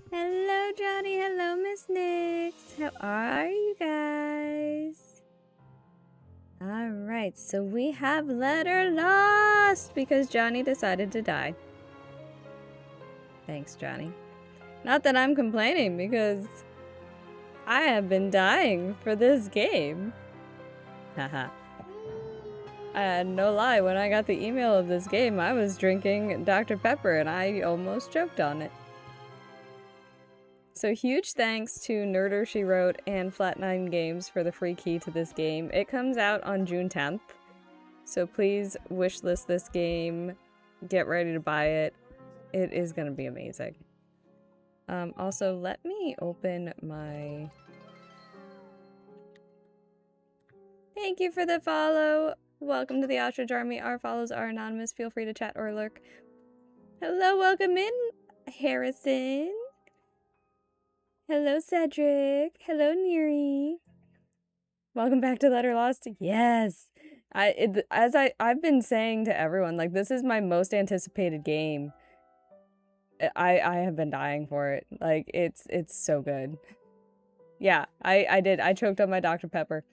Hello, Johnny. Hello, Miss Nix. How are you guys? Alright, so we have Letter Lost because Johnny decided to die. Thanks, Johnny. Not that I'm complaining because I have been dying for this game. Haha. No lie, when I got the email of this game, I was drinking Dr. Pepper and I almost choked on it. So huge thanks to Nerder She Wrote and Flat9 Games for the free key to this game. It comes out on June 10th, so please wishlist this game, get ready to buy it. It is going to be amazing. Also, let me open my... Thank you for the follow! Welcome to the Ostrich Army. Our follows are anonymous. Feel free to chat or lurk. Hello, welcome in, Harrison! Hello, Cedric. Hello, Neri. Welcome back to Letter Lost. Yes. I've been saying to everyone, like, this is my most anticipated game. I have been dying for it. Like, it's so good. Yeah, I did. I choked on my Dr. Pepper.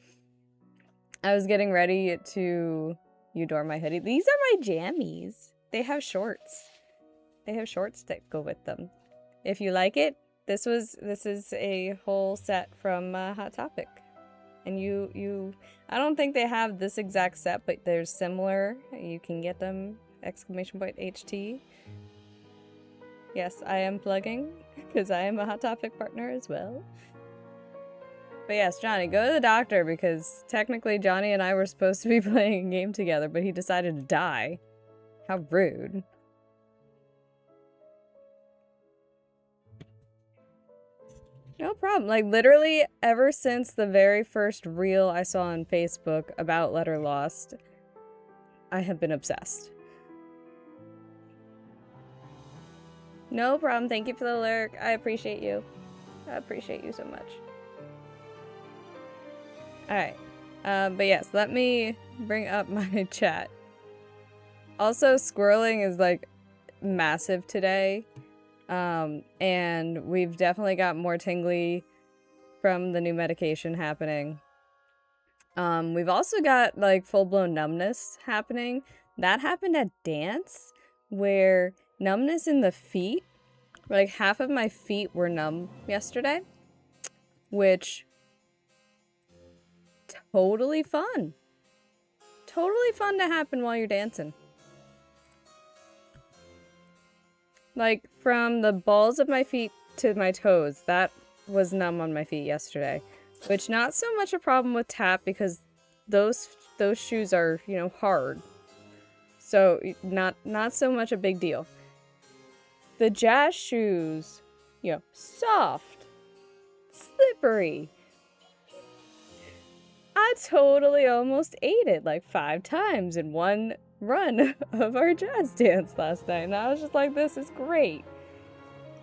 I was getting ready to Eudore my hoodie. These are my jammies. They have shorts. They have shorts that go with them. If you like it, this is a whole set from Hot Topic. And I don't think they have this exact set, but they're similar. You can get them, !HT. Yes, I am plugging, because I am a Hot Topic partner as well. But yes, Johnny, go to the doctor, because technically Johnny and I were supposed to be playing a game together, but he decided to die. How rude. No problem. Like, literally, ever since the very first reel I saw on Facebook about Letter Lost, I have been obsessed. No problem. Thank you for the lurk. I appreciate you. I appreciate you so much. Alright. But yes, let me bring up my chat. Also, squirreling is, like, massive today. And we've definitely got more tingly from the new medication happening. We've also got, like, full-blown numbness happening. That happened at dance, where numbness in the feet, like, half of my feet were numb yesterday, which, totally fun. Totally fun to happen while you're dancing. Like, from the balls of my feet to my toes, that was numb on my feet yesterday. Which, not so much a problem with tap, because those shoes are, you know, hard. So, not so much a big deal. The jazz shoes, you know, soft, slippery. I totally almost ate it like 5 times in one run of our jazz dance last night. And I was just like, this is great.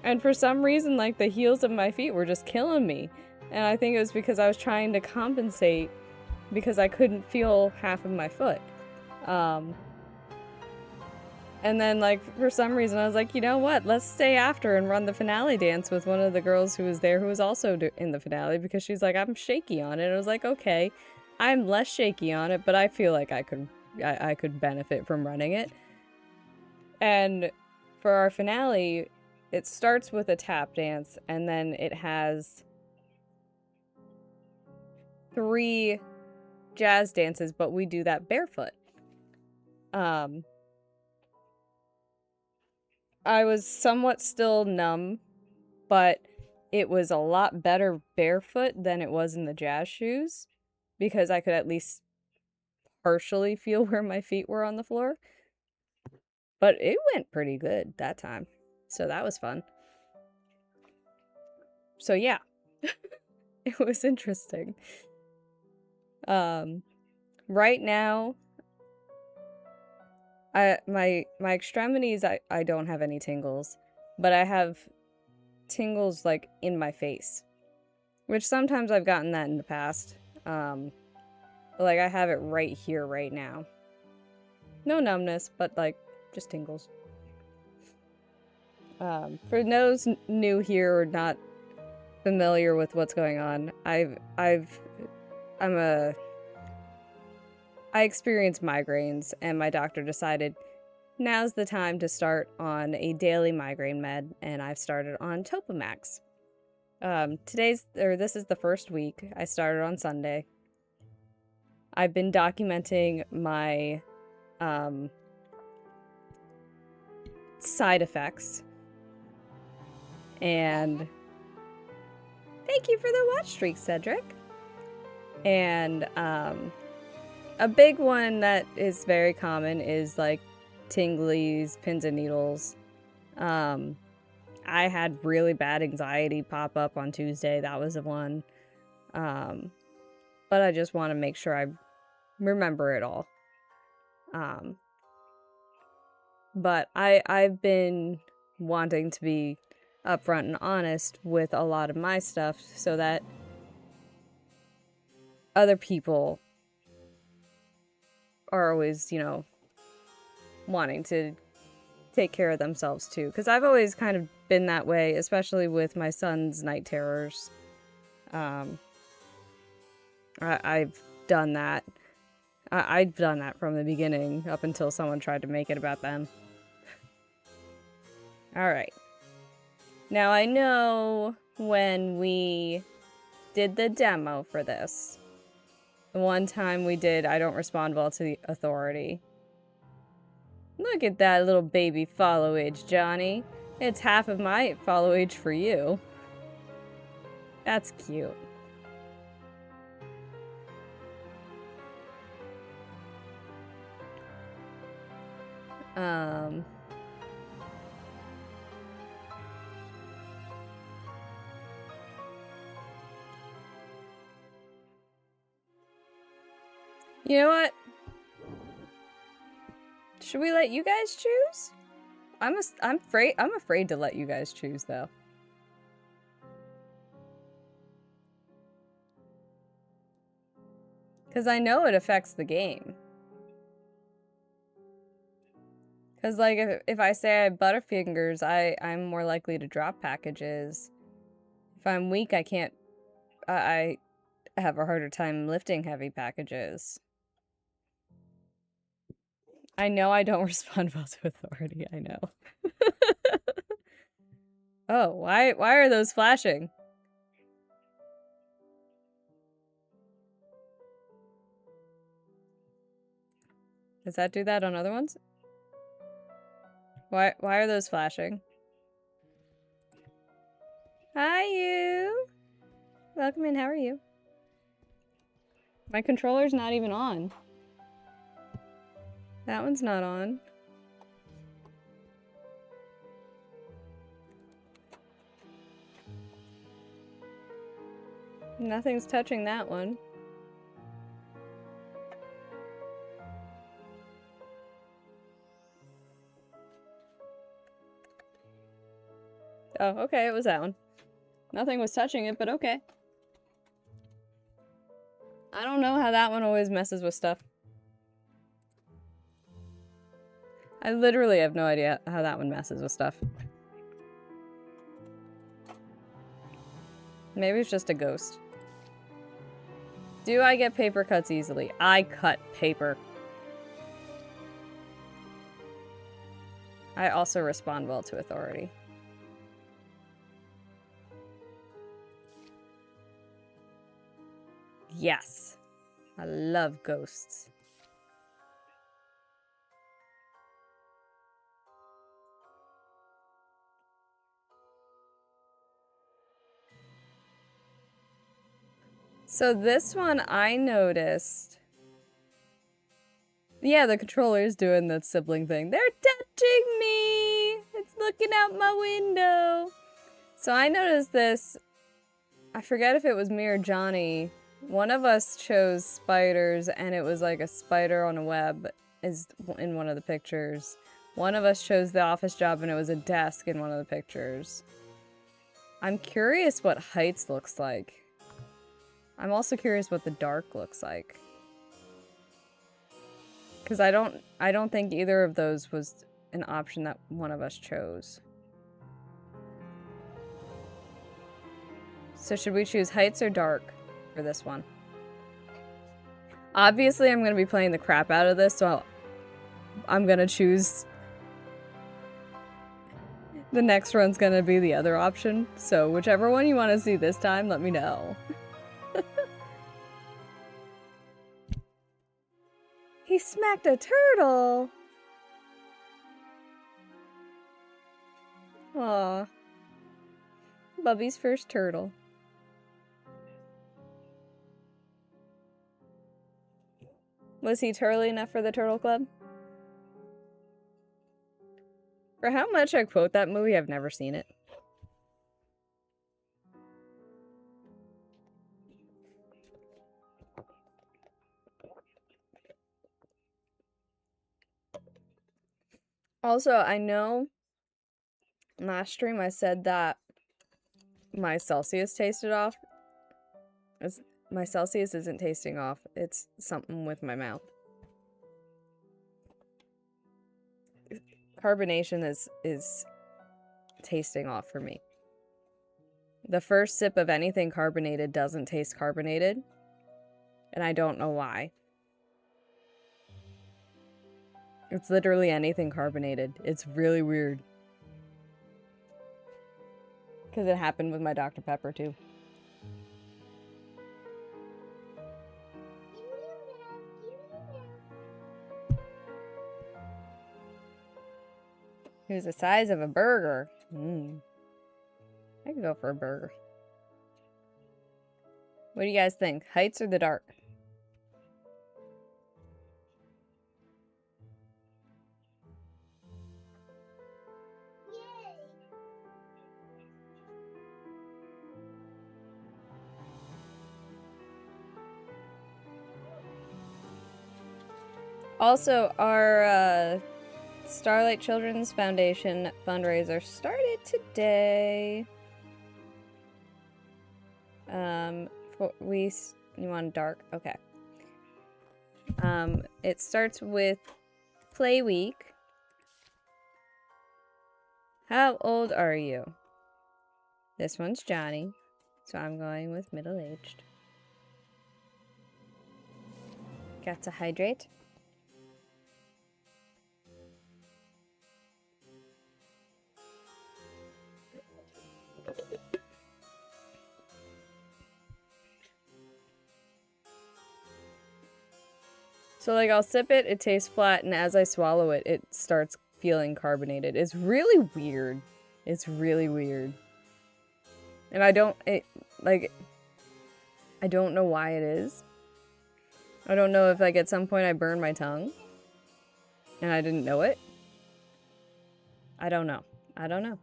And for some reason, like, the heels of my feet were just killing me. And I think it was because I was trying to compensate because I couldn't feel half of my foot. And then, like, for some reason, I was like, you know what? Let's stay after and run the finale dance with one of the girls who was there who was also in the finale, because she's like, I'm shaky on it. And I was like, okay, I'm less shaky on it, but I feel like I could benefit from running it. And for our finale, it starts with a tap dance, and then it has 3 jazz dances, but we do that barefoot. I was somewhat still numb, but it was a lot better barefoot than it was in the jazz shoes, because I could at least partially feel where my feet were on the floor. But it went pretty good that time, so that was fun. So yeah, it was interesting. Right now, my extremities, I don't have any tingles, but I have tingles, like, in my face, which sometimes I've gotten that in the past. But, like, I have it right here right now. No numbness, but, like, just tingles. For those new here or not familiar with what's going on, I experience migraines, and my doctor decided now's the time to start on a daily migraine med, and I've started on Topamax. This is the first week. I started on Sunday. I've been documenting my side effects, and thank you for the watch streak, Cedric. And a big one that is very common is like tinglies, pins and needles. I had really bad anxiety pop up on Tuesday. That was the one. But I just want to make sure I remember it all. But I've been wanting to be upfront and honest with a lot of my stuff so that other people are always, wanting to take care of themselves too. Because I've always kind of been that way, especially with my son's night terrors. I've done that. I've done that from the beginning, up until someone tried to make it about them. Alright. Now I know when we did the demo for this, the one time we did I don't respond well to the authority. Look at that little baby follow age, Johnny. It's half of my follow age for you. That's cute. You know what? Should we let you guys choose? I'm afraid to let you guys choose though. Cause I know it affects the game. Cause like if I say I have Butterfingers, I'm more likely to drop packages. If I'm weak, I have a harder time lifting heavy packages. I know I don't respond well to authority, I know. Oh, why are those flashing? Does that do that on other ones? Why are those flashing? Hi, you! Welcome in, how are you? My controller's not even on. That one's not on. Nothing's touching that one. Oh, okay, it was that one. Nothing was touching it, but okay. I don't know how that one always messes with stuff. I literally have no idea how that one messes with stuff. Maybe it's just a ghost. Do I get paper cuts easily? I cut paper. I also respond well to authority. Yes. I love ghosts. So this one I noticed. Yeah, the controller is doing the sibling thing. They're touching me! It's looking out my window. So I noticed this. I forget if it was me or Johnny. One of us chose spiders, and it was like a spider on a web is in one of the pictures. One of us chose the office job, and it was a desk in one of the pictures. I'm curious what heights looks like. I'm also curious what the dark looks like. Because I don't think either of those was an option that one of us chose. So should we choose heights or dark for this one? Obviously, I'm going to be playing the crap out of this, so I'm going to choose... The next run's going to be the other option. So whichever one you want to see this time, let me know. He smacked a turtle! Aw. Bubby's first turtle. Was he turtly enough for the Turtle Club? For how much I quote that movie, I've never seen it. Also, I know last stream I said that my Celsius tasted off. My Celsius isn't tasting off. It's something with my mouth. Carbonation is tasting off for me. The first sip of anything carbonated doesn't taste carbonated. And I don't know why. It's literally anything carbonated. It's really weird. Because it happened with my Dr. Pepper too. It was the size of a burger. I could go for a burger. What do you guys think? Heights or the dark? Also, our Starlight Children's Foundation fundraiser started today. You want dark? Okay. It starts with Play Week. How old are you? This one's Johnny, so I'm going with middle-aged. Got to hydrate. So, like, I'll sip it, it tastes flat, and as I swallow it, it starts feeling carbonated. It's really weird. It's really weird. And I don't know why it is. I don't know if, like, at some point I burned my tongue, and I didn't know it. I don't know. I don't know.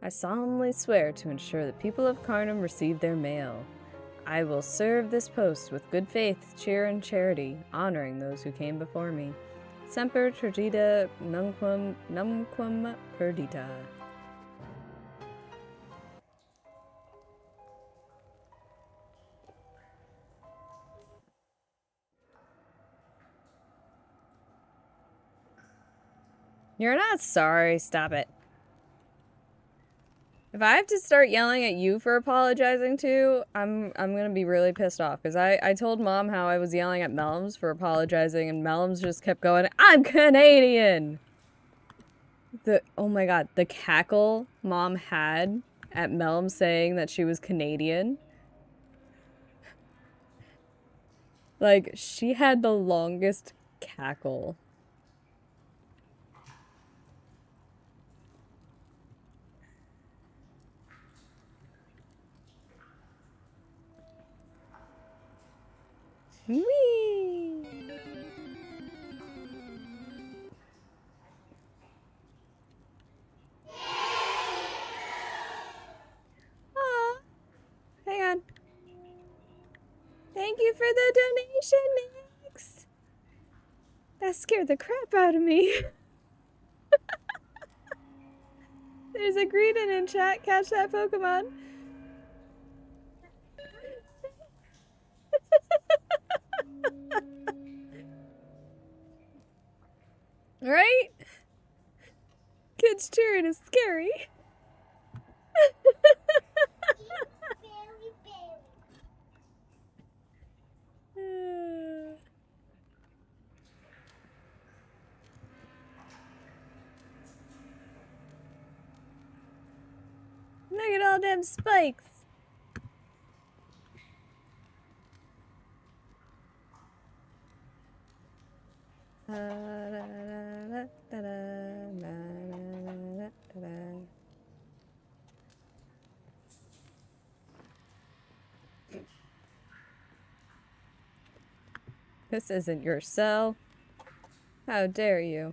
I solemnly swear to ensure the people of Carnum receive their mail. I will serve this post with good faith, cheer, and charity, honoring those who came before me. Semper Tradita Numquam Perdita. You're not sorry. Stop it. If I have to start yelling at you for apologizing too, I'm gonna be really pissed off. Because I told Mom how I was yelling at Melms for apologizing, and Melms just kept going, I'm Canadian! Oh my god, the cackle Mom had at Melms saying that she was Canadian. Like, she had the longest cackle. Whee! Aw. Hang on. Thank you for the donation, Nix. That scared the crap out of me. There's a Greedent in chat. Catch that Pokemon. Right? Kids cheering is scary. Look at all them spikes. This isn't your cell. How dare you?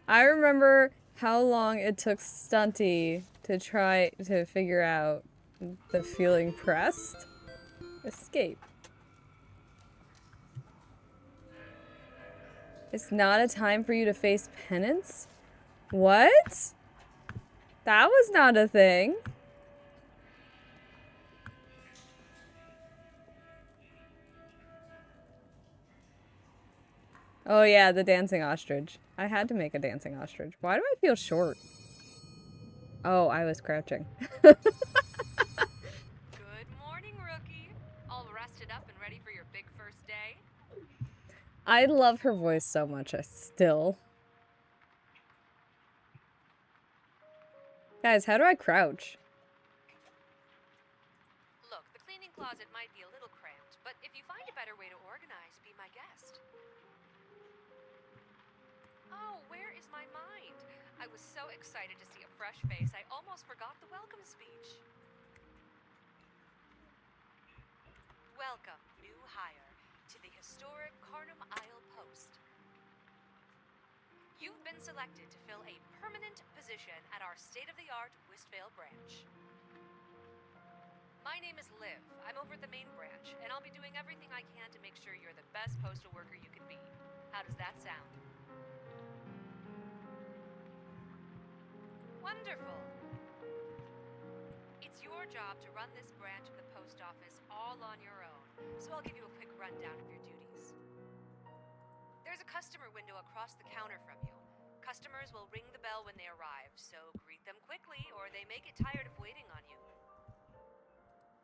I remember how long it took Stunty to try to figure out the feeling pressed. Escape. It's not a time for you to face penance? What? That was not a thing. Oh yeah, the dancing ostrich. I had to make a dancing ostrich. Why do I feel short? Oh, I was crouching. Good morning, rookie. All rested up and ready for your big first day? I love her voice so much, still. Guys, how do I crouch? Look, the cleaning closet might be a little cramped, but if you find a better way to organize, be my guest. Oh, where is my mind? I was so excited to see a fresh face, I almost forgot the welcome speech. Welcome, new hire, to the historic Carnum Isle Post. You've been selected to fill a permanent position at our state-of-the-art Westvale branch. My name is Liv. I'm over at the main branch, and I'll be doing everything I can to make sure you're the best postal worker you can be. How does that sound? Wonderful. It's your job to run this branch of the post office all on your own, so I'll give you a quick rundown of your duties. There's a customer window across the counter from you. Customers will ring the bell when they arrive, so greet them quickly or they may get tired of waiting on you.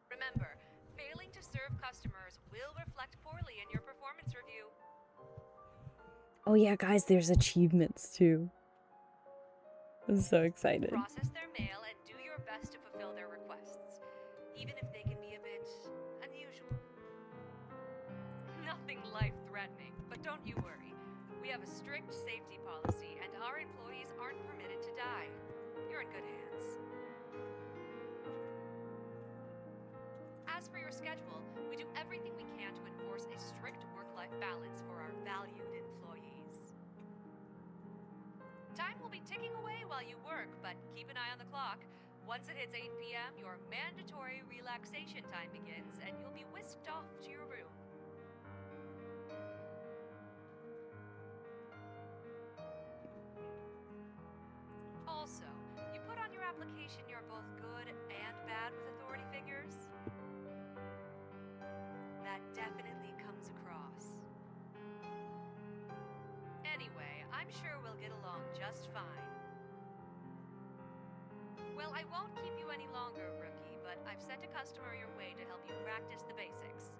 Remember, failing to serve customers will reflect poorly in your performance review. Oh yeah, guys, there's achievements too. I'm so excited. Process their mail and do your best to fulfill their requests, even if they can be a bit unusual. Nothing life-threatening, but don't you worry. We have a strict safety policy and our employees aren't permitted to die. You're in good hands. As for your schedule, we do everything we can to enforce a strict work-life balance for our valued employees. Time will be ticking away while you work, but keep an eye on the clock. Once it hits 8 p.m., your mandatory relaxation time begins, and you'll be whisked off to your room. Also, you put on your application you're both good and bad with authority figures. That definitely comes across. Anyway, I'm sure we'll get along just fine. Well, I won't keep you any longer, rookie, but I've sent a customer your way to help you practice the basics.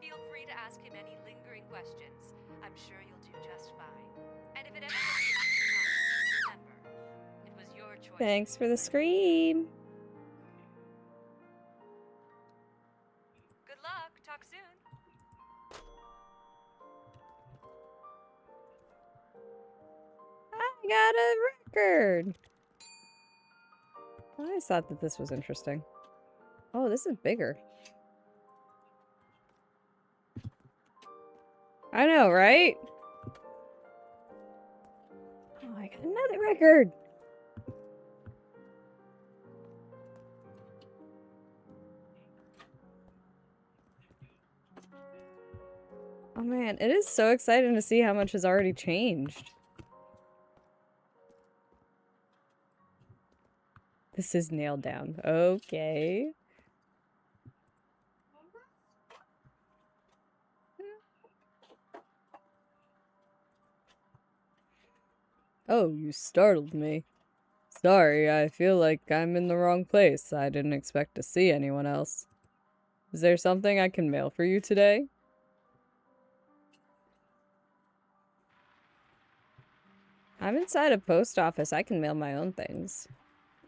Feel free to ask him any lingering questions. I'm sure you'll do just fine. And if it ever gets difficult, remember, it was your choice. Thanks for the scream. Good luck. Talk soon. I got a record. I always thought that this was interesting. Oh, this is bigger. I know, right? Oh, I got another record. Oh man, it is so exciting to see how much has already changed. This is nailed down. Okay. Oh, you startled me. Sorry, I feel like I'm in the wrong place. I didn't expect to see anyone else. Is there something I can mail for you today? I'm inside a post office. I can mail my own things.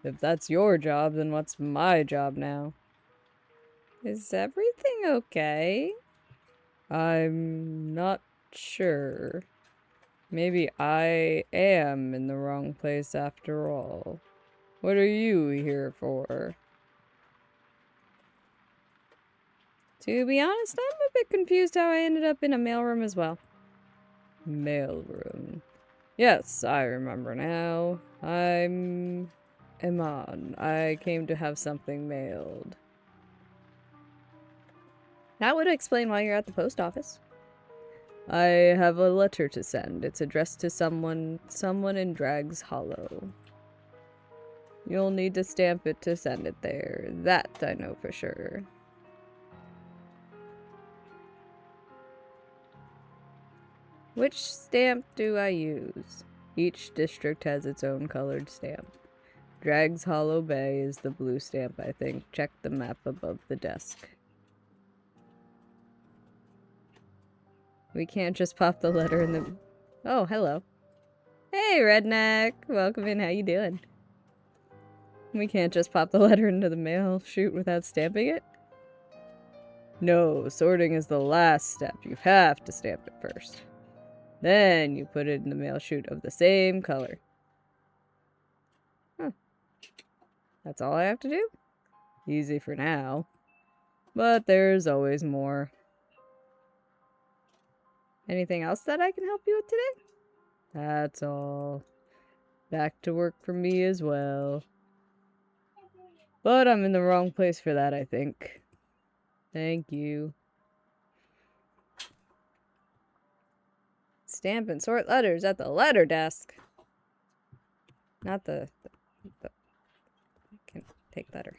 If that's your job, then what's my job now? Is everything okay? I'm not sure. Maybe I am in the wrong place after all. What are you here for? To be honest, I'm a bit confused how I ended up in a mailroom as well. Mailroom. Yes, I remember now. I'm Iman. I came to have something mailed. That would explain why you're at the post office. I have a letter to send. It's addressed to someone in Drags Hollow. You'll need to stamp it to send it there. That I know for sure. Which stamp do I use? Each district has its own colored stamp. Drags Hollow Bay is the blue stamp, I think. Check the map above the desk. We can't just pop the letter in the... Oh, hello. Hey, Redneck! Welcome in, how you doing? We can't just pop the letter into the mail chute without stamping it? No, sorting is the last step. You have to stamp it first. Then you put it in the mail chute of the same color. Huh. That's all I have to do? Easy for now. But there's always more. Anything else that I can help you with today? That's all. Back to work for me as well. But I'm in the wrong place for that, I think. Thank you. Stamp and sort letters at the letter desk. Not the I can take letter.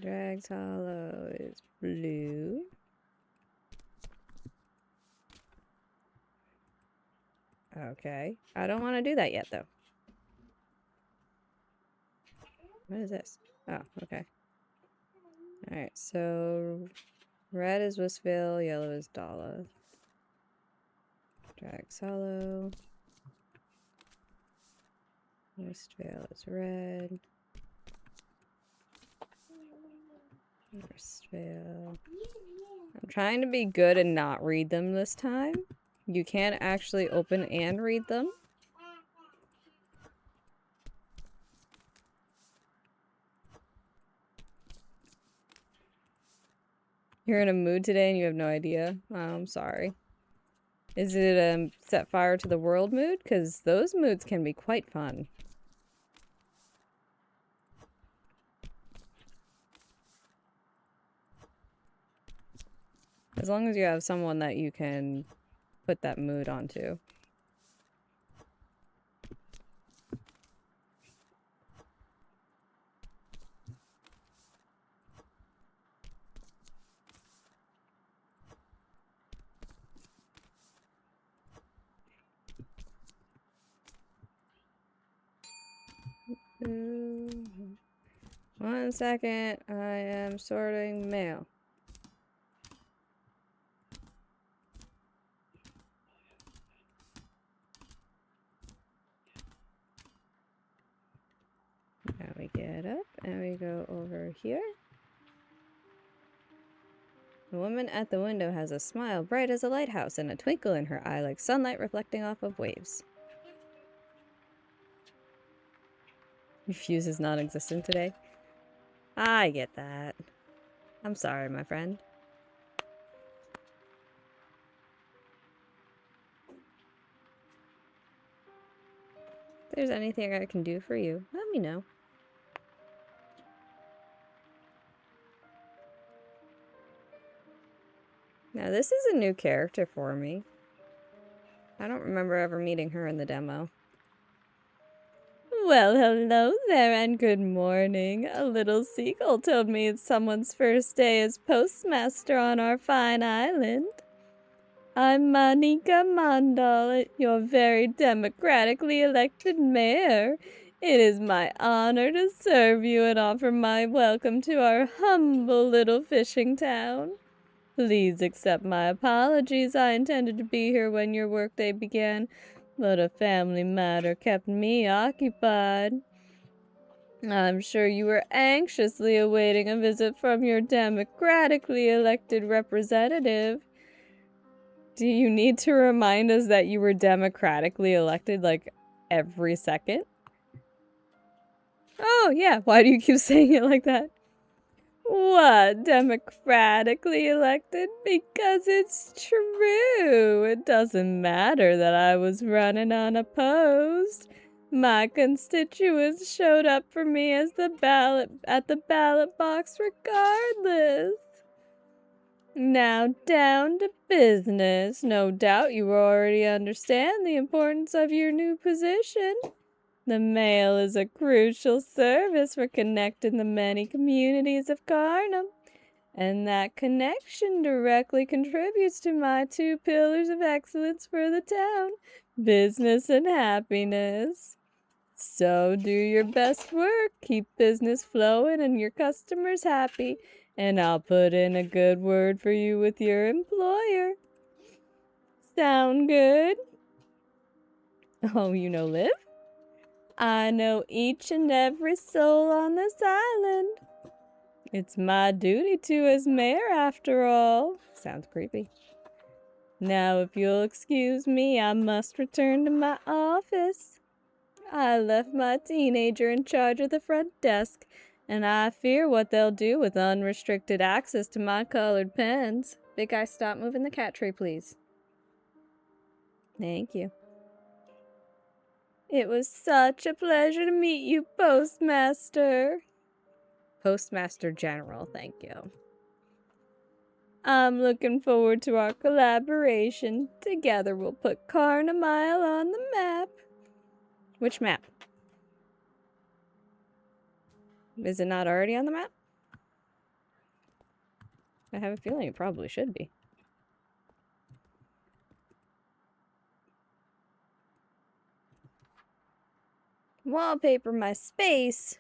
Drags Hollow is blue. Okay. I don't want to do that yet, though. What is this? Oh, okay. Alright, so... red is Whistville, yellow is Dala. Drags Hollow. Whistvale is red. Whistvale. I'm trying to be good and not read them this time. You can't actually open and read them. You're in a mood today and you have no idea? Oh, I'm sorry. Is it a set fire to the world mood? Because those moods can be quite fun. As long as you have someone that you can put that mood onto. One second, I am sorting mail. Now we get up and we go over here. The woman at the window has a smile bright as a lighthouse and a twinkle in her eye like sunlight reflecting off of waves. Your fuse is non-existent today. I get that. I'm sorry, my friend. If there's anything I can do for you, let me know. Now, this is a new character for me. I don't remember ever meeting her in the demo. Well, hello there and good morning. A little seagull told me it's someone's first day as postmaster on our fine island. I'm Monica Mandal, your very democratically elected mayor. It is my honor to serve you and offer my welcome to our humble little fishing town. Please accept my apologies. I intended to be here when your workday began, but a family matter kept me occupied. I'm sure you were anxiously awaiting a visit from your democratically elected representative. Do you need to remind us that you were democratically elected, like, every second? Oh, yeah. Why do you keep saying it like that? What? Democratically elected? Because it's true. It doesn't matter that I was running unopposed. My constituents showed up for me as at the ballot box regardless. Now down to business. No doubt you already understand the importance of your new position. The mail is a crucial service for connecting the many communities of Carnum, and that connection directly contributes to my 2 pillars of excellence for the town, business and happiness. So do your best work, keep business flowing and your customers happy, and I'll put in a good word for you with your employer. Sound good? Oh, you know Liv? I know each and every soul on this island. It's my duty to as mayor, after all. Sounds creepy. Now, if you'll excuse me, I must return to my office. I left my teenager in charge of the front desk, and I fear what they'll do with unrestricted access to my colored pens. Big guy, stop moving the cat tree, please. Thank you. It was such a pleasure to meet you, Postmaster. Postmaster General, thank you. I'm looking forward to our collaboration. Together we'll put Carnamile on the map. Which map? Is it not already on the map? I have a feeling it probably should be. Wallpaper my space.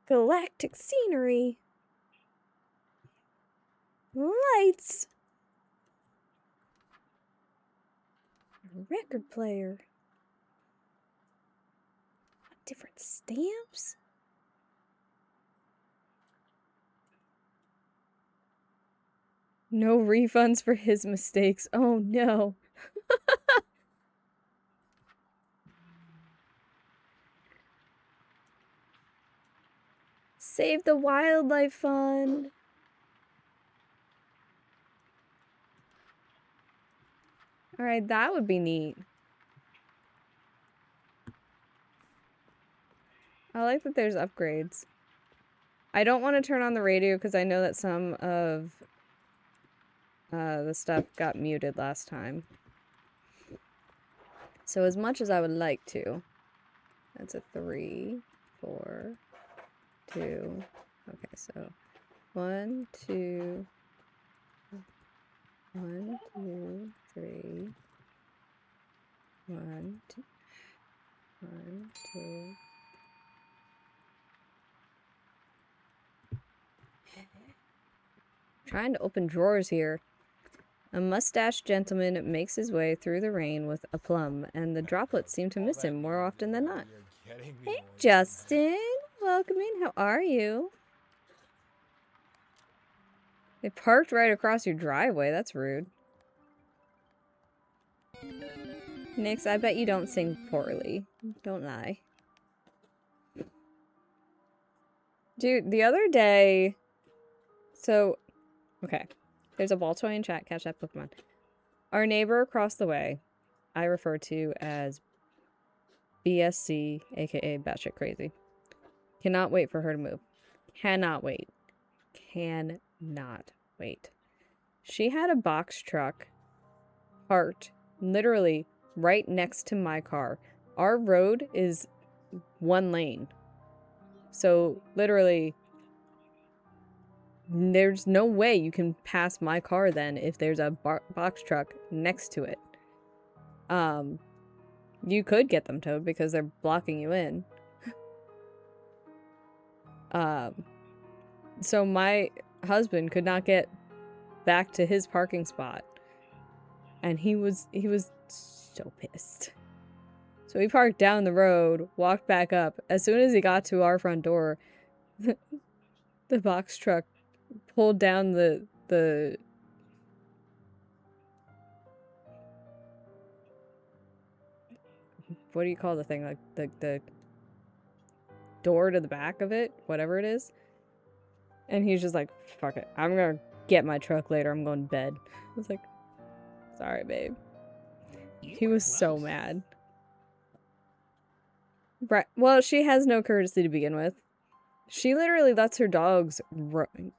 Galactic scenery. Lights. Record player. Different stamps. No refunds for his mistakes. Oh no. Save the Wildlife Fund. Alright, that would be neat. I like that there's upgrades. I don't want to turn on the radio because I know that some of the stuff got muted last time. So as much as I would like to. That's a 3, 4, 2. Okay, so 1, 2, 1, 2, 3, 1, 2, 1, 2. Trying to open drawers here. A mustached gentleman makes his way through the rain with a plum, and the droplets seem to miss him more often than not. Hey, Justin! Welcome in. How are you? They parked right across your driveway. That's rude. Nix, I bet you don't sing poorly. Don't lie. Dude, the other day... So, okay. There's a ball toy in chat. Catch that Pokemon. Our neighbor across the way, I refer to as BSC, aka batshit crazy. Cannot wait for her to move. Cannot wait. Cannot wait. She had a box truck parked literally right next to my car Our road is 1 lane. So literally, there's no way you can pass my car then if there's a box truck next to it. You could get them towed because they're blocking you in. So my husband could not get back to his parking spot. And he was so pissed. So he parked down the road, walked back up. As soon as he got to our front door, the box truck pulled down the what do you call the thing? Like the door to the back of it, whatever it is. And he's just like, fuck it. I'm gonna get my truck later. I'm going to bed. I was like, sorry, babe. He was so mad. Right. Well, she has no courtesy to begin with. She literally lets her dogs roam.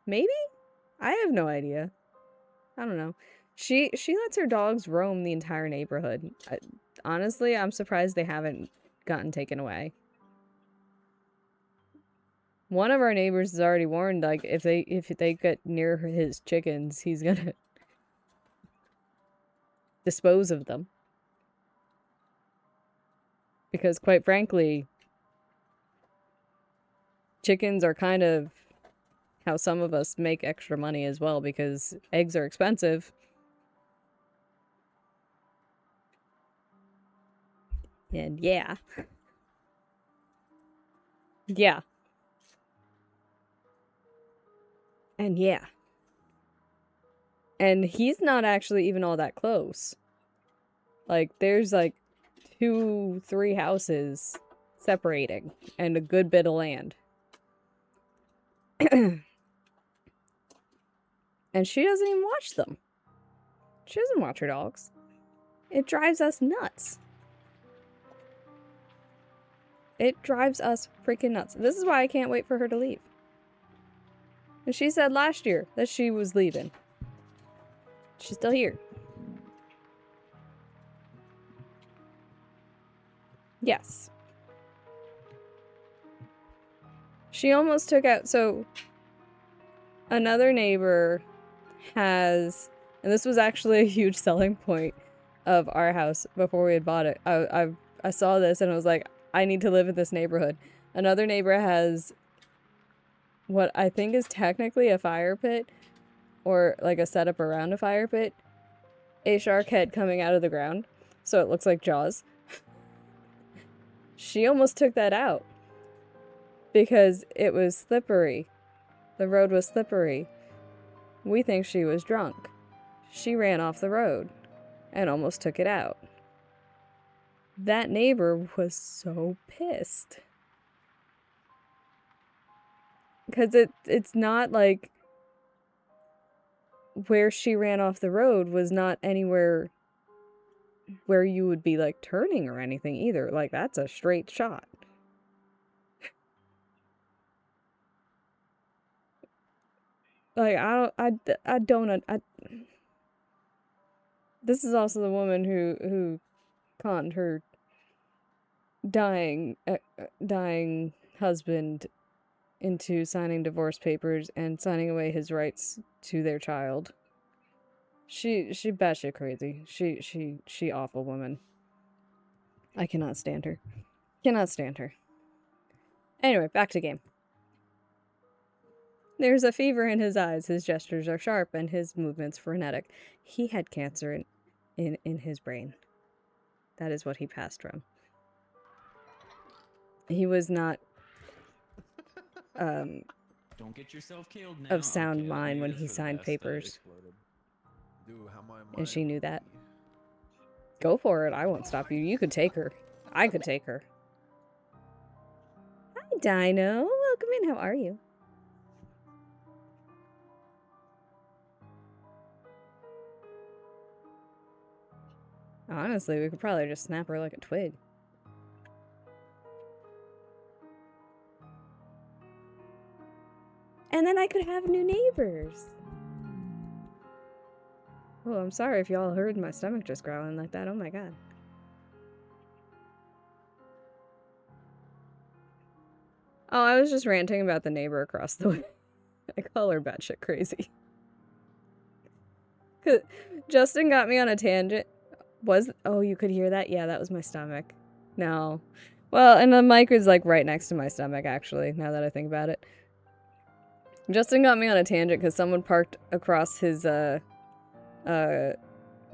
Maybe? I have no idea. I don't know. She lets her dogs roam the entire neighborhood. Honestly, I'm surprised they haven't gotten taken away. One of our neighbors has already warned, like, if they get near his chickens, he's gonna dispose of them. Because quite frankly, chickens are kind of how some of us make extra money as well, because eggs are expensive. And yeah. Yeah. And yeah. And he's not actually even all that close. Like, there's like 2-3 houses separating and a good bit of land. And she doesn't even watch them. She doesn't watch her dogs. It drives us nuts. It drives us freaking nuts. This is why I can't wait for her to leave. And she said last year that she was leaving. She's still here. Yes. She almost took out... So, another neighbor has... And this was actually a huge selling point of our house before we had bought it. I saw this and I was like, I need to live in this neighborhood. Another neighbor has what I think is technically a fire pit, or like a setup around a fire pit. A shark head coming out of the ground, so it looks like Jaws. She almost took that out because it was slippery. The road was slippery. We think she was drunk. She ran off the road and almost took it out. That neighbor was so pissed. Because it's not like where she ran off the road was not anywhere where you would be like turning or anything either. Like, that's a straight shot. Like, this is also the woman who conned her dying husband into signing divorce papers and signing away his rights to their child. She batshit crazy. She awful woman. I cannot stand her. Cannot stand her. Anyway, back to game. There's a fever in his eyes, his gestures are sharp, and his movements frenetic. He had cancer in his brain. That is what he passed from. He was not Don't get yourself killed now. of sound mind when he signed papers. And she knew that. Go for it, I won't stop you. You could take her. I could take her. Hi, Dino. Welcome in. How are you? Honestly, we could probably just snap her like a twig. And then I could have new neighbors. Oh, I'm sorry if y'all heard my stomach just growling like that. Oh my god. Oh, I was just ranting about the neighbor across the way. I call her batshit crazy. Justin got me on a tangent. Oh, you could hear that? Yeah, that was my stomach. No. Well, and the mic is like right next to my stomach, actually, now that I think about it. Justin got me on a tangent because someone parked across his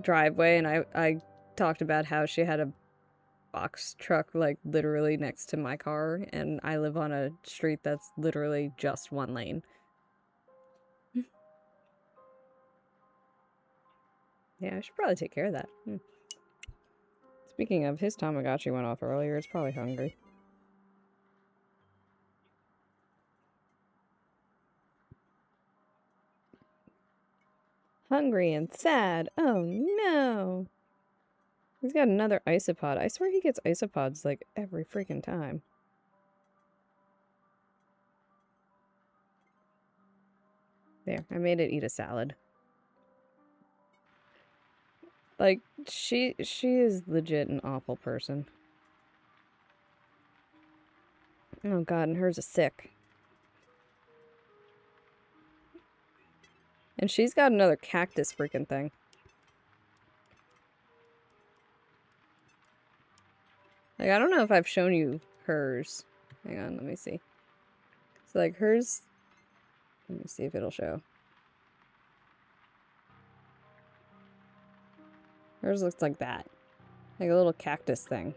driveway, and I talked about how she had a box truck like literally next to my car, and I live on a street that's literally just one lane. Yeah, I should probably take care of that. Speaking of, his Tamagotchi went off earlier. It's probably hungry. Hungry and sad. Oh no. He's got another isopod. I swear he gets isopods like every freaking time. There, I made it eat a salad. Like, she is legit an awful person. Oh god, and hers is sick. And she's got another cactus freaking thing. Like, I don't know if I've shown you hers. Hang on, let me see. So, like, hers... Let me see if it'll show. Hers looks like that. Like a little cactus thing.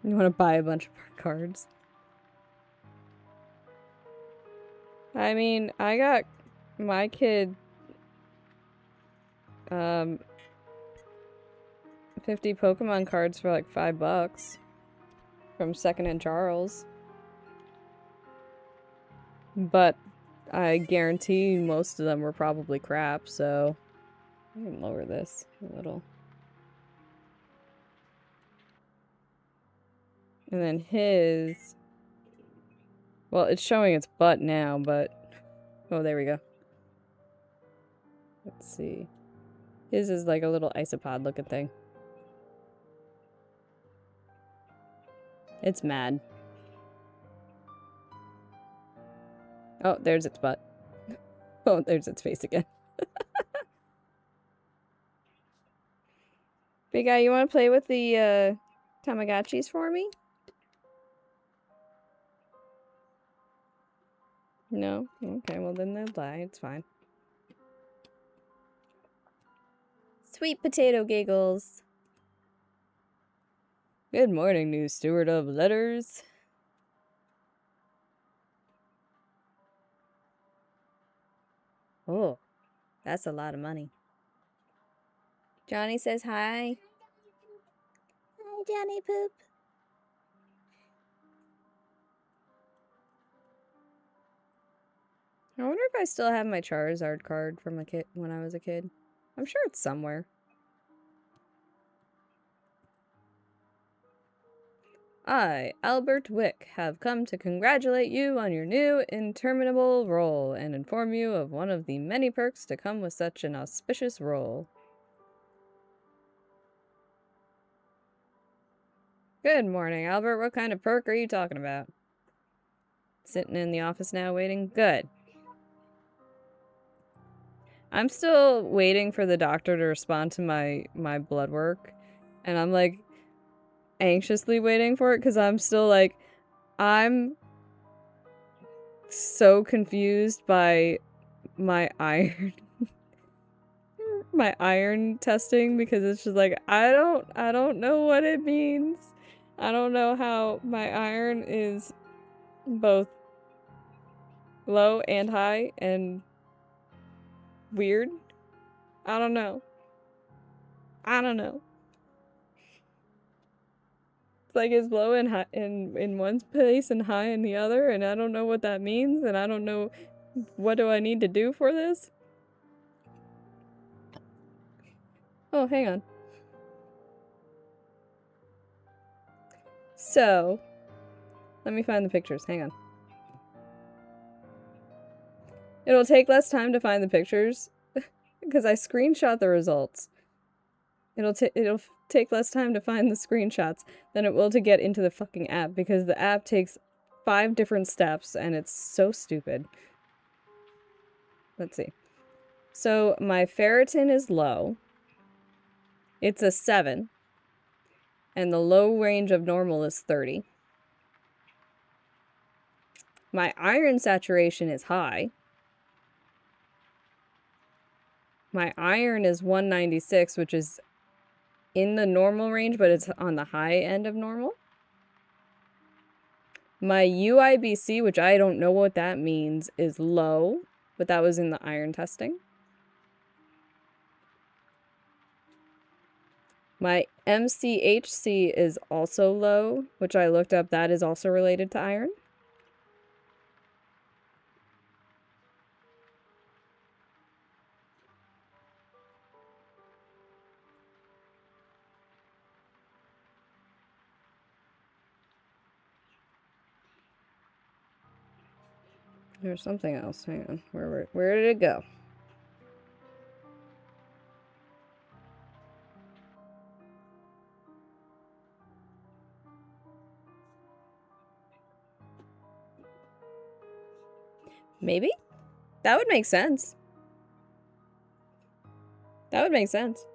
You want to buy a bunch of cards? I mean, I got my kid 50 Pokemon cards for like $5 from Second and Charles. But I guarantee most of them were probably crap, so I can lower this a little. And then his... Well, it's showing its butt now, but... Oh, there we go. Let's see. His is like a little isopod looking thing. It's mad. Oh, there's its butt. Oh, there's its face again. Big guy, you want to play with the Tamagotchis for me? No? Okay, well then they'll die. It's fine. Sweet potato giggles. Good morning, new steward of letters. Oh, that's a lot of money. Johnny says hi. Hi, Johnny Poop. I wonder if I still have my Charizard card from a kid when I was a kid. I'm sure it's somewhere. I, Albert Wick, have come to congratulate you on your new interminable role and inform you of one of the many perks to come with such an auspicious role. Good morning, Albert. What kind of perk are you talking about? Sitting in the office now waiting? Good. I'm still waiting for the doctor to respond to my blood work. And I'm like anxiously waiting for it because I'm still like, I'm so confused by my iron my iron testing because it's just like I don't know what it means. I don't know how my iron is both low and high and weird. I don't know. I don't know. It's like it's low and high in one place and high in the other, and I don't know what that means, and I don't know what do I need to do for this. Oh, hang on. So, let me find the pictures. Hang on. It'll take less time to find the pictures because I screenshot the results. it'll take less time to find the screenshots than it will to get into the fucking app, because the app takes 5 different steps and it's so stupid. Let's see. So my ferritin is low. It's a 7. And the low range of normal is 30. My iron saturation is high. My iron is 196, which is in the normal range, but it's on the high end of normal. My UIBC, which I don't know what that means, is low, but that was in the iron testing. My MCHC is also low, which I looked up. That is also related to iron. There's something else. Hang on. Where did it go? Maybe? That would make sense. That would make sense.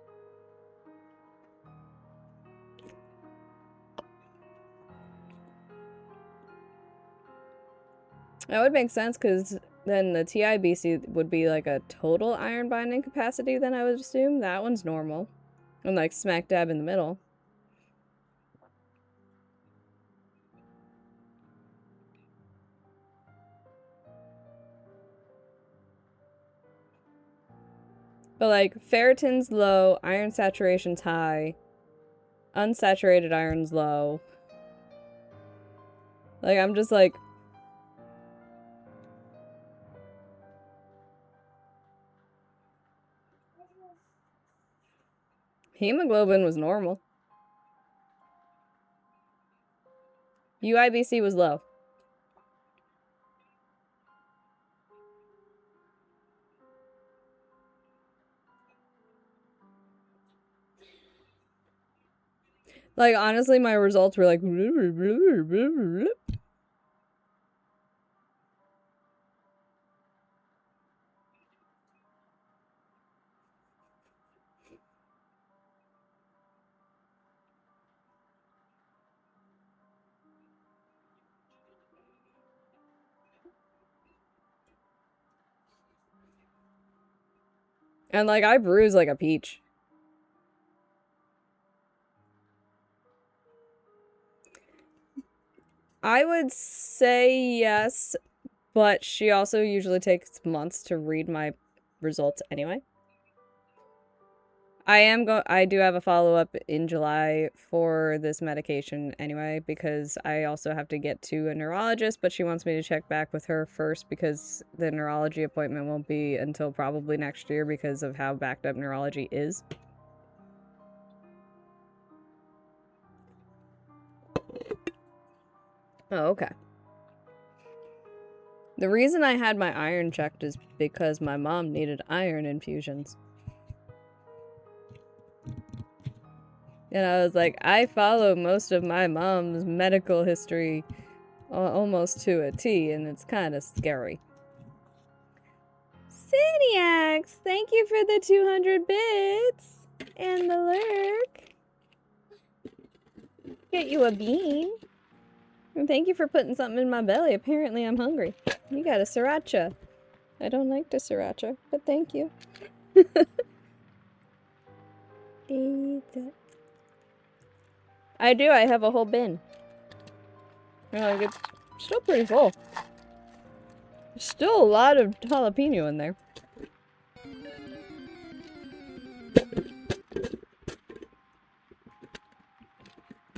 That would make sense, because then the TIBC would be like a total iron binding capacity, then I would assume. That one's normal. And like smack dab in the middle. But like ferritin's low, iron saturation's high, unsaturated iron's low. Like I'm just like, hemoglobin was normal. UIBC was low. Like, honestly, my results were like... And, like, I bruise like a peach. I would say yes, but she also usually takes months to read my results anyway. I do have a follow-up in July for this medication anyway, because I also have to get to a neurologist, but she wants me to check back with her first because the neurology appointment won't be until probably next year because of how backed up neurology is. Oh, okay. The reason I had my iron checked is because my mom needed iron infusions. And I was like, I follow most of my mom's medical history almost to a T, and it's kind of scary. Saniacs, thank you for the 200 bits and the lurk. Get you a bean. And thank you for putting something in my belly. Apparently I'm hungry. You got a sriracha. I don't like the sriracha, but thank you. Eat that. I do. I have a whole bin. Like, it's still pretty full. There's still a lot of jalapeno in there.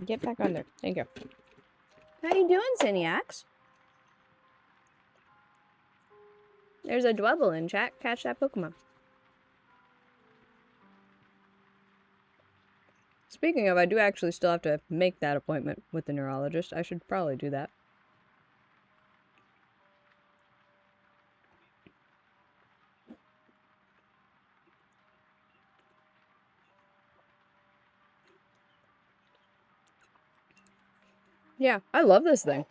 Get back on there. Thank you. How you doing, Siniacs? There's a Dwebble in chat. Catch that Pokemon. Speaking of, I do actually still have to make that appointment with the neurologist. I should probably do that. Yeah, I love this thing.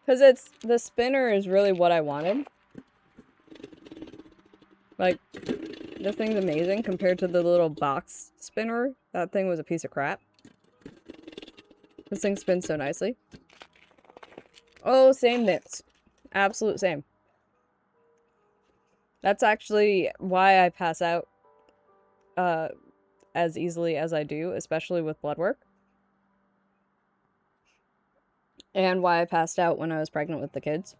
Because it's, the spinner is really what I wanted. Like, this thing's amazing compared to the little box spinner. That thing was a piece of crap. This thing spins so nicely. Oh, same nips. Absolute same. That's actually why I pass out as easily as I do, especially with blood work. And why I passed out when I was pregnant with the kids.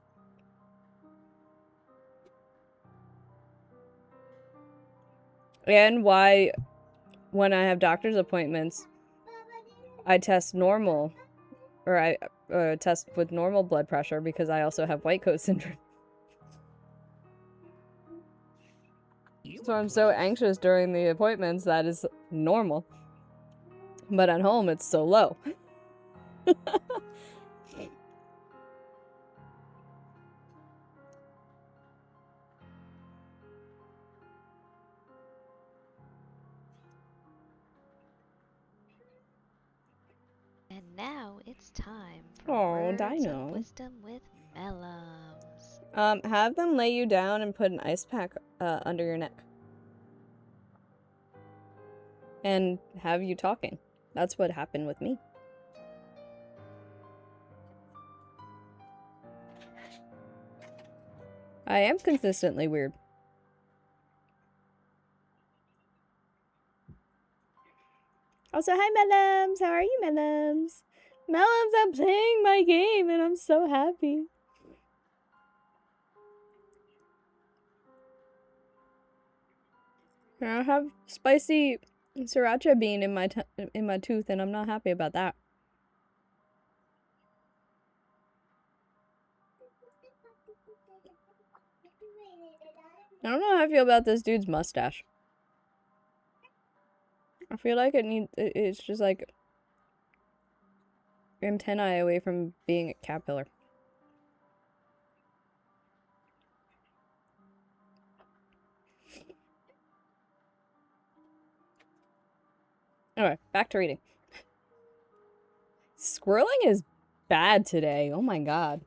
And why, when I have doctor's appointments, I test normal. Or I test with normal blood pressure because I also have white coat syndrome. So I'm so anxious during the appointments that is normal. But at home, it's so low. And now it's time for Oh, words Dino. of wisdom with Mellums. Have them lay you down and put an ice pack under your neck. And have you talking. That's what happened with me. I am consistently weird. Also, hi Mellums! How are you, Mellums? Mellums, I'm playing my game and I'm so happy. I have spicy sriracha bean in my tooth and I'm not happy about that. I don't know how I feel about this dude's mustache. I feel like it's just like antennae away from being a caterpillar. Anyway, back to reading. Squirreling is bad today. Oh my god.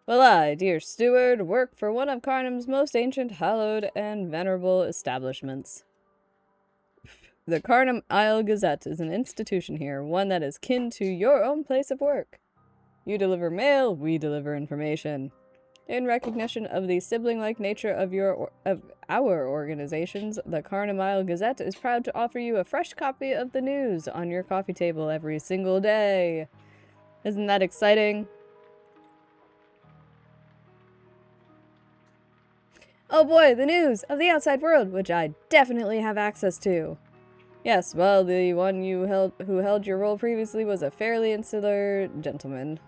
Well, I, dear steward, work for one of Carnum's most ancient, hallowed, and venerable establishments. The Carnum Isle Gazette is an institution here, one that is kin to your own place of work. You deliver mail, we deliver information. In recognition of the sibling-like nature of our organizations, the Carnum Isle Gazette is proud to offer you a fresh copy of the news on your coffee table every single day. Isn't that exciting? Oh boy, the news of the outside world, which I definitely have access to. Yes, well, the one who held your role previously was a fairly insular gentleman.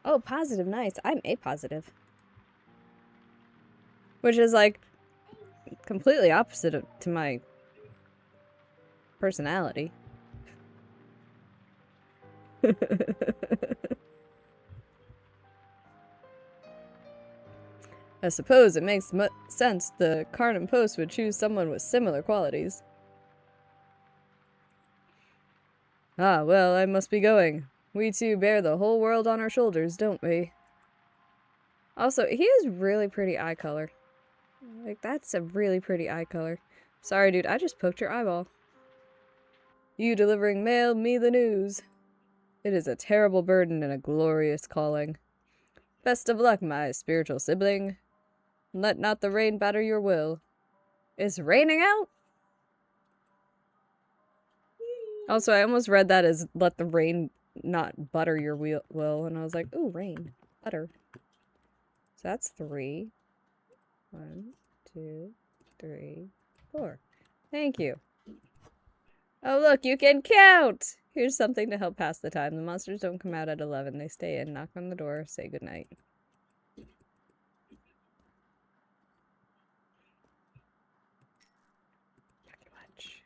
Oh, positive, nice. I'm A positive. Which is like completely opposite to my personality. I suppose it makes sense the Carnum Post would choose someone with similar qualities. Ah, well, I must be going. We two bear the whole world on our shoulders, don't we? Also, he has really pretty eye color. Like, that's a really pretty eye color. Sorry, dude, I just poked your eyeball. You delivering mail, me the news. It is a terrible burden and a glorious calling. Best of luck, my spiritual sibling. Let not the rain batter your will. It's raining out? Also, I almost read that as let the rain not butter your will, and I was like, ooh, rain. Butter. So that's 3. 1, 2, 3, 4. Thank you. Oh, look, you can count! Here's something to help pass the time. The monsters don't come out at 11. They stay in, knock on the door, say goodnight. Watch.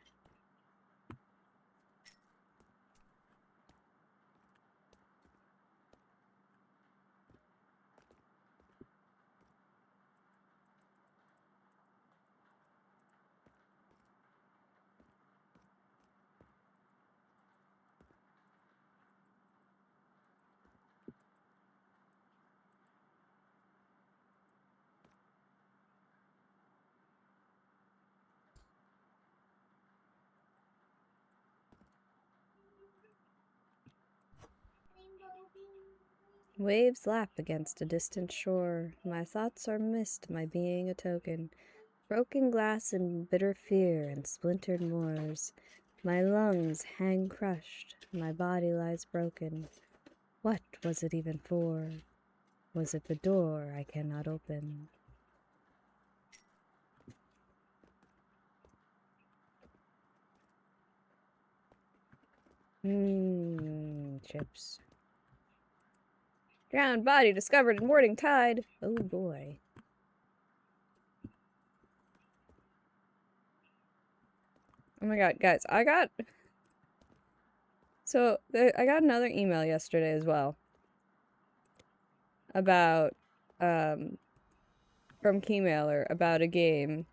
Waves lap against a distant shore. My thoughts are mist, my being a token. Broken glass and bitter fear and splintered moors. My lungs hang crushed, my body lies broken. What was it even for? Was it the door I cannot open? Chips. Drowned body discovered in morning tide. Oh boy. Oh my god, guys, I got another email yesterday as well about from Keymailer about a game.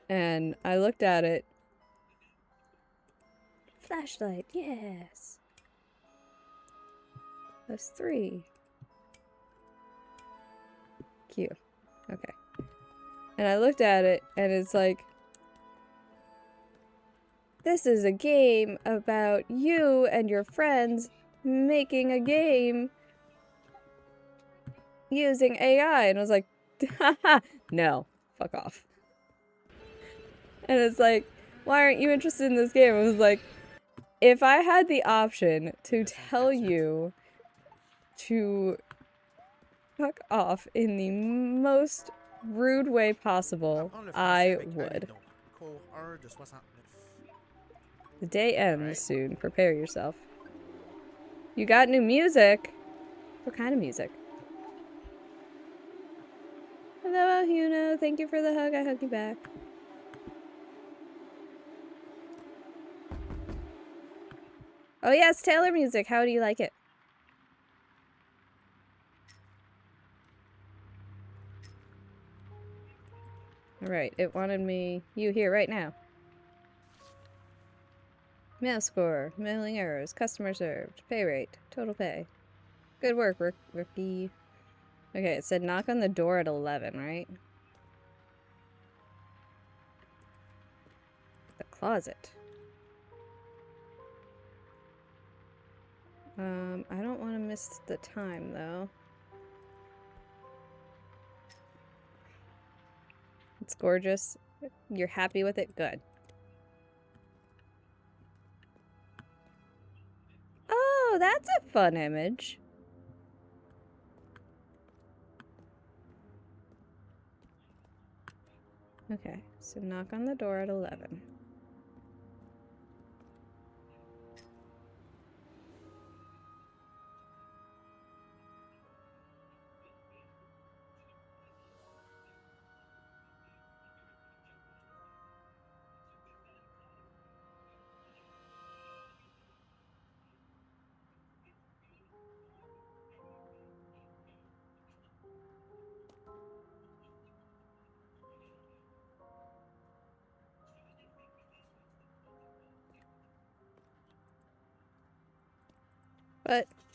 And I looked at it. Flashlight, yes. That's 3. Cute. Okay. And I looked at it, and it's like, this is a game about you and your friends making a game using AI. And I was like, haha, no, fuck off. And it's like, why aren't you interested in this game? I was like, if I had the option to tell you to fuck off in the most rude way possible, I would. The day ends soon. Prepare yourself. You got new music? What kind of music? Hello, Huno. Thank you for the hug. I hug you back. Oh yes, Taylor music. How do you like it? Alright, it wanted you here right now. Mail score, mailing errors, customer served, pay rate, total pay. Good work, rookie. Okay, it said knock on the door at 11, right? The closet. I don't want to miss the time, though. It's gorgeous. You're happy with it? Good. Oh, that's a fun image. Okay, so knock on the door at 11.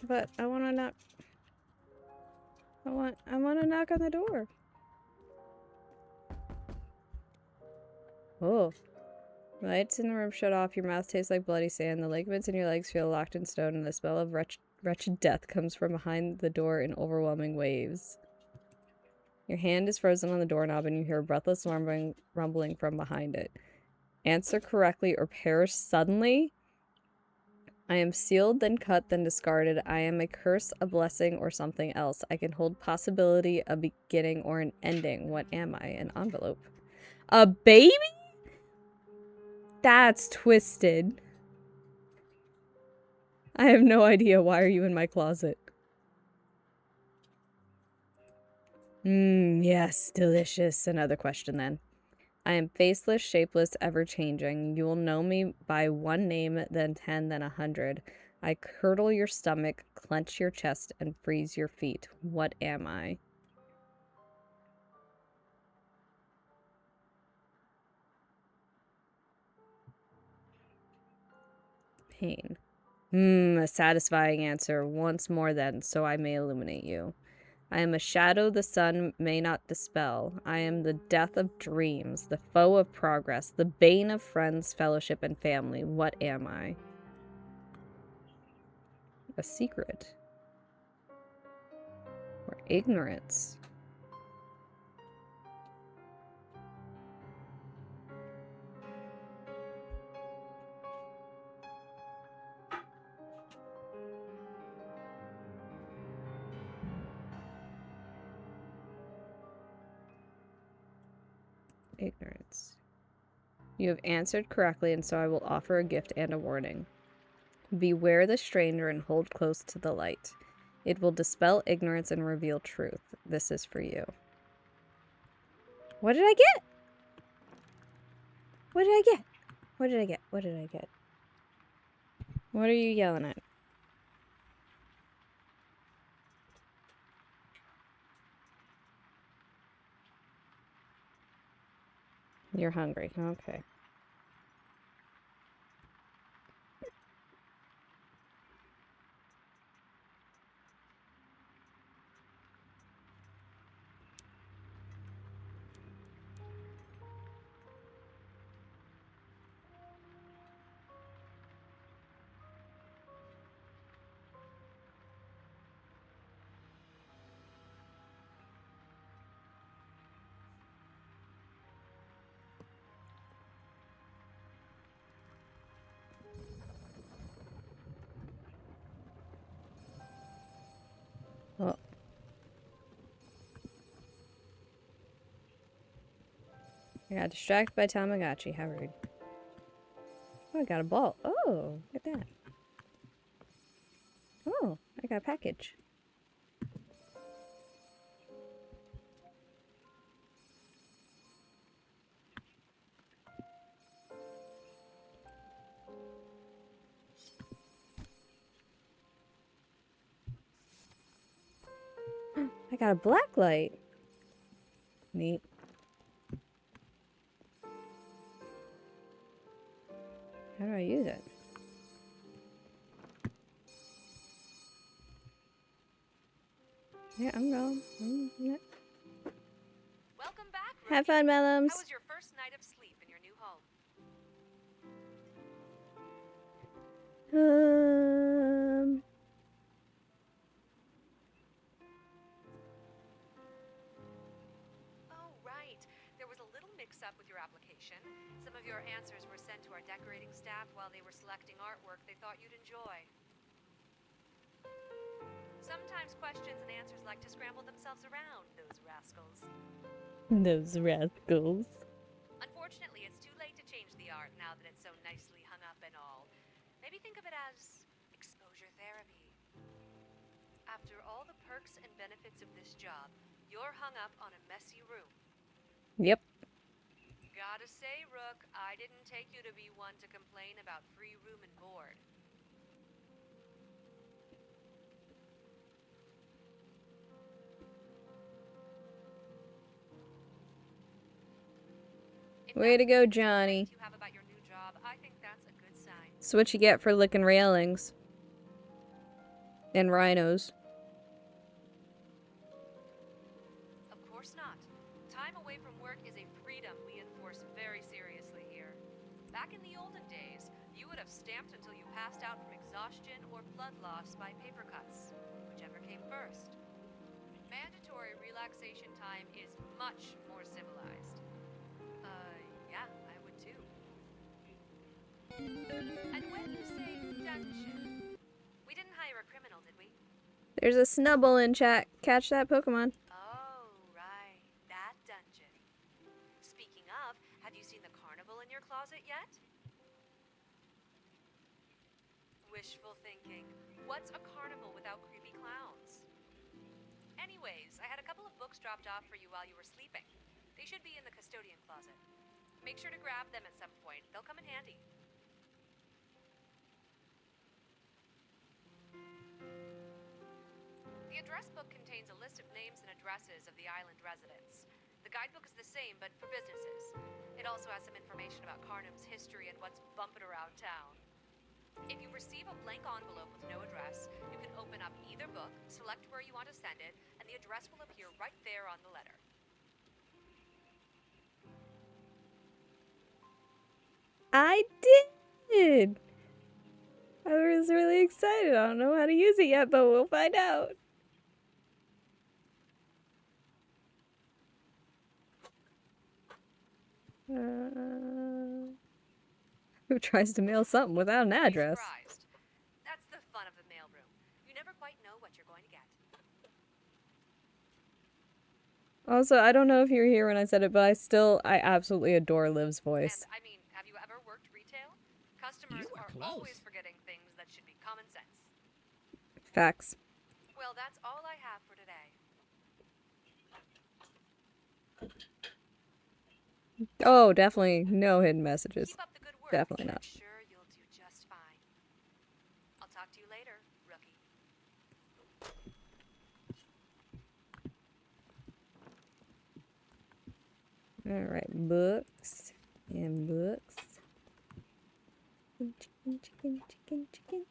But I want to knock. I want to knock on the door. Oh. Lights in the room shut off. Your mouth tastes like bloody sand. The ligaments in your legs feel locked in stone, and the smell of wretched death comes from behind the door in overwhelming waves. Your hand is frozen on the doorknob, and you hear a breathless rumbling from behind it. Answer correctly or perish suddenly. I am sealed, then cut, then discarded. I am a curse, a blessing, or something else. I can hold possibility, a beginning, or an ending. What am I? An envelope. A baby? That's twisted. I have no idea. Why are you in my closet? Yes, delicious. Another question then. I am faceless, shapeless, ever-changing. You will know me by 1 name, then 10, then 100. I curdle your stomach, clench your chest, and freeze your feet. What am I? Pain. A satisfying answer. Once more then, so I may illuminate you. I am a shadow the sun may not dispel. I am the death of dreams, the foe of progress, the bane of friends, fellowship, and family. What am I? A secret. Or ignorance. Ignorance. You have answered correctly, and so I will offer a gift and a warning. Beware the stranger and hold close to the light. It will dispel ignorance and reveal truth. This is for you. What did I get? What did I get? What did I get? What did I get? What are you yelling at? You're hungry. Okay. Well, I got distracted by Tamagotchi. How rude. Oh, I got a ball. Oh, look at that. Oh, I got a package. I got a black light. Neat. How do I use it? Yeah, I'm going. Yeah. Welcome back, Have rookie. fun, Mellums. How was your first night of sleep in your new home? Oh, right. There was a little mix-up with your application. Some of your answers were sent to our decorating staff while they were selecting artwork they thought you'd enjoy. Sometimes questions and answers like to scramble themselves around, those rascals. Those rascals. Unfortunately, it's too late to change the art now that it's so nicely hung up and all. Maybe think of it as exposure therapy. After all the perks and benefits of this job, you're hung up on a messy room. Yep. Gotta say, Rook, I didn't take you to be one to complain about free room and board. Way to go, Johnny. You have about your new job, I think that's a good sign. That's what you get for licking railings. And rhinos. Of course not. Time away from work is a freedom we enforce very seriously here. Back in the olden days, you would have stamped until you passed out from exhaustion or blood loss by paper cuts, whichever came first. Mandatory relaxation time is much more civilized. Yeah, I would too. And when you say dungeon, we didn't hire a criminal, did we? There's a Snubbull in chat. Catch that Pokemon. Oh, right. That dungeon. Speaking of, have you seen the carnival in your closet yet? Wishful thinking. What's a carnival without creepy clowns? Anyways, I had a couple of books dropped off for you while you were sleeping. They should be in the custodian closet. Make sure to grab them at some point. They'll come in handy. The address book contains a list of names and addresses of the island residents. The guidebook is the same, but for businesses. It also has some information about Carnum's history and what's bumping around town. If you receive a blank envelope with no address, you can open up either book, select where you want to send it, and the address will appear right there on the letter. I did! I was really excited. I don't know how to use it yet, but we'll find out. Who tries to mail something without an Be address? surprised. That's the fun of the mailroom. You never quite know what you're going to get. Also, I don't know if you were here when I said it, but I absolutely adore Liv's voice. And I mean, have you ever worked retail? Customers You were are close. always forgetting things that should be common sense. Facts. Well, that's all I have for today. Oh, definitely no hidden messages. Keep up the good work. Definitely I'm not. sure you'll do just fine. I'll talk to you later, rookie. Alright, books and books. Chicken, chicken, chicken, chicken.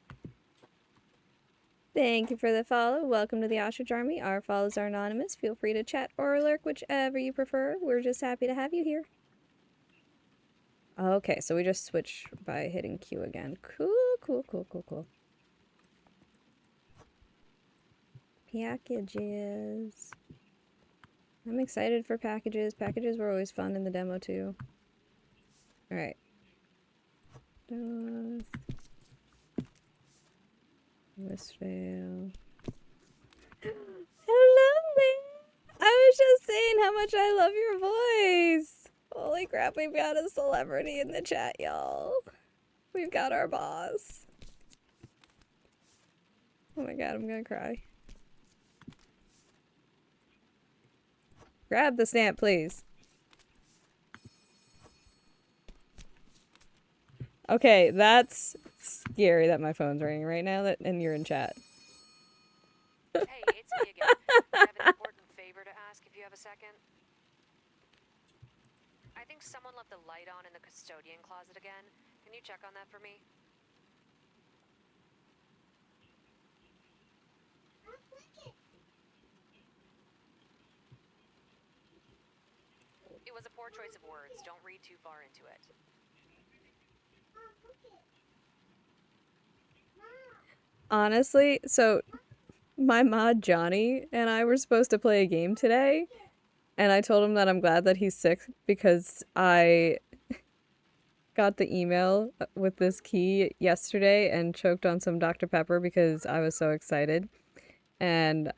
Thank you for the follow. Welcome to the Ostrich Army. Our follows are anonymous. Feel free to chat or lurk, whichever you prefer. We're just happy to have you here. Okay, so we just switch by hitting Q again. Cool, cool, cool, cool, cool. Packages. I'm excited for packages. Packages were always fun in the demo too. Alright. Westvale. Hello, man! I was just saying how much I love your voice! Holy crap, we've got a celebrity in the chat, y'all. We've got our boss. Oh my god, I'm gonna cry. Grab the stamp, please. Okay, that's scary that my phone's ringing right now and you're in chat. Hey, it's me again. I have an important favor to ask if you have a second. I think someone left the light on in the custodian closet again. Can you check on that for me? It was a poor choice of words. Don't read too far into it. Honestly, so my mod Johnny and I were supposed to play a game today, and I told him that I'm glad that he's sick because I got the email with this key yesterday and choked on some Dr. Pepper because I was so excited and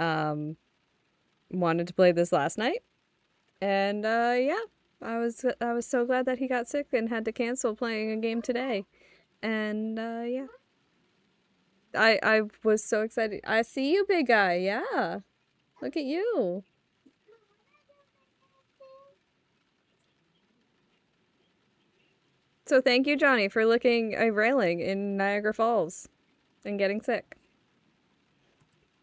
wanted to play this last night. And yeah, I was so glad that he got sick and had to cancel playing a game today. And yeah. I was so excited. I see you, big guy. Yeah. Look at you. So thank you, Johnny, for licking a railing in Niagara Falls and getting sick.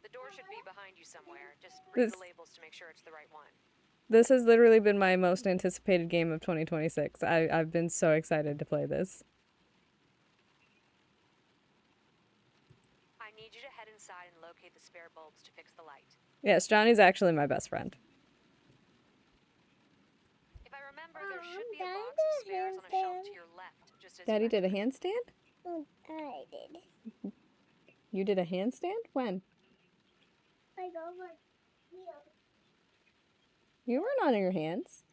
The door should be behind you somewhere. Just read the labels to make sure it's the right one. This has literally been my most anticipated game of 2026. I've been so excited to play this. I need you to head inside and locate the spare bulbs to fix the light. Yes, Johnny's actually my best friend. If I remember, there should be a box of spares on a shelf to your left, just as Daddy you did a entered. handstand? I did. You did a handstand? When? I go like here. You weren't on your hands.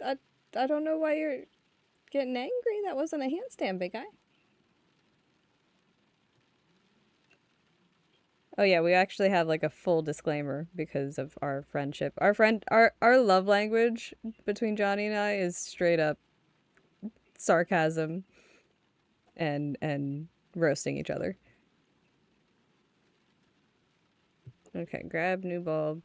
I don't know why you're getting angry. That wasn't a handstand, big guy. Oh yeah, we actually have like a full disclaimer because of our friendship. Our love language between Johnny and I is straight up sarcasm and roasting each other. Okay, grab new bulb.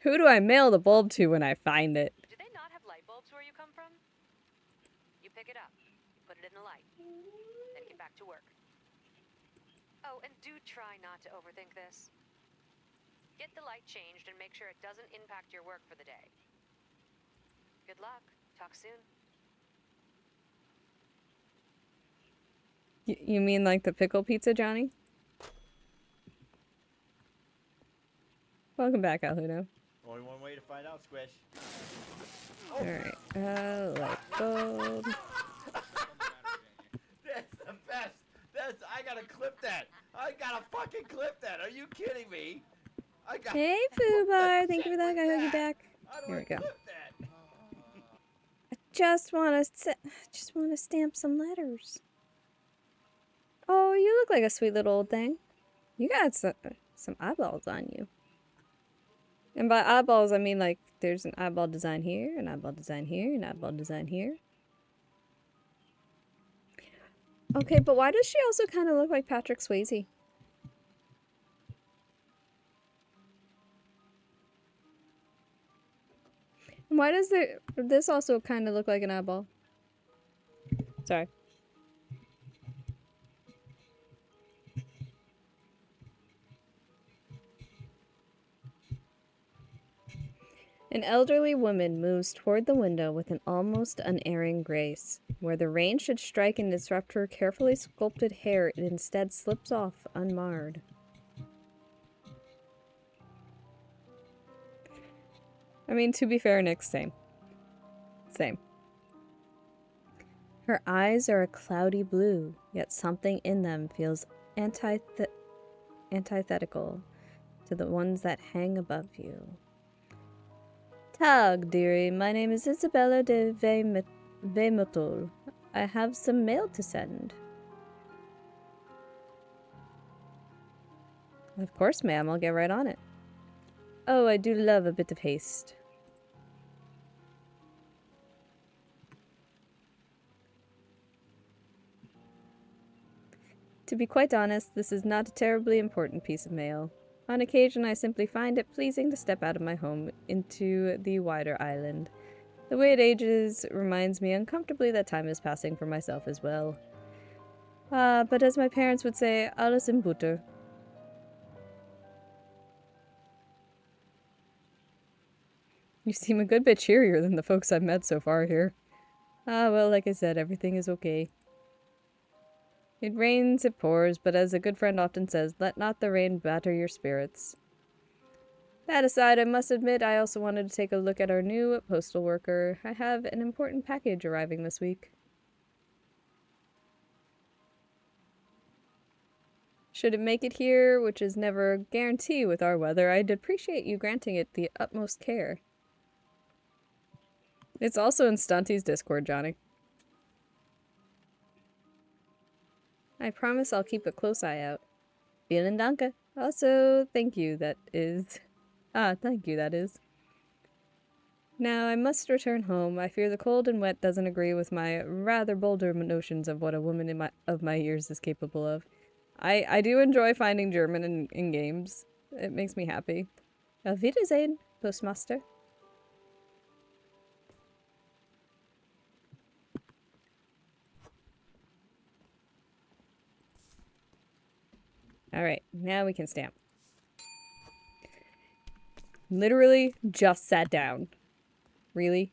Who do I mail the bulb to when I find it? Do they not have light bulbs where you come from? You pick it up, you put it in the light, then get back to work. Oh, and do try not to overthink this. Get the light changed and make sure it doesn't impact your work for the day. Good luck. Talk soon. You mean like the pickle pizza, Johnny? Welcome back, Alhuno. Only one way to find out, Squish. Alright, light bulb. That's the best. I gotta clip that. I gotta fucking clip that. Are you kidding me? Hey, Foobar, thank you for that. I hug you back. How do Here I we go. clip that? I just want to stamp some letters. Oh, you look like a sweet little old thing. You got some eyeballs on you. And by eyeballs, I mean like there's an eyeball design here, an eyeball design here, an eyeball design here. Okay, but why does she also kind of look like Patrick Swayze? And why does this also kind of look like an eyeball? Sorry. An elderly woman moves toward the window with an almost unerring grace. Where the rain should strike and disrupt her carefully sculpted hair, it instead slips off unmarred. I mean, to be fair, Nick's same. Same. Her eyes are a cloudy blue, yet something in them feels antithetical to the ones that hang above you. Tag, dearie. My name is Isabella de Vemotul. I have some mail to send. Of course, ma'am. I'll get right on it. Oh, I do love a bit of haste. To be quite honest, this is not a terribly important piece of mail. On occasion, I simply find it pleasing to step out of my home into the wider island. The way it ages reminds me uncomfortably that time is passing for myself as well. But as my parents would say, alles in Butter. You seem a good bit cheerier than the folks I've met so far here. Well, like I said, everything is okay. It rains, it pours, but as a good friend often says, let not the rain batter your spirits. That aside, I must admit I also wanted to take a look at our new postal worker. I have an important package arriving this week. Should it make it here, which is never a guarantee with our weather, I'd appreciate you granting it the utmost care. It's also in Stunty's Discord, Johnny. I promise I'll keep a close eye out. Vielen Danke. Also, thank you, that is. Thank you, that is. Now, I must return home. I fear the cold and wet doesn't agree with my rather bolder notions of what a woman of my years is capable of. I do enjoy finding German in games. It makes me happy. Auf Wiedersehen, Postmaster. Alright, now we can stamp. Literally just sat down. Really?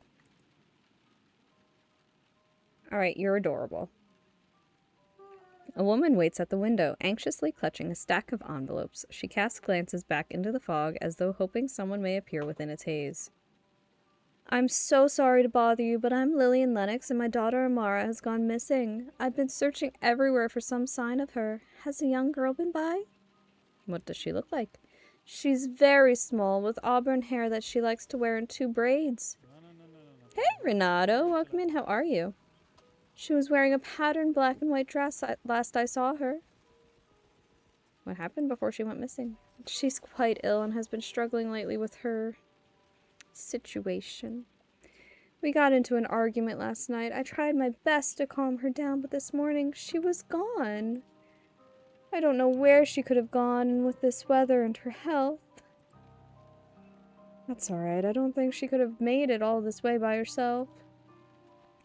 Alright, you're adorable. A woman waits at the window, anxiously clutching a stack of envelopes. She casts glances back into the fog as though hoping someone may appear within its haze. I'm so sorry to bother you, but I'm Lillian Lennox and my daughter Amara has gone missing. I've been searching everywhere for some sign of her. Has a young girl been by? What does she look like? She's very small, with auburn hair that she likes to wear in 2 braids. Hey, Renato. Welcome in. How are you? She was wearing a patterned black and white dress last I saw her. What happened before she went missing? She's quite ill and has been struggling lately with her situation. We got into an argument last night. I tried my best to calm her down, but this morning she was gone. I don't know where she could have gone with this weather and her health. That's alright. I don't think she could have made it all this way by herself.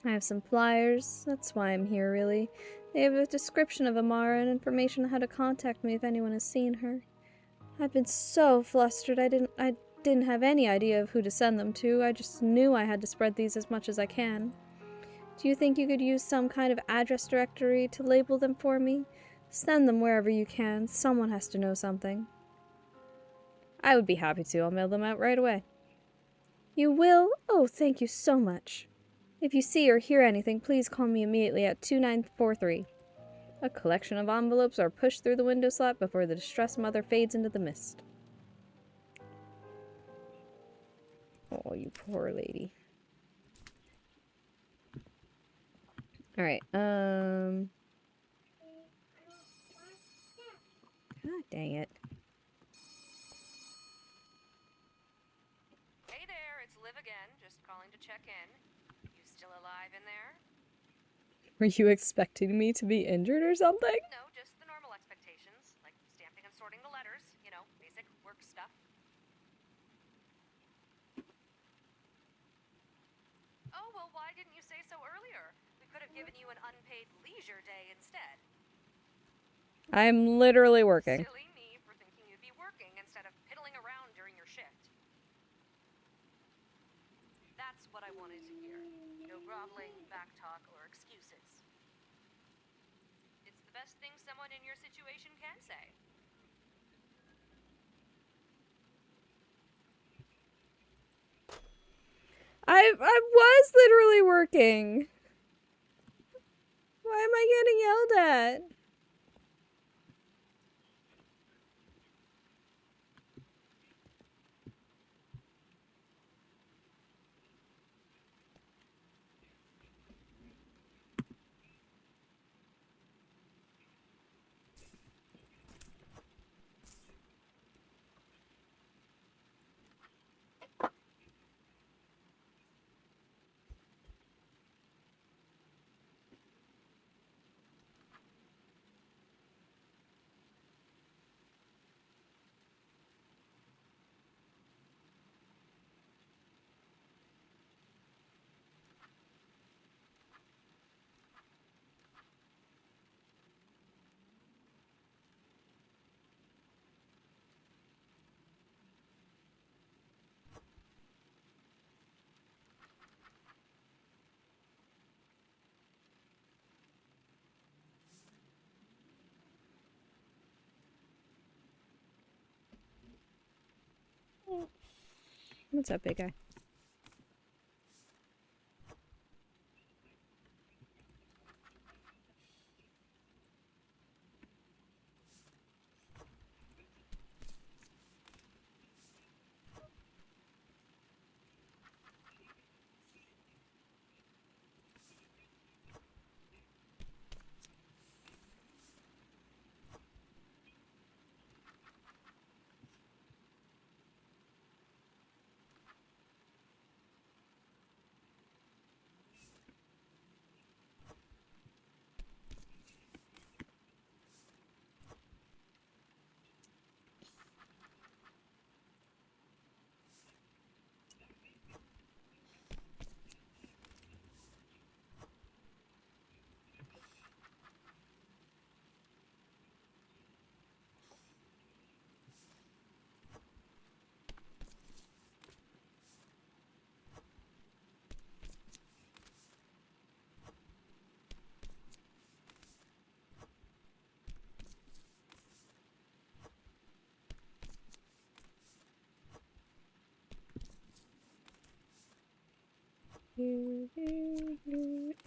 I have some flyers. That's why I'm here, really. They have a description of Amara and information on how to contact me if anyone has seen her. I've been so flustered. I didn't have any idea of who to send them to. I just knew I had to spread these as much as I can. Do you think you could use some kind of address directory to label them for me? Send them wherever you can. Someone has to know something. I would be happy to. I'll mail them out right away. You will? Oh, thank you so much. If you see or hear anything, please call me immediately at 2943. A collection of envelopes are pushed through the window slot before the distressed mother fades into the mist. Oh, you poor lady. Alright, God dang it. Hey there, it's Liv again, just calling to check in. You still alive in there? Were you expecting me to be injured or something? No, just the normal expectations, like stamping and sorting the letters, you know, basic work stuff. Oh, well, why didn't you say so earlier? We could have given you an unpaid leisure day instead. I'm literally working. Silly me for thinking you'd be working instead of piddling around during your shift. That's what I wanted to hear. No groveling, backtalk, or excuses. It's the best thing someone in your situation can say. I was literally working. Why am I getting yelled at? What's up, big guy?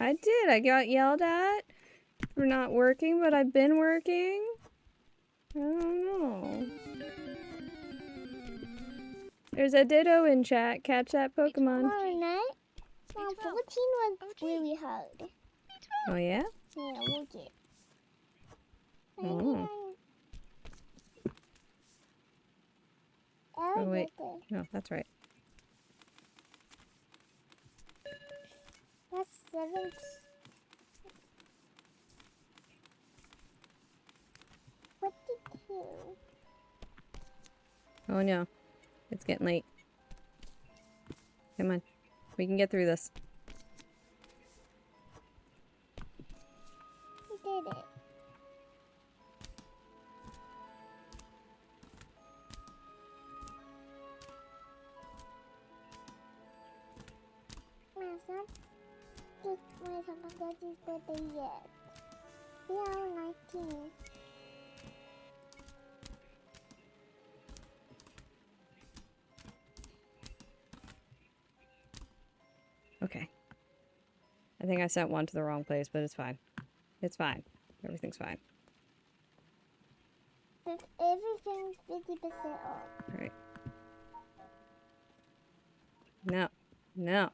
I did. I got yelled at for not working, but I've been working. I don't know. There's a Ditto in chat. Catch that Pokemon. Alright. 14 was really hard. Oh, yeah? Yeah, we'll get. Oh. Oh, wait. No, that's right. That's 7. What did you? Oh, no. It's getting late. Come on. We can get through this. You did it. It's not just my Tamagotchi's birthday yet. We are 19. Okay. I think I sent one to the wrong place, but it's fine. It's fine. Everything's fine. Everything's 50% off. Alright. No. No.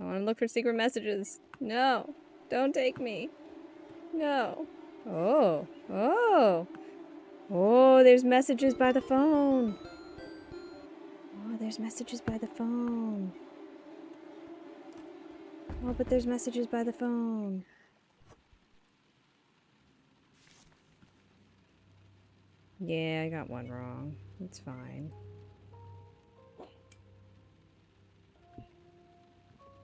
I want to look for secret messages. No. Don't take me. No. Oh. Oh. Oh, there's messages by the phone. Oh, there's messages by the phone. Oh, but there's messages by the phone. Yeah, I got one wrong. It's fine.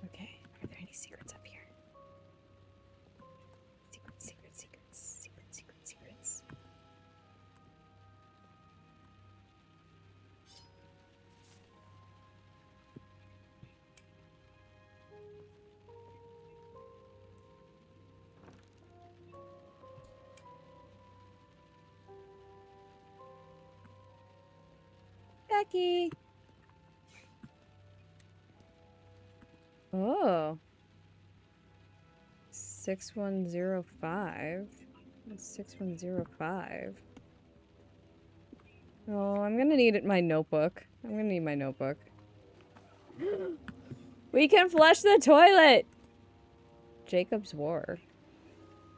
Okay, are there any secrets up here? Secrets, secrets, secrets, secrets, secrets, secrets. Becky! Oh. 6105. 6105. Oh, I'm gonna need my notebook. I'm gonna need my notebook. We can flush the toilet! Jacob's War.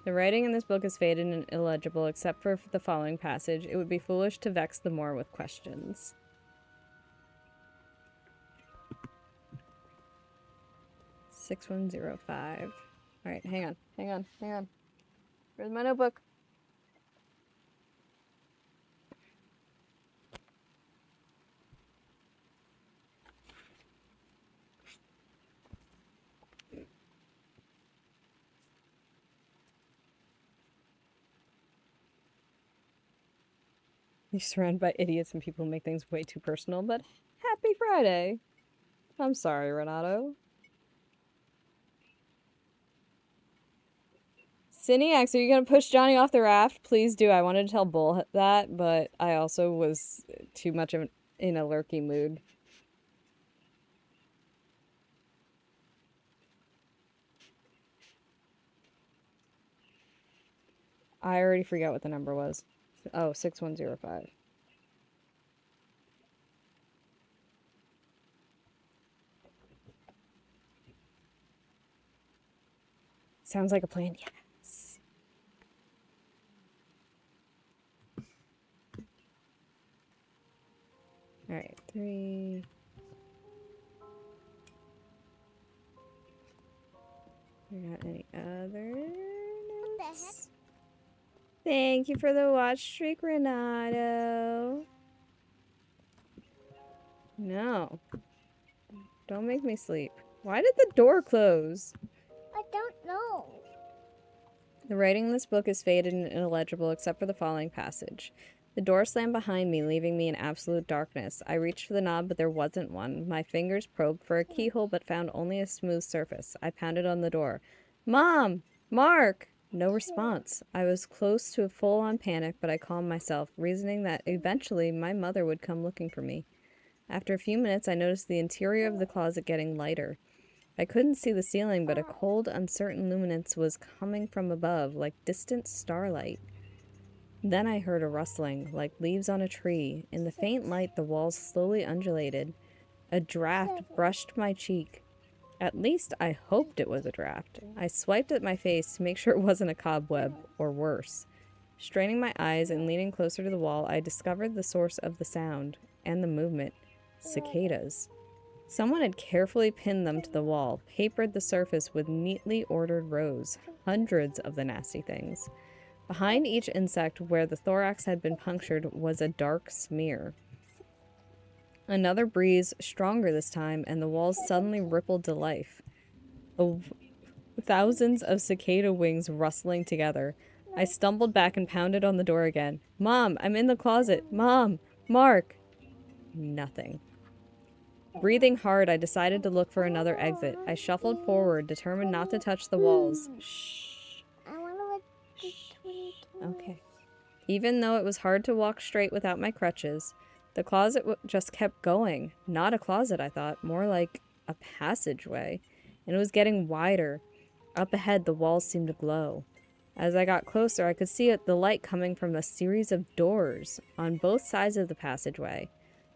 The writing in this book is faded and illegible except for the following passage. It would be foolish to vex the Moor with questions. 6105. Alright, hang on. Where's my notebook? You're surrounded by idiots and people who make things way too personal, but happy Friday! I'm sorry, Renato. Cineax, are you gonna push Johnny off the raft? Please do. I wanted to tell Bull that, but I also was too much in a lurky mood. I already forgot what the number was. Oh, 6105. Sounds like a plan. Yes. All right, 3. We got any other What the heck? notes? Thank you for the watch streak, Renato. No. Don't make me sleep. Why did the door close? I don't know. The writing in this book is faded and illegible except for the following passage. The door slammed behind me, leaving me in absolute darkness. I reached for the knob, but there wasn't one. My fingers probed for a keyhole, but found only a smooth surface. I pounded on the door. Mom! Mark! No response. I was close to a full-on panic, but I calmed myself, reasoning that eventually my mother would come looking for me. After a few minutes, I noticed the interior of the closet getting lighter. I couldn't see the ceiling, but a cold, uncertain luminance was coming from above, like distant starlight. Then I heard a rustling, like leaves on a tree. In the faint light, the walls slowly undulated. A draft brushed my cheek. At least I hoped it was a draft. I swiped at my face to make sure it wasn't a cobweb, or worse. Straining my eyes and leaning closer to the wall, I discovered the source of the sound and the movement. Cicadas. Someone had carefully pinned them to the wall, papered the surface with neatly ordered rows, hundreds of the nasty things. Behind each insect, where the thorax had been punctured, was a dark smear. Another breeze, stronger this time, and the walls suddenly rippled to life. Thousands of cicada wings rustling together. I stumbled back and pounded on the door again. Mom, I'm in the closet. Mom! Mark! Nothing. Breathing hard, I decided to look for another exit. I shuffled forward, determined not to touch the walls. Shh. I want to watch the 2020. Okay. Even though it was hard to walk straight without my crutches, the closet just kept going. Not a closet, I thought. More like a passageway. and it was getting wider. Up ahead, the walls seemed to glow. As I got closer, I could see the light coming from a series of doors on both sides of the passageway.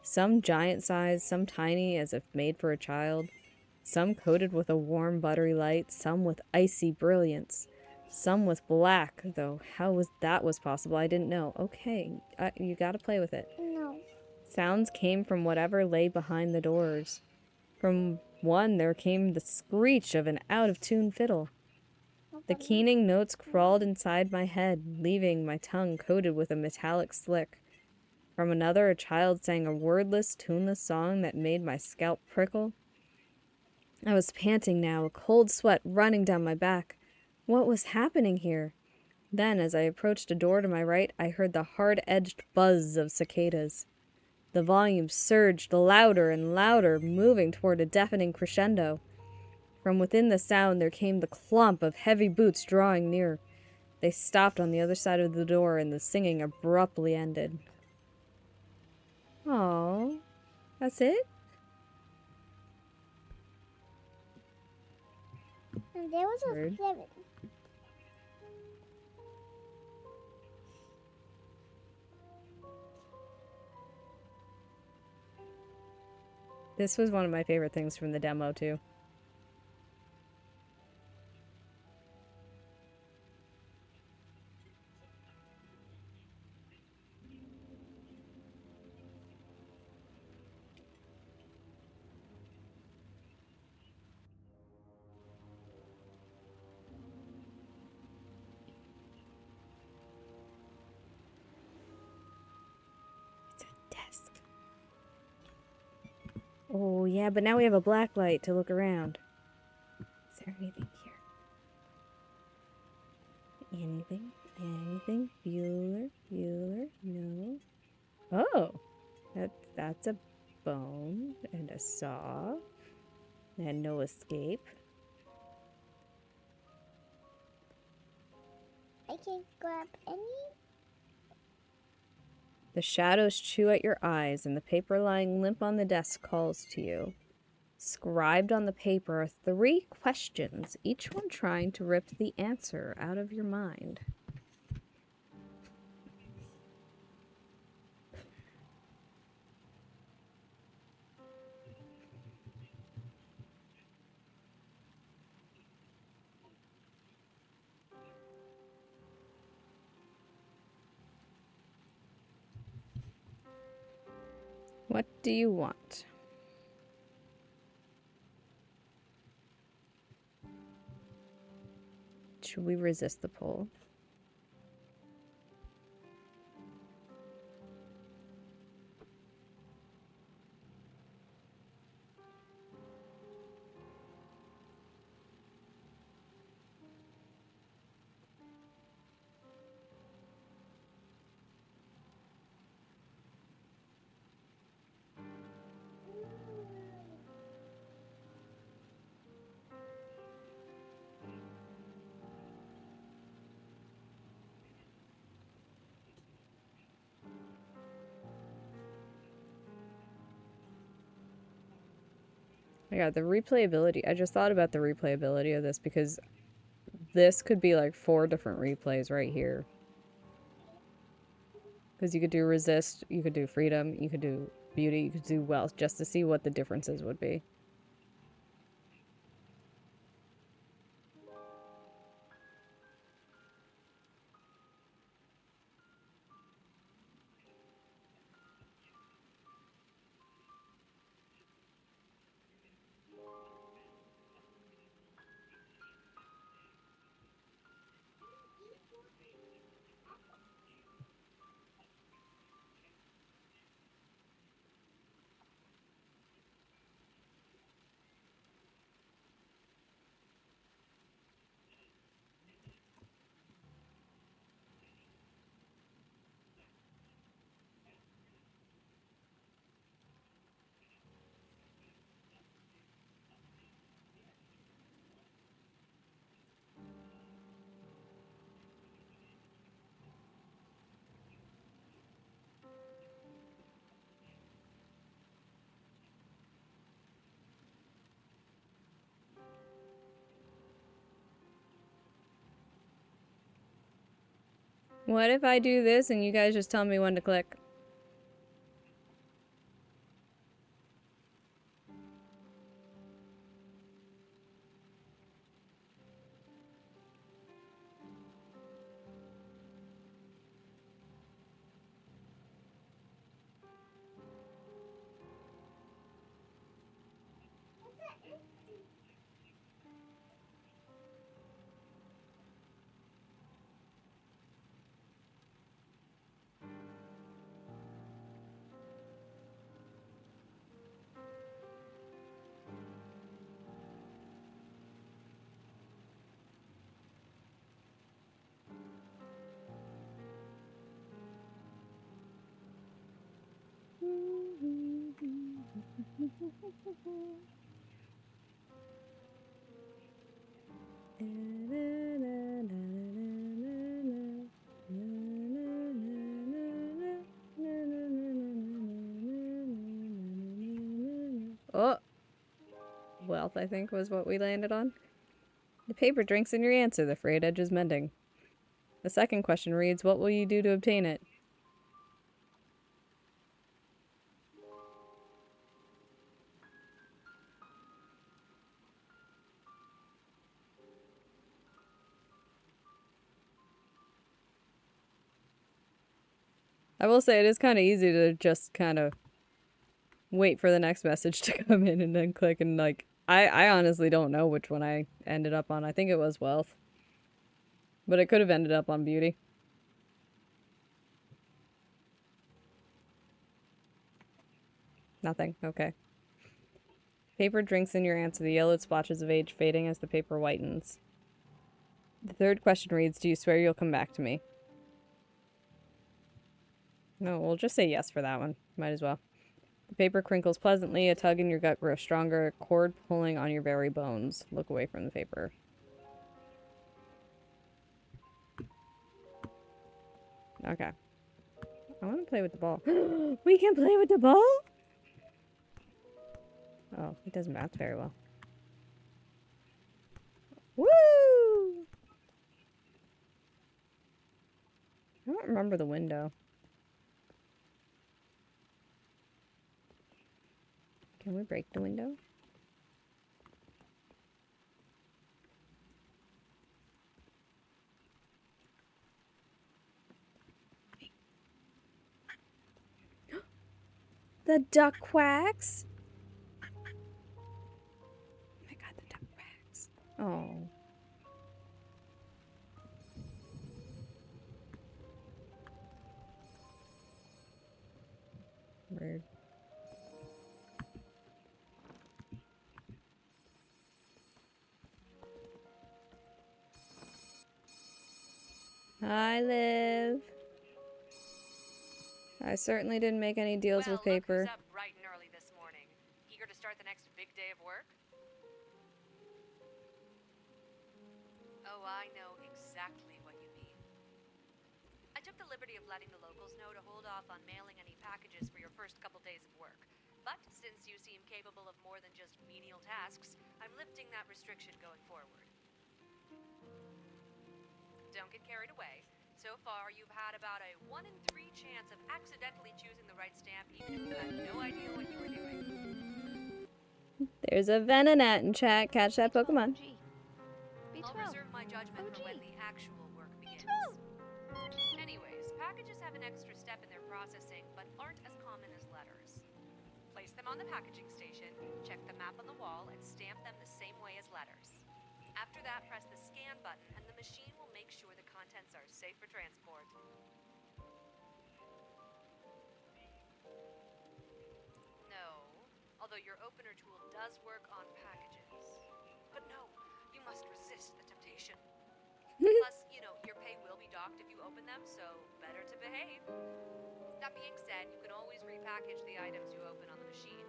Some giant-sized, some tiny, as if made for a child. Some coated with a warm, buttery light, some with icy brilliance. Some with black, though how that was possible, I didn't know. Okay, you gotta play with it. No. Sounds came from whatever lay behind the doors. From one, there came the screech of an out-of-tune fiddle. The keening notes crawled inside my head, leaving my tongue coated with a metallic slick. From another, a child sang a wordless, tuneless song that made my scalp prickle. I was panting now, a cold sweat running down my back. What was happening here? Then, as I approached a door to my right, I heard the hard-edged buzz of cicadas. The volume surged louder and louder, moving toward a deafening crescendo. From within the sound there came the clomp of heavy boots drawing near. They stopped on the other side of the door, and the singing abruptly ended. Oh, that's it? And there was a Weird. 7. This was one of my favorite things from the demo, too. It's a desk. Oh, yeah, but now we have a black light to look around. Is there anything here? Anything? Anything? Bueller? Bueller? No. Oh! That's a bone and a saw. And no escape. I can grab any. The shadows chew at your eyes, and the paper lying limp on the desk calls to you. Scribed on the paper are 3 questions, each one trying to rip the answer out of your mind. What do you want? Should we resist the pull? Yeah, the replayability. I just thought about the replayability of this because this could be like 4 different replays right here. Because you could do resist, you could do freedom, you could do beauty, you could do wealth, just to see what the differences would be. What if I do this and you guys just tell me when to click? Oh, wealth, I think, was what we landed on. The paper drinks in your answer, the frayed edge is mending. The second question reads, what will you do to obtain it? I will say it is kind of easy to just kind of wait for the next message to come in and then click and like, I honestly don't know which one I ended up on. I think it was wealth. But it could have ended up on beauty. Nothing. Okay. Paper drinks in your answer. The yellowed splotches of age fading as the paper whitens. The third question reads, do you swear you'll come back to me? No, we'll just say yes for that one. Might as well. The paper crinkles pleasantly. A tug in your gut grows stronger. A cord pulling on your very bones. Look away from the paper. Okay. I want to play with the ball. We can play with the ball? Oh, it doesn't bounce very well. Woo! I don't remember the window. Can we break the window? The duck quacks? Oh my god, the duck quacks. Oh. Weird. Hi, Liv. I certainly didn't make any deals with paper. Look who's up bright and early this morning. Eager to start the next big day of work? Oh, I know exactly what you mean. I took the liberty of letting the locals know to hold off on mailing any packages for your first couple days of work. But since you seem capable of more than just menial tasks, I'm lifting that restriction going forward. Don't get carried away. So far, you've had about a 1 in 3 chance of accidentally choosing the right stamp, even if you had no idea what you were doing. There's a Venonat in chat. Catch that Pokemon. B12. I'll reserve my judgment for when the actual work begins. Anyways, packages have an extra step in their processing, but aren't as common as letters. Place them on the packaging station, check the map on the wall, and stamp them the same way as letters. After that, press the scan button, and the machine will make sure the contents are safe for transport. No, although your opener tool does work on packages. But no, you must resist the temptation. Plus, you know, your pay will be docked if you open them, so better to behave. That being said, you can always repackage the items you open on the machine.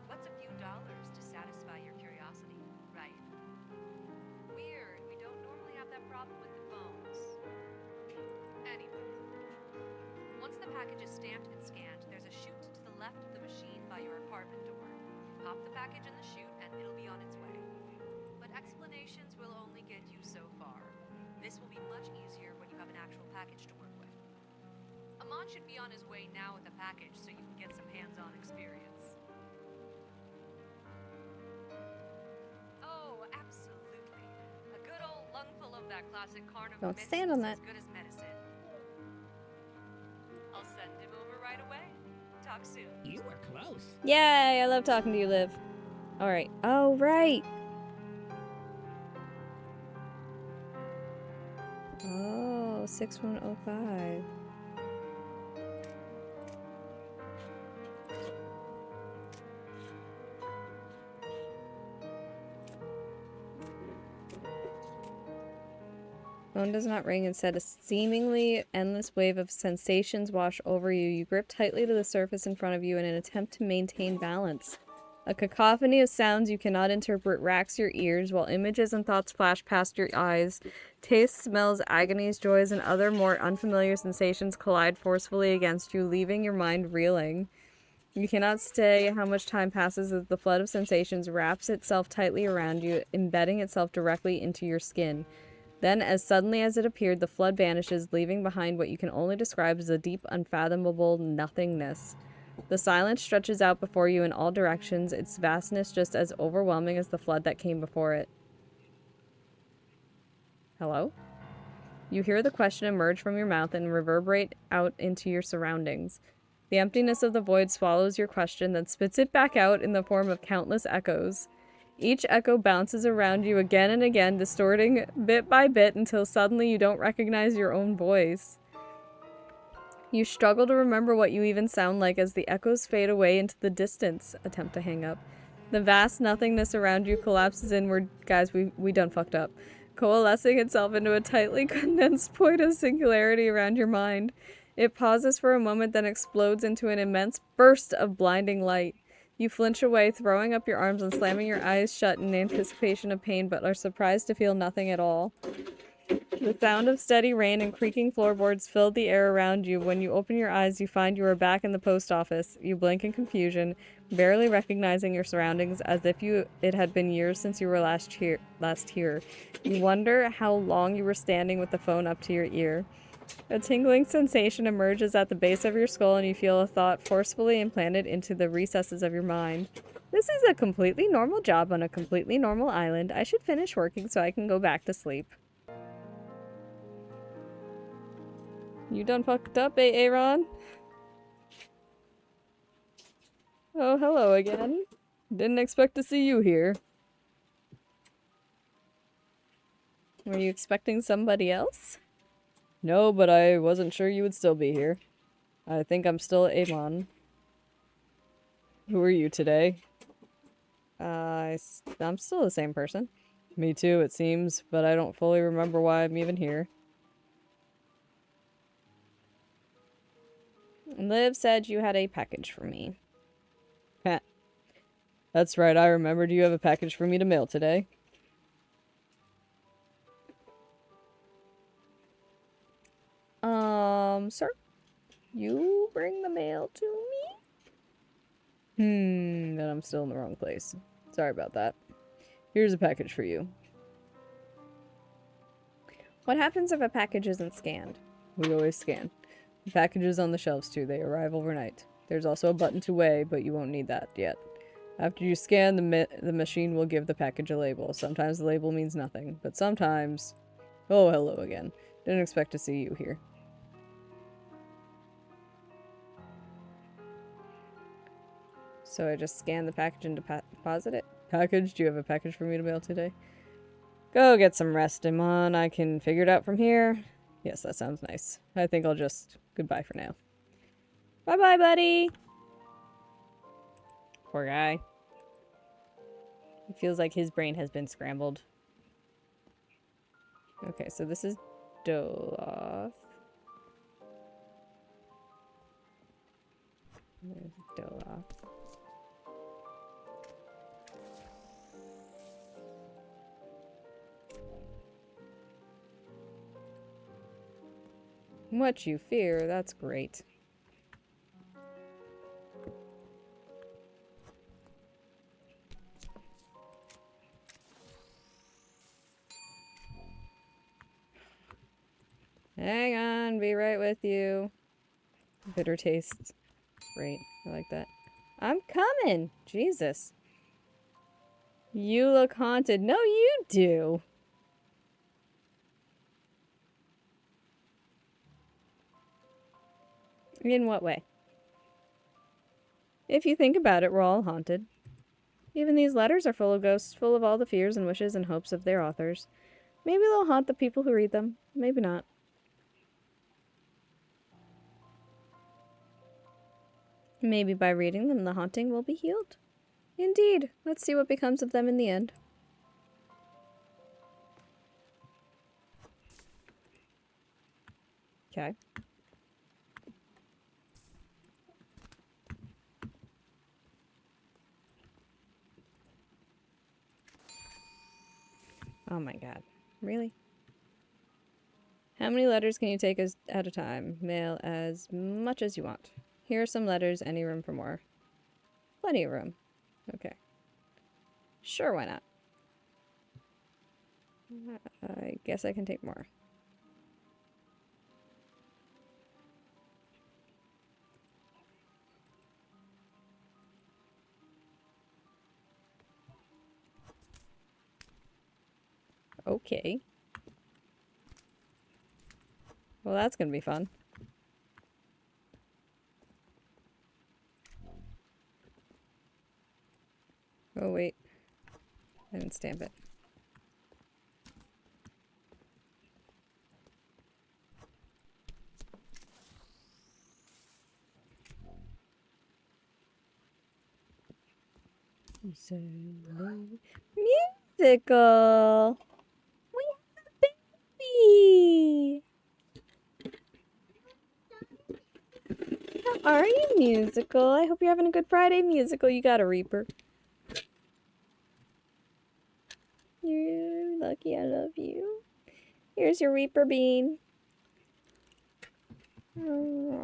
What's a few dollars to satisfy your curiosity, right? Weird, we don't normally have that problem with the phones. Anyway, once the package is stamped and scanned, there's a chute to the left of the machine by your apartment door. Pop the package in the chute and it'll be on its way. But explanations will only get you so far. This will be much easier when you have an actual package to work with. Amon should be on his way now with a package so you can get some hands-on experience. Oh, absolutely. A good old lungful of that classic carnival Don't mix stand on is that. as good as medicine. I'll send him over right away. Talk soon. You were close. Yay! I love talking to you, Liv. Alright. Oh, right! Oh, 6105. Phone does not ring. Instead, a seemingly endless wave of sensations wash over you. You grip tightly to the surface in front of you in an attempt to maintain balance. A cacophony of sounds you cannot interpret racks your ears, while images and thoughts flash past your eyes. Tastes, smells, agonies, joys, and other more unfamiliar sensations collide forcefully against you, leaving your mind reeling. You cannot say how much time passes as the flood of sensations wraps itself tightly around you, embedding itself directly into your skin. Then, as suddenly as it appeared, the flood vanishes, leaving behind what you can only describe as a deep, unfathomable nothingness. The silence stretches out before you in all directions, its vastness just as overwhelming as the flood that came before it. Hello? You hear the question emerge from your mouth and reverberate out into your surroundings. The emptiness of the void swallows your question, then spits it back out in the form of countless echoes. Each echo bounces around you again and again, distorting bit by bit until suddenly you don't recognize your own voice. You struggle to remember what you even sound like as the echoes fade away into the distance. Attempt to hang up. The vast nothingness around you collapses inward. Guys, we done fucked up. Coalescing itself into a tightly condensed point of singularity around your mind. It pauses for a moment, then explodes into an immense burst of blinding light. You flinch away, throwing up your arms and slamming your eyes shut in anticipation of pain, but are surprised to feel nothing at all. The sound of steady rain and creaking floorboards fill the air around you. When you open your eyes, you find you are back in the post office. You blink in confusion, barely recognizing your surroundings as if it had been years since you were last here. You wonder how long you were standing with the phone up to your ear. A tingling sensation emerges at the base of your skull and you feel a thought forcefully implanted into the recesses of your mind. This is a completely normal job on a completely normal island. I should finish working so I can go back to sleep. You done fucked up, Aaron? Oh, hello again. Didn't expect to see you here. Were you expecting somebody else? No, but I wasn't sure you would still be here. I think I'm still Amon. Who are you today? I'm still the same person. Me too, it seems, but I don't fully remember why I'm even here. Liv said you had a package for me. Heh. That's right, I remembered you have a package for me to mail today. Sir? You bring the mail to me? Then I'm still in the wrong place. Sorry about that. Here's a package for you. What happens if a package isn't scanned? We always scan. The packages on the shelves too, they arrive overnight. There's also a button to weigh, but you won't need that yet. After you scan, the machine will give the package a label. Sometimes the label means nothing, but sometimes... Oh, hello again. Didn't expect to see you here. So I just scan the package and deposit it? Package? Do you have a package for me to mail today? Go get some rest, Amon. I can figure it out from here. Yes, that sounds nice. I think I'll just... Goodbye for now. Bye-bye, buddy! Poor guy. It feels like his brain has been scrambled. Okay, so this is Doloth. There's Doloth. What you fear, that's great. Hang on, be right with you. bitter taste. Great. I like that. I'm coming! Jesus. You look haunted. No, you do. In what way? If you think about it, we're all haunted. Even these letters are full of ghosts, full of all the fears and wishes and hopes of their authors. Maybe they'll haunt the people who read them. Maybe not. Maybe by reading them, the haunting will be healed. Indeed. Let's see what becomes of them in the end. Okay. Oh my god. Really? How many letters can you take at a time? Mail as much as you want. Here are some letters. Any room for more? Plenty of room. Okay. Sure, why not? I guess I can take more. Okay. Well, that's gonna be fun. Oh, wait. I didn't stamp it. So musical. We have a baby. How are you, musical? I hope you're having a good Friday, musical. You got a Reaper. You're lucky. I love you. Here's your Reaper bean. You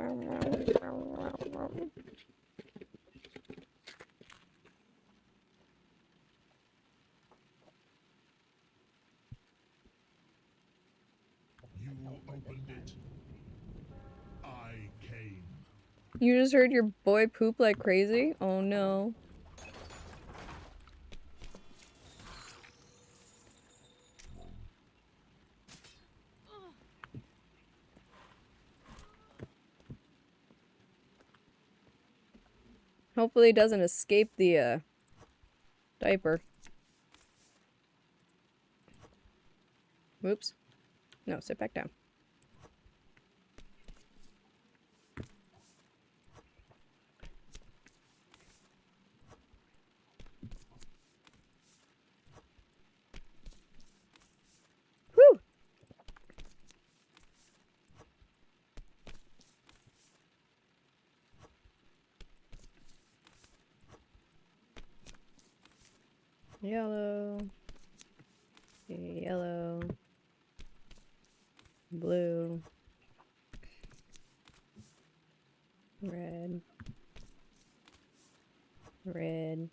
opened it. I came. You just heard your boy poop like crazy? Oh no. Hopefully it doesn't escape the diaper. Whoops. No, sit back down. Whew! Yellow. Yellow. Blue. Red. Red.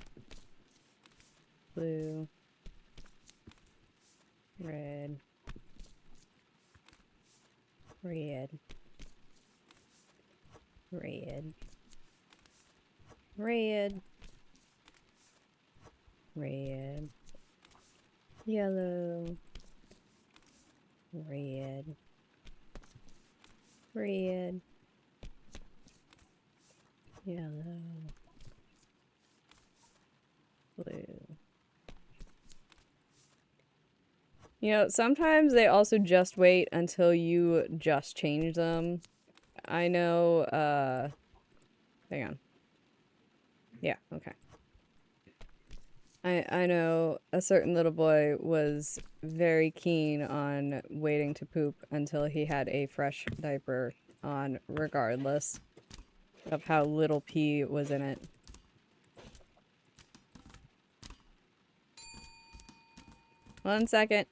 Blue. Red. Red. Red. Red. Red. Yellow. Red. Red. Yellow. Blue. You know, sometimes they also just wait until you just change them. I know, hang on. Yeah, okay. I know a certain little boy was very keen on waiting to poop until he had a fresh diaper on, regardless of how little pee was in it. One second.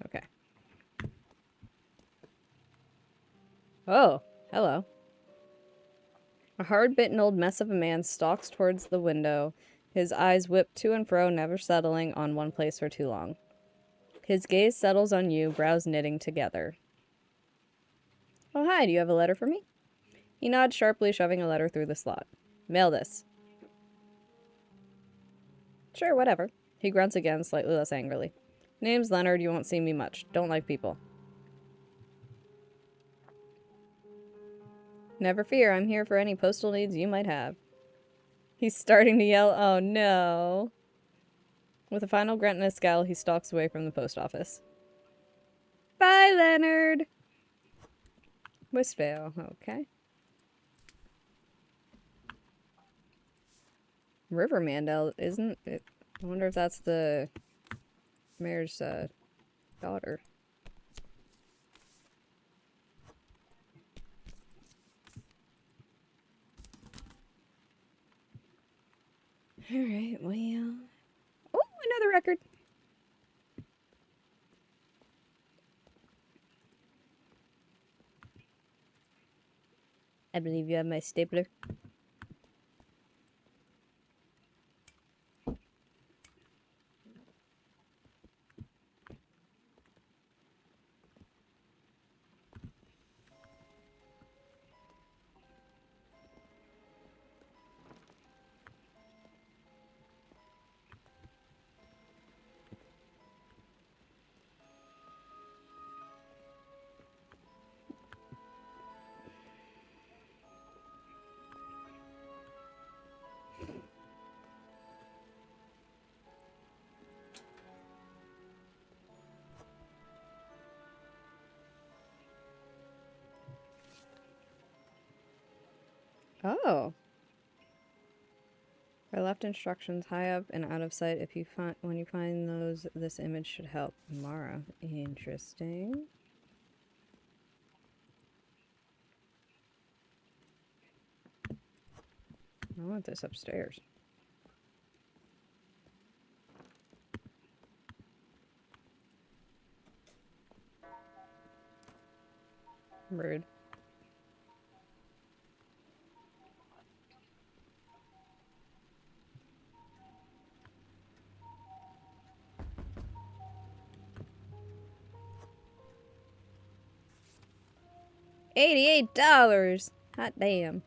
Okay. Oh, hello. A hard-bitten old mess of a man stalks towards the window, His eyes whip to and fro, never settling on one place for too long. His gaze settles on you, brows knitting together. Oh, hi, do you have a letter for me? He nods sharply, shoving a letter through the slot. Mail this. Sure, whatever. He grunts again, slightly less angrily. Name's Leonard, you won't see me much. Don't like people. Never fear, I'm here for any postal needs you might have. He's starting to yell, oh no. With a final grunt and a scowl, he stalks away from the post office. Bye, Leonard! Wistvale, okay. River Mandel, isn't it? I wonder if that's the mayor's daughter. Alright, well... Oh, another record! I believe you have my stapler. Oh. I left instructions high up and out of sight. If you find when you find those, this image should help. Mara. Interesting. I want this upstairs. Rude. $88. Hot damn.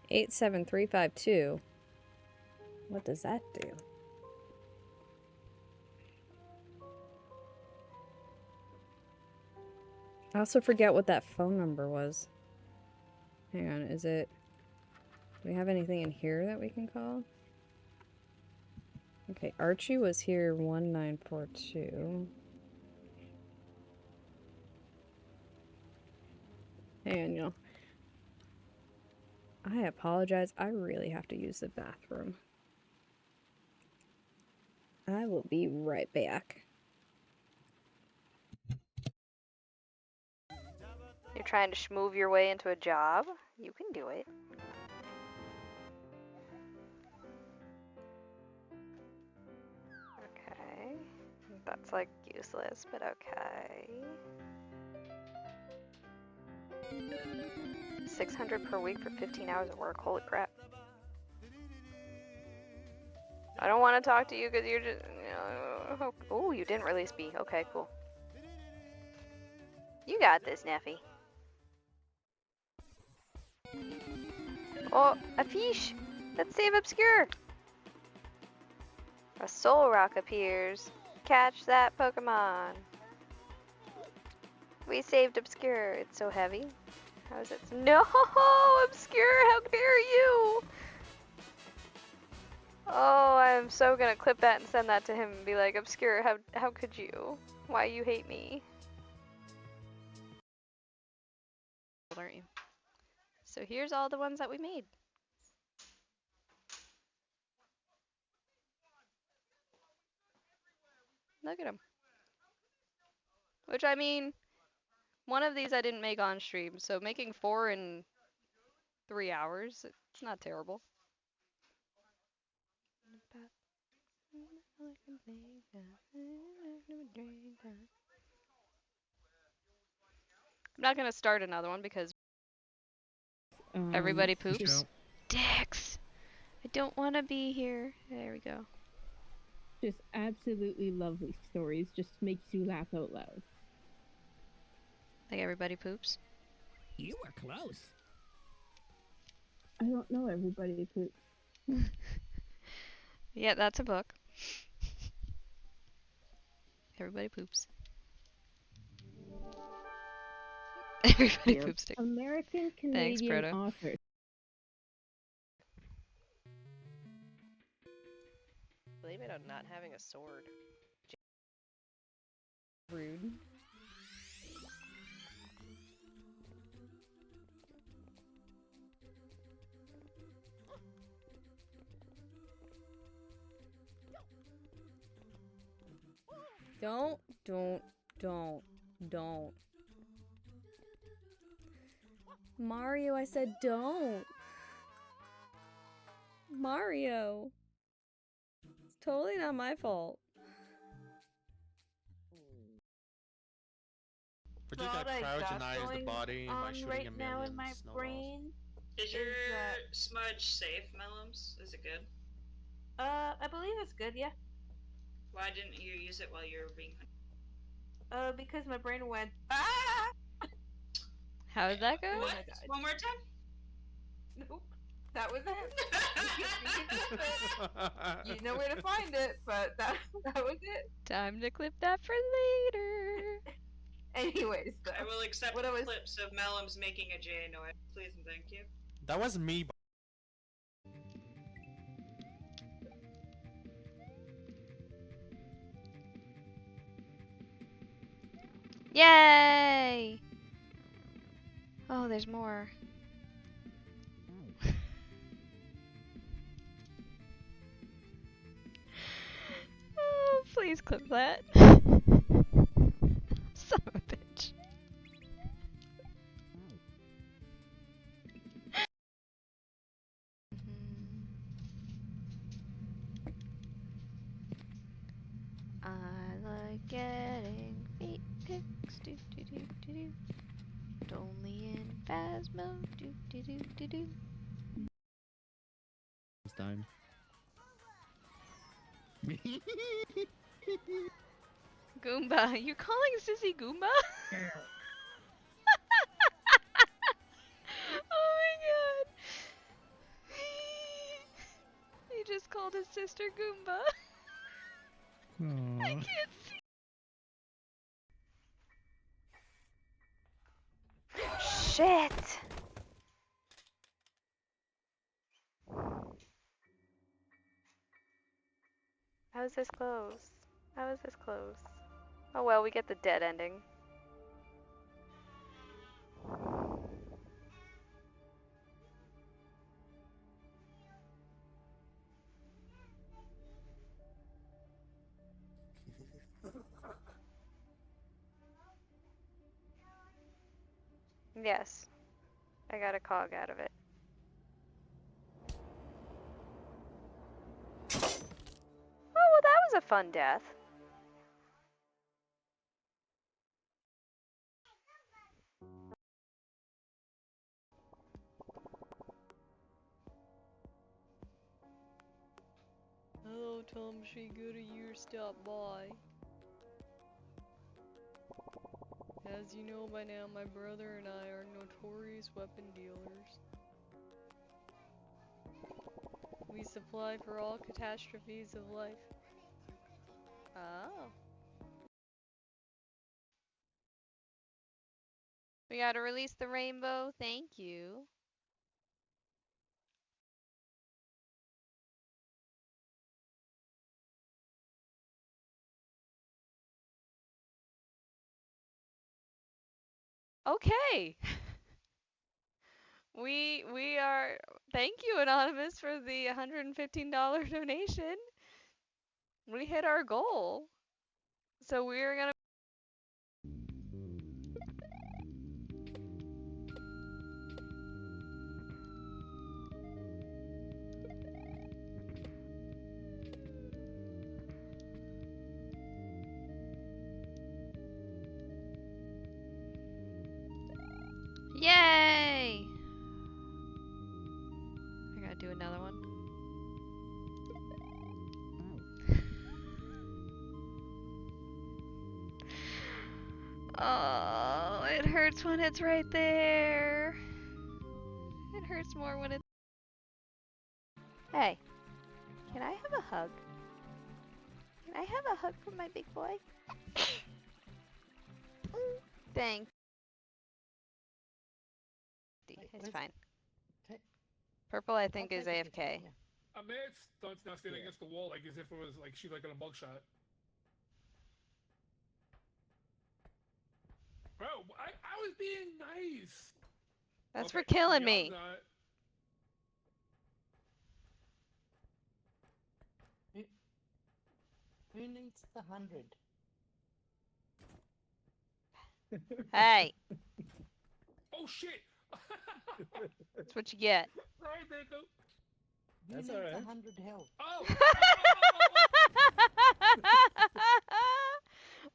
$87352. What does that do? I also forget what that phone number was. Hang on, is it... Do we have anything in here that we can call? Okay, Archie was here 1942. Hang on, y'all. I apologize. I really have to use the bathroom. I will be right back. You're trying to schmoove your way into a job? You can do it. Okay. That's like useless, but okay. 600 per week for 15 hours of work. Holy crap. I don't want to talk to you because you're just... Oh, you didn't release B. Okay, cool. You got this, Neffy. Oh, a fish! Let's save Obscure! A soul rock appears. Catch that Pokemon. We saved Obscure. It's so heavy. How is it? No! Obscure, how dare you! Oh, I'm so gonna clip that and send that to him and be like, Obscure, how could you? Why you hate me? Aren't you? So here's all the ones that we made. Look at them. Which, I mean, one of these I didn't make on stream, so making 4 in 3 hours, it's not terrible. I'm not gonna start another one because everybody poops. Just, Dicks! I don't want to be here. There we go. just absolutely lovely stories. Just makes you laugh out loud. Like everybody poops. you were close. I don't know everybody poops. Yeah, that's a book. Everybody poops. Everybody Yep. poops. Dick. American Canadian Proto. author. Blame it on not having a sword. Rude. Don't. Mario, I said don't. Mario. It's totally not my fault. Bridget got cryogenized the body by shooting a million in my brain. Is your smudge safe, Mellums? Is it good? I believe it's good, yeah. Why didn't you use it while you were being Because my brain went, ah! How did that go? What? One more time? Nope. That was it. You know where to find it, but that was it. Time to clip that for later. Anyways, though. I will accept clips of Mellums making a J noise, please and thank you. That was me. Yay! Oh, there's more. Oh, please clip that. Son of a bitch. I like getting feet pics, do do do do do. But only in Phasmo, do do do do do. This time. Goomba, you calling Sissy Goomba? Oh my god. He just called his sister Goomba. I can't see. Shit! How is this close? How is this close? Oh well, we get the dead ending. Yes. I got a cog out of it. Oh, well that was a fun death. Hello, Tom. She good of you stopped by. As you know by now, my brother and I are notorious weapon dealers. We supply for all catastrophes of life. Oh. We gotta release the rainbow. Thank you. Okay. We are, thank you Anonymous for the $115 donation. We hit our goal. So we're gonna do another one. Oh, it hurts when it's right there. It hurts more when it's... Hey, can I have a hug? Can I have a hug from my big boy? Thanks. It's fine. Purple, I think, is AFK. I may have now standing against the wall, like as if it was like she's like in a mugshot. Bro, I was being nice. That's for killing me. Who needs the 100? Hey. Oh shit. That's what you get. Sorry, Nico. That's alright. 100 health. Oh.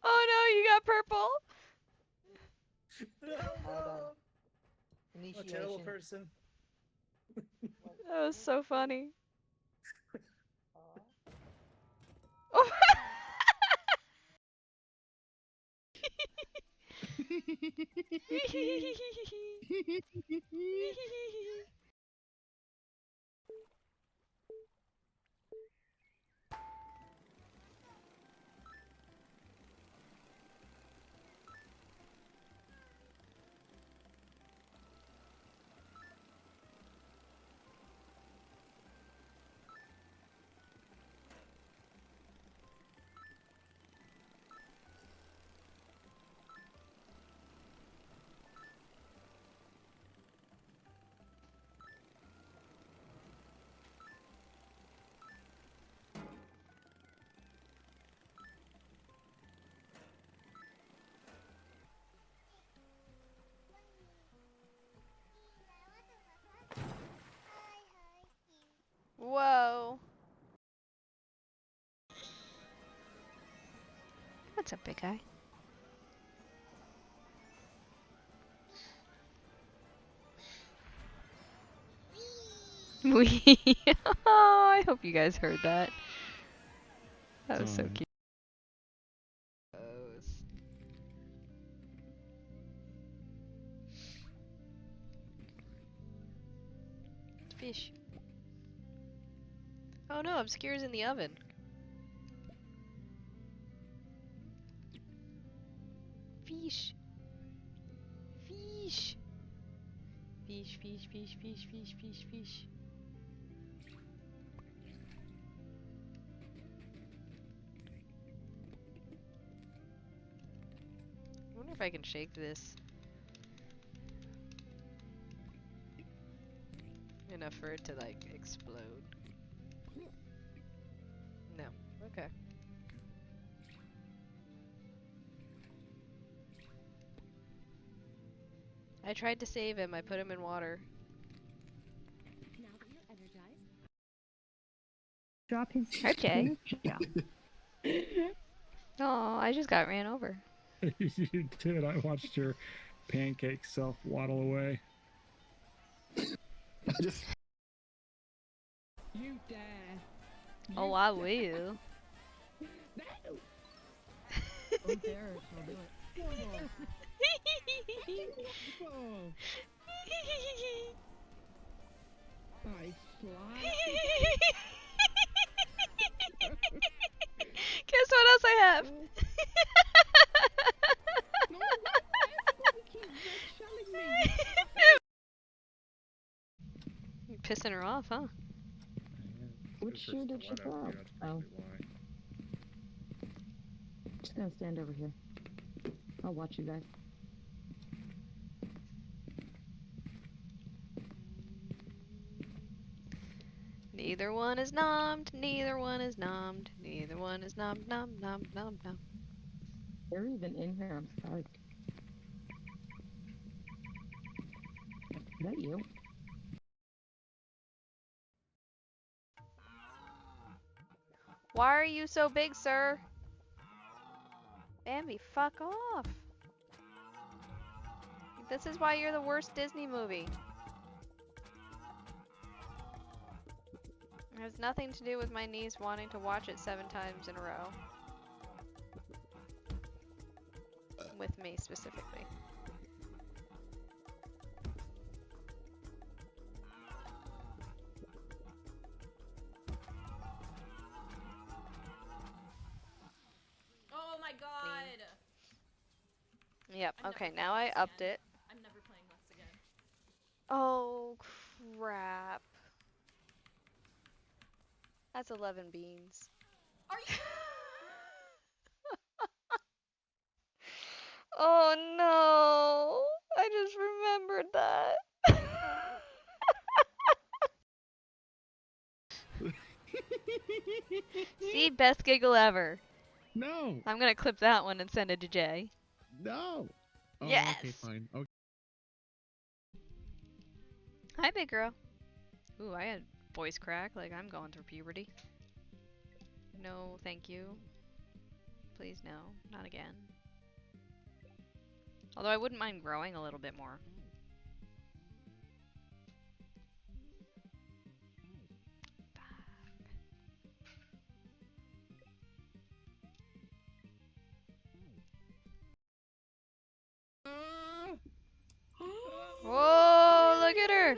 Oh no, you got purple. Hold on. A Initiation. terrible person. That was so funny. Whoa. What's up, big guy? Wee. Oh, I hope you guys heard that. That was so cute. Fish. Oh no, Obscure's in the oven. Fish. Fish. Fish, fish, fish, fish, fish, fish, fish. I wonder if I can shake this enough for it to like explode. No. Okay. I tried to save him. I put him in water. Now that you're energized, drop his. Okay. Oh, I just got ran over. You did. I watched your pancake self waddle away. I just. You dare. Oh, I will. No. Oh, there. I'll do it. I slide. Guess what else I have? No, everybody keeps red-shelling me. You're pissing her off, huh? Which shoe did she drop? Oh. Just gonna stand over here. I'll watch you guys. Neither one is nommed, neither one is nommed, neither one is nommed, nom, nom, nom, nom. They're even in here, I'm surprised. Is that you? Why are you so big, sir? Bambi, fuck off. This is why you're the worst Disney movie. It has nothing to do with my niece wanting to watch it 7 times in a row. With me specifically. Oh my god! Yep, okay, now I upped it. I'm never playing Lex again. Oh, crap. That's 11 beans. Are you? Oh no! I just remembered that. See, best giggle ever. No. I'm gonna clip that one and send it to Jay. No. Oh, Yes. okay, fine. Okay. Hi, big girl. Ooh, I had voice crack, like I'm going through puberty. No, thank you. Please no, not again. Although I wouldn't mind growing a little bit more. Whoa, look at her!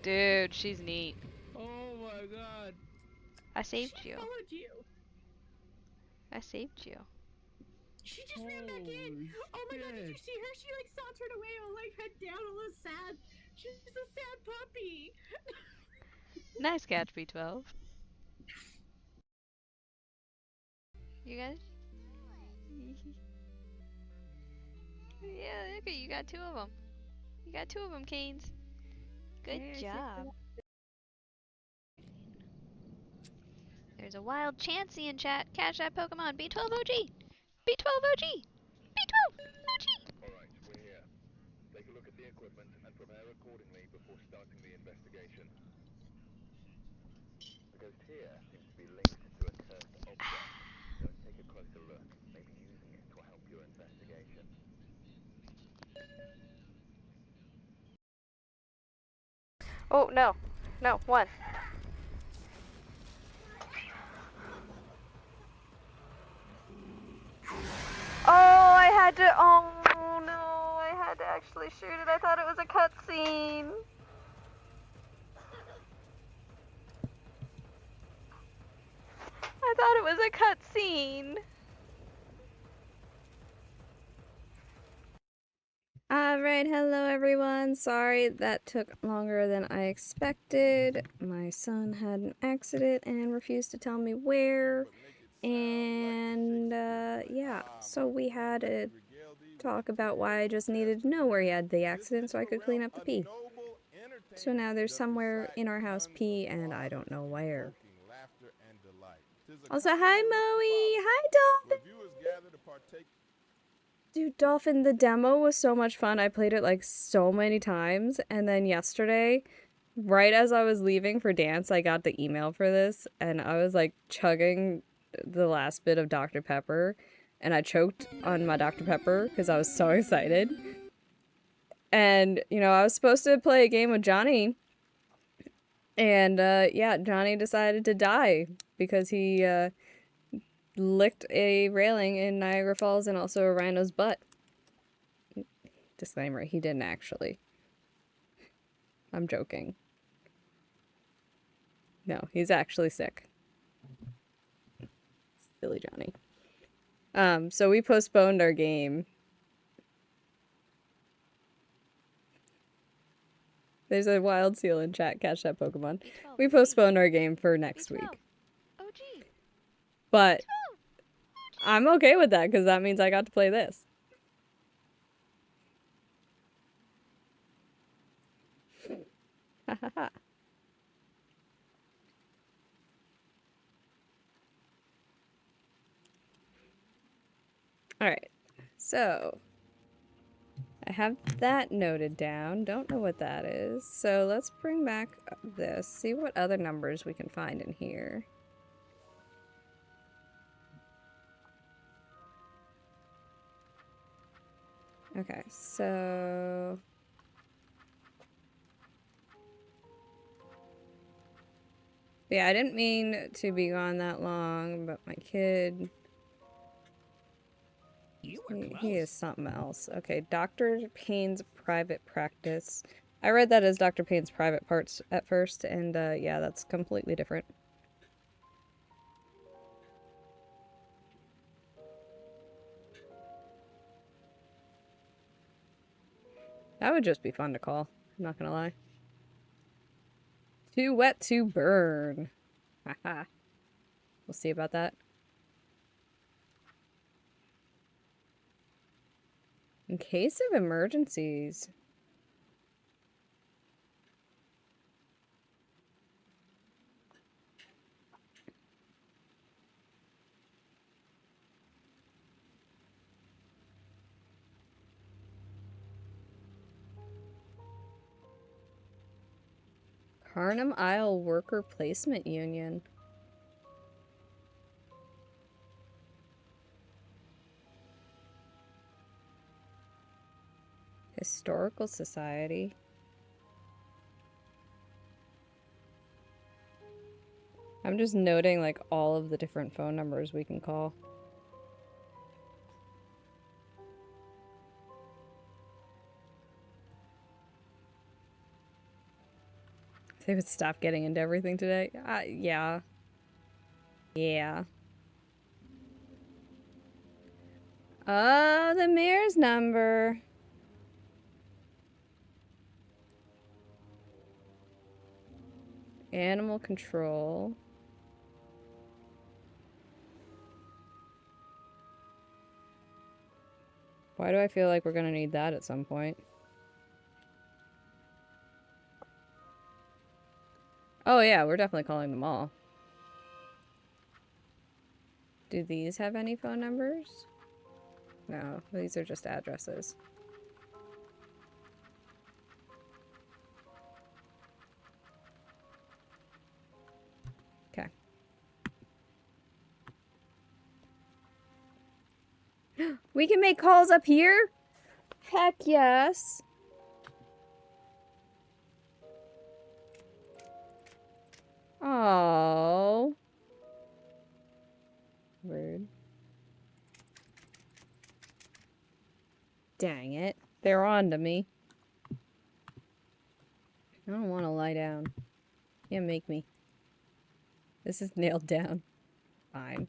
Dude, she's neat. Oh my god. I saved you. Followed you. I saved you. She just ran back in. Oh my god, did you see her? She like sauntered away, all like head down, a little sad. She's a sad puppy. Nice catch, B12. You guys? Yeah, look at you got 2 of them. You got 2 of them, Canes. Good job. There's a wild Chansey in chat. Catch that Pokemon. B12 OG. B12 OG. B12 OG. Alright, we're here. Take a look at the equipment and prepare accordingly before starting the investigation. The ghost here seems to be linked to a cursed object. Let's take a closer look, maybe using it to help your investigation. Oh, no. No, 1. Oh, I had to. Oh no, I had to actually shoot it. I thought it was a cutscene. I thought it was a cutscene. Alright, hello everyone. Sorry that took longer than I expected. My son had an accident and refused to tell me where. And yeah, so we had a talk about why I just needed to know where he had the accident so I could clean up the pee. So now there's somewhere in our house pee and I don't know where. Also, hi Moe! Hi Dolphin! Dude, Dolphin, the demo was so much fun. I played it like so many times. And then yesterday, right as I was leaving for dance, I got the email for this. And I was like chugging the last bit of Dr. Pepper. And I choked on my Dr. Pepper because I was so excited. And, you know, I was supposed to play a game with Johnny. And, yeah, Johnny decided to die because he, licked a railing in Niagara Falls and also a rhino's butt. Disclaimer, he didn't actually. I'm joking. No, he's actually sick. Silly Johnny. So we postponed our game. There's a wild seal in chat. Catch that Pokemon. We postponed our game for next week. But I'm okay with that because that means I got to play this. Hahaha. Alright, so I have that noted down. Don't know what that is. So let's bring back this. See what other numbers we can find in here. Okay, so Yeah, I didn't mean to be gone that long, but my kid... He is something else. Okay, Dr. Payne's private practice. I read that as Dr. Payne's private parts at first, and yeah, that's completely different. That would just be fun to call, I'm not gonna lie. Too wet to burn. Haha. We'll see about that. In case of emergencies. Carnum Isle Worker Placement Union. Historical Society. I'm just noting like all of the different phone numbers we can call. They would stop getting into everything today. Yeah. Yeah. Oh, the mayor's number. Animal control. Why do I feel like we're gonna need that at some point? Oh yeah, we're definitely calling them all. Do these have any phone numbers? No, these are just addresses. Okay. We can make calls up here? Heck yes. Oh. Rude. Dang it. They're on to me. I don't want to lie down. Can't make me. This is nailed down. Fine.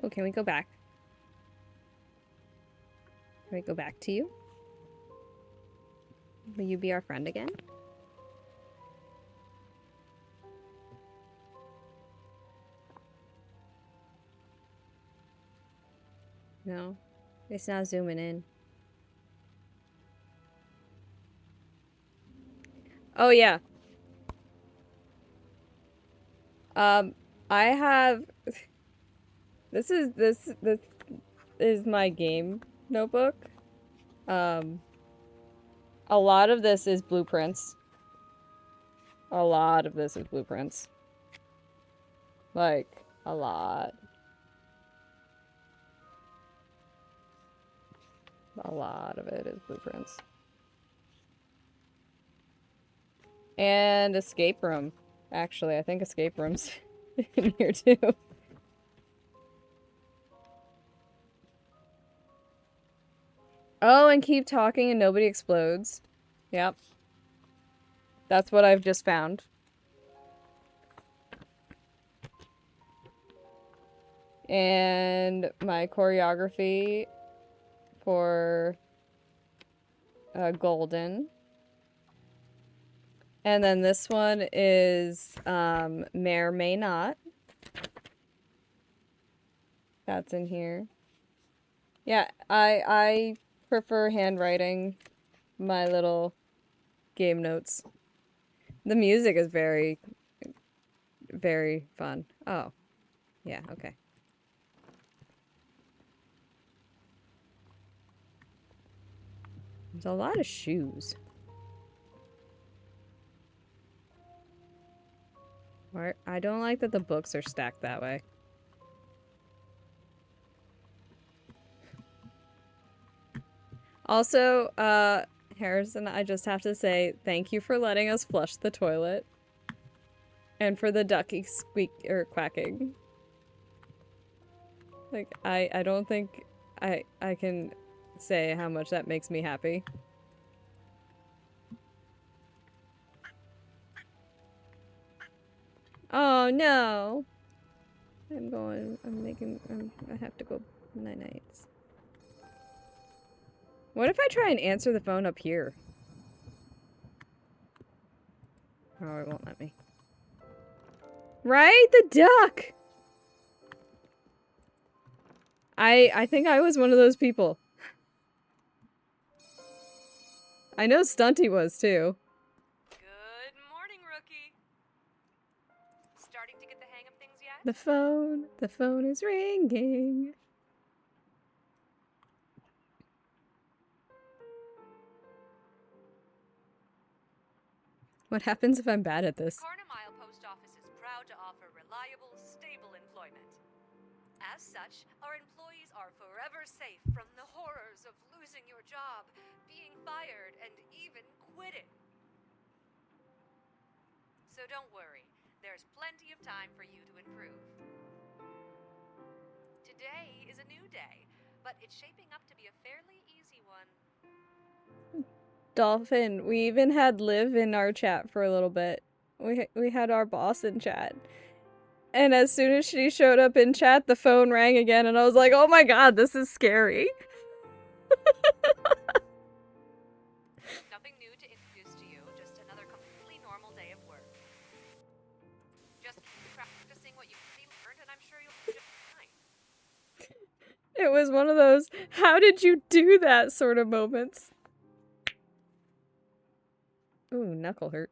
Oh, can we go back? Can we go back to you? Will you be our friend again? No. It's not zooming in. Oh, yeah. I have... This is my game notebook. A lot of this is blueprints. A lot of this is blueprints. Like, a lot. A lot of it is blueprints. And escape room. Actually, I think escape room's in here too. Oh, and keep talking and nobody explodes. Yep. That's what I've just found. And my choreography for Golden. And then this one is May or May Not. That's in here. Yeah, I prefer handwriting my little game notes. The music is very very fun. Oh. Yeah, okay. There's a lot of shoes. I don't like that the books are stacked that way. Also, Harrison, I just have to say thank you for letting us flush the toilet. And for the ducky squeak or quacking. Like, I don't think I can say how much that makes me happy. Oh no! I have to go night-nights. What if I try and answer the phone up here? Oh, it won't let me. Right? The duck! I think I was one of those people. I know Stunty was too. Good morning, rookie. Starting to get the hang of things yet? The phone is ringing. What happens if I'm bad at this? Carnamile Post Office is proud to offer reliable, stable employment. As such, our employees are forever safe from the horrors of losing your job, being fired, and even quitting. So don't worry, there's plenty of time for you to improve. Today is a new day, but it's shaping up to be a fairly easy one. Dolphin, we even had Liv in our chat for a little bit. We had our boss in chat. And as soon as she showed up in chat, the phone rang again, and I was like, oh my god, this is scary. Nothing new to introduce to you, just another completely normal day of work. Just keep practicing what you've learned, and I'm sure you'll be just fine. It was one of those, how did you do that sort of moments. Ooh, knuckle hurt.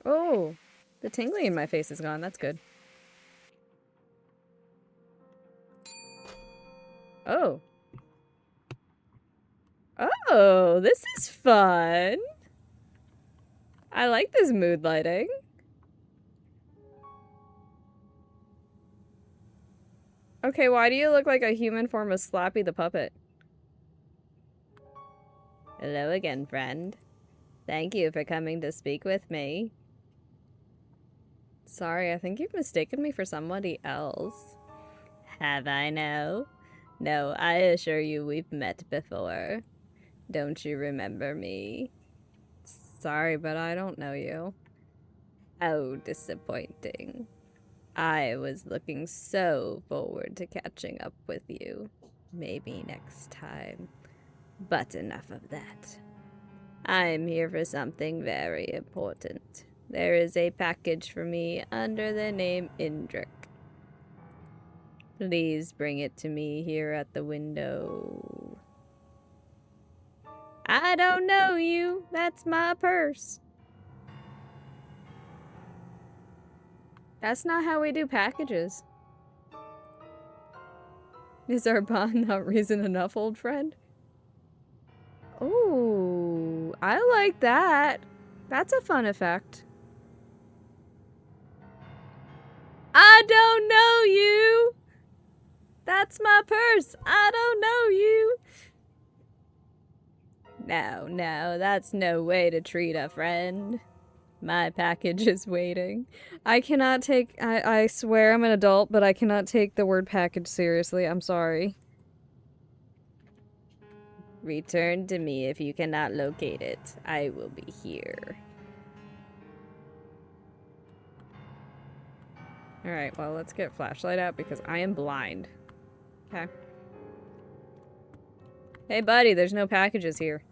Oh, the tingling in my face is gone. That's good. Oh. Oh, this is fun. I like this mood lighting. Okay, why do you look like a human form of Slappy the puppet? Hello again, friend. Thank you for coming to speak with me. Sorry, I think you've mistaken me for somebody else. Have I now? No, I assure you we've met before. Don't you remember me? Sorry, but I don't know you. How disappointing. I was looking so forward to catching up with you. Maybe next time. But enough of that. I'm here for something very important. There is a package for me under the name Indrik. Please bring it to me here at the window. I don't know you. That's my purse. That's not how we do packages. Is our bond not reason enough, old friend? Ooh, I like that. That's a fun effect. I don't know you. That's my purse. I don't know you. No, that's no way to treat a friend. My package is waiting. I cannot take... I swear I'm an adult, but I cannot take the word package seriously. I'm sorry. Return to me if you cannot locate it. I will be here. Alright, well, let's get flashlight out because I am blind. Okay. Hey, buddy, there's no packages here.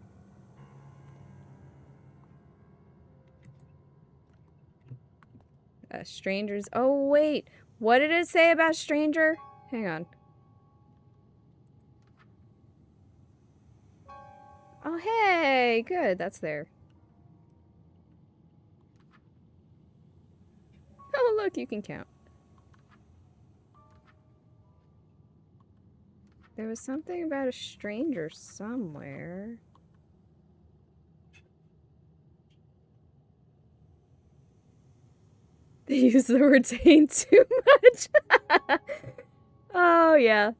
Strangers. Oh, wait. What did it say about stranger? Hang on. Oh, hey! Good, that's there. Oh, look, you can count. There was something about a stranger somewhere. They use the word taint too much. Oh, yeah.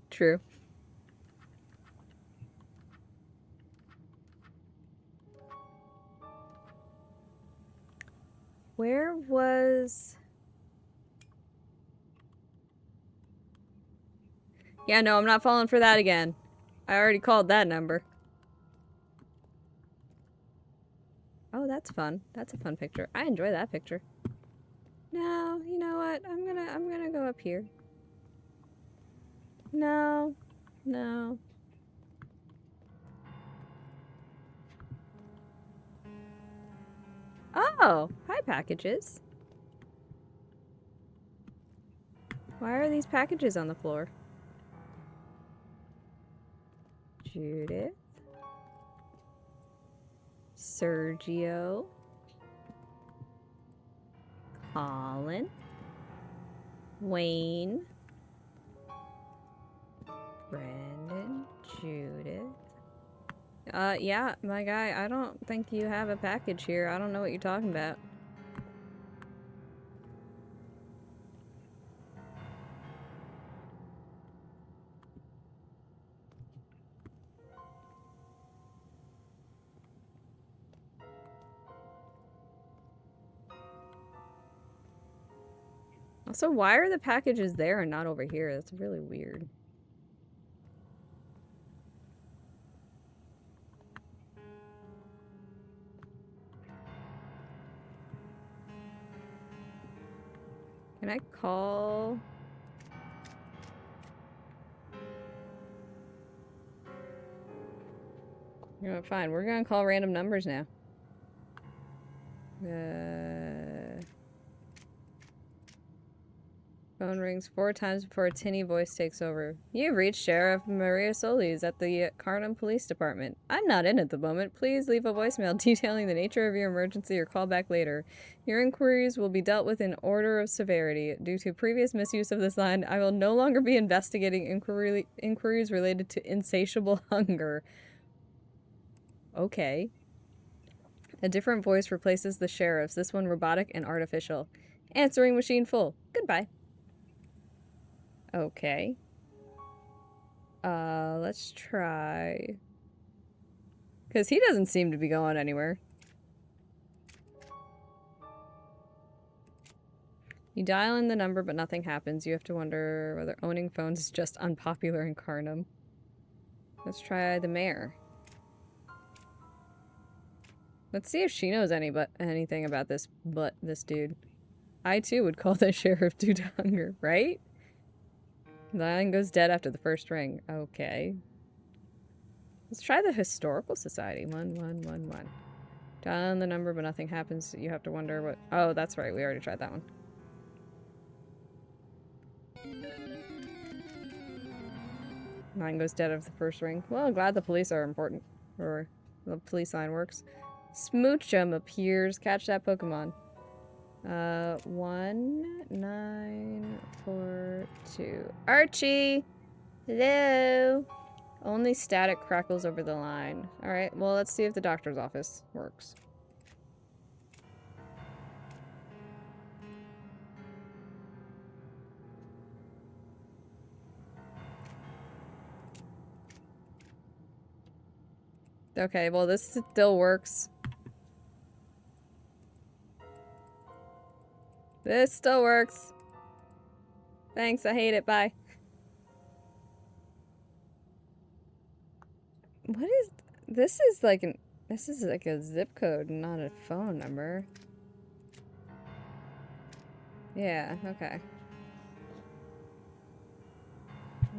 True. Where was... Yeah, no, I'm not falling for that again. I already called that number. Oh, that's fun. That's a fun picture. I enjoy that picture. No, you know what? I'm gonna go up here. No. No. Oh, hi packages. Why are these packages on the floor? Judith. Sergio. Colin. Wayne. Brandon. Judith. Yeah, my guy, I don't think you have a package here. I don't know what you're talking about. Also, why are the packages there and not over here? That's really weird. Can I call? You know, fine. We're gonna call random numbers now. Phone rings 4 times before a tinny voice takes over. You've reached Sheriff Maria Solis at the Carnum Police Department. I'm not in at the moment. Please leave a voicemail detailing the nature of your emergency or call back later. Your inquiries will be dealt with in order of severity. Due to previous misuse of this line, I will no longer be investigating inquiries related to insatiable hunger. Okay. A different voice replaces the sheriff's, this one robotic and artificial. Answering machine full. Goodbye. Okay. Let's try... Because he doesn't seem to be going anywhere. You dial in the number, but nothing happens. You have to wonder whether owning phones is just unpopular in Carnum. Let's try the mayor. Let's see if she knows anything about this dude. I too would call the sheriff due to hunger, right? The line goes dead after the first ring. Okay. Let's try the Historical Society. 1111. Dial in the number, but nothing happens. You have to wonder what... Oh, that's right. We already tried that one. Line goes dead after the first ring. Well, I'm glad the police are important. Or the police line works. Smoochum appears. Catch that Pokemon. 1942. Archie! Hello! Only static crackles over the line. Alright, well, let's see if the doctor's office works. Okay, well, this still works. This still works. Thanks, I hate it. Bye. What is... This is like an... This is like a zip code, not a phone number. Yeah, okay.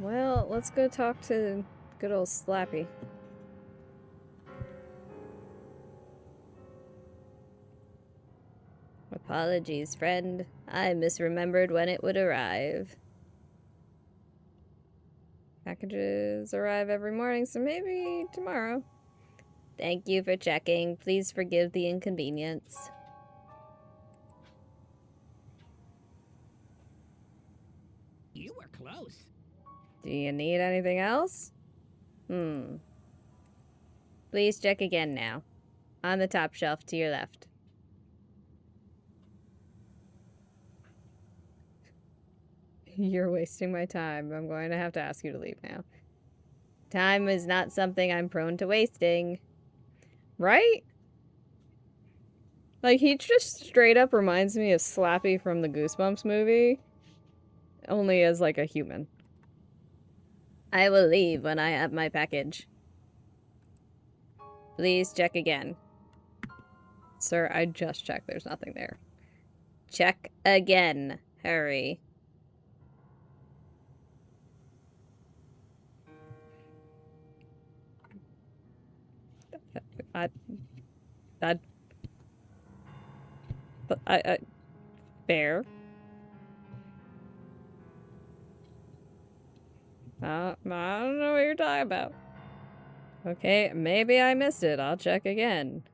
Well, let's go talk to good old Slappy. Apologies, friend. I misremembered when it would arrive. Packages arrive every morning, so maybe tomorrow. Thank you for checking. Please forgive the inconvenience. You were close. Do you need anything else? Please check again now. On the top shelf to your left. You're wasting my time. I'm going to have to ask you to leave now. Time is not something I'm prone to wasting. Right? Like, he just straight up reminds me of Slappy from the Goosebumps movie. Only as, like, a human. I will leave when I have my package. Please check again. Sir, I just checked. There's nothing there. Check again. Hurry. Fair. I don't know what you're talking about. Okay, maybe I missed it. I'll check again.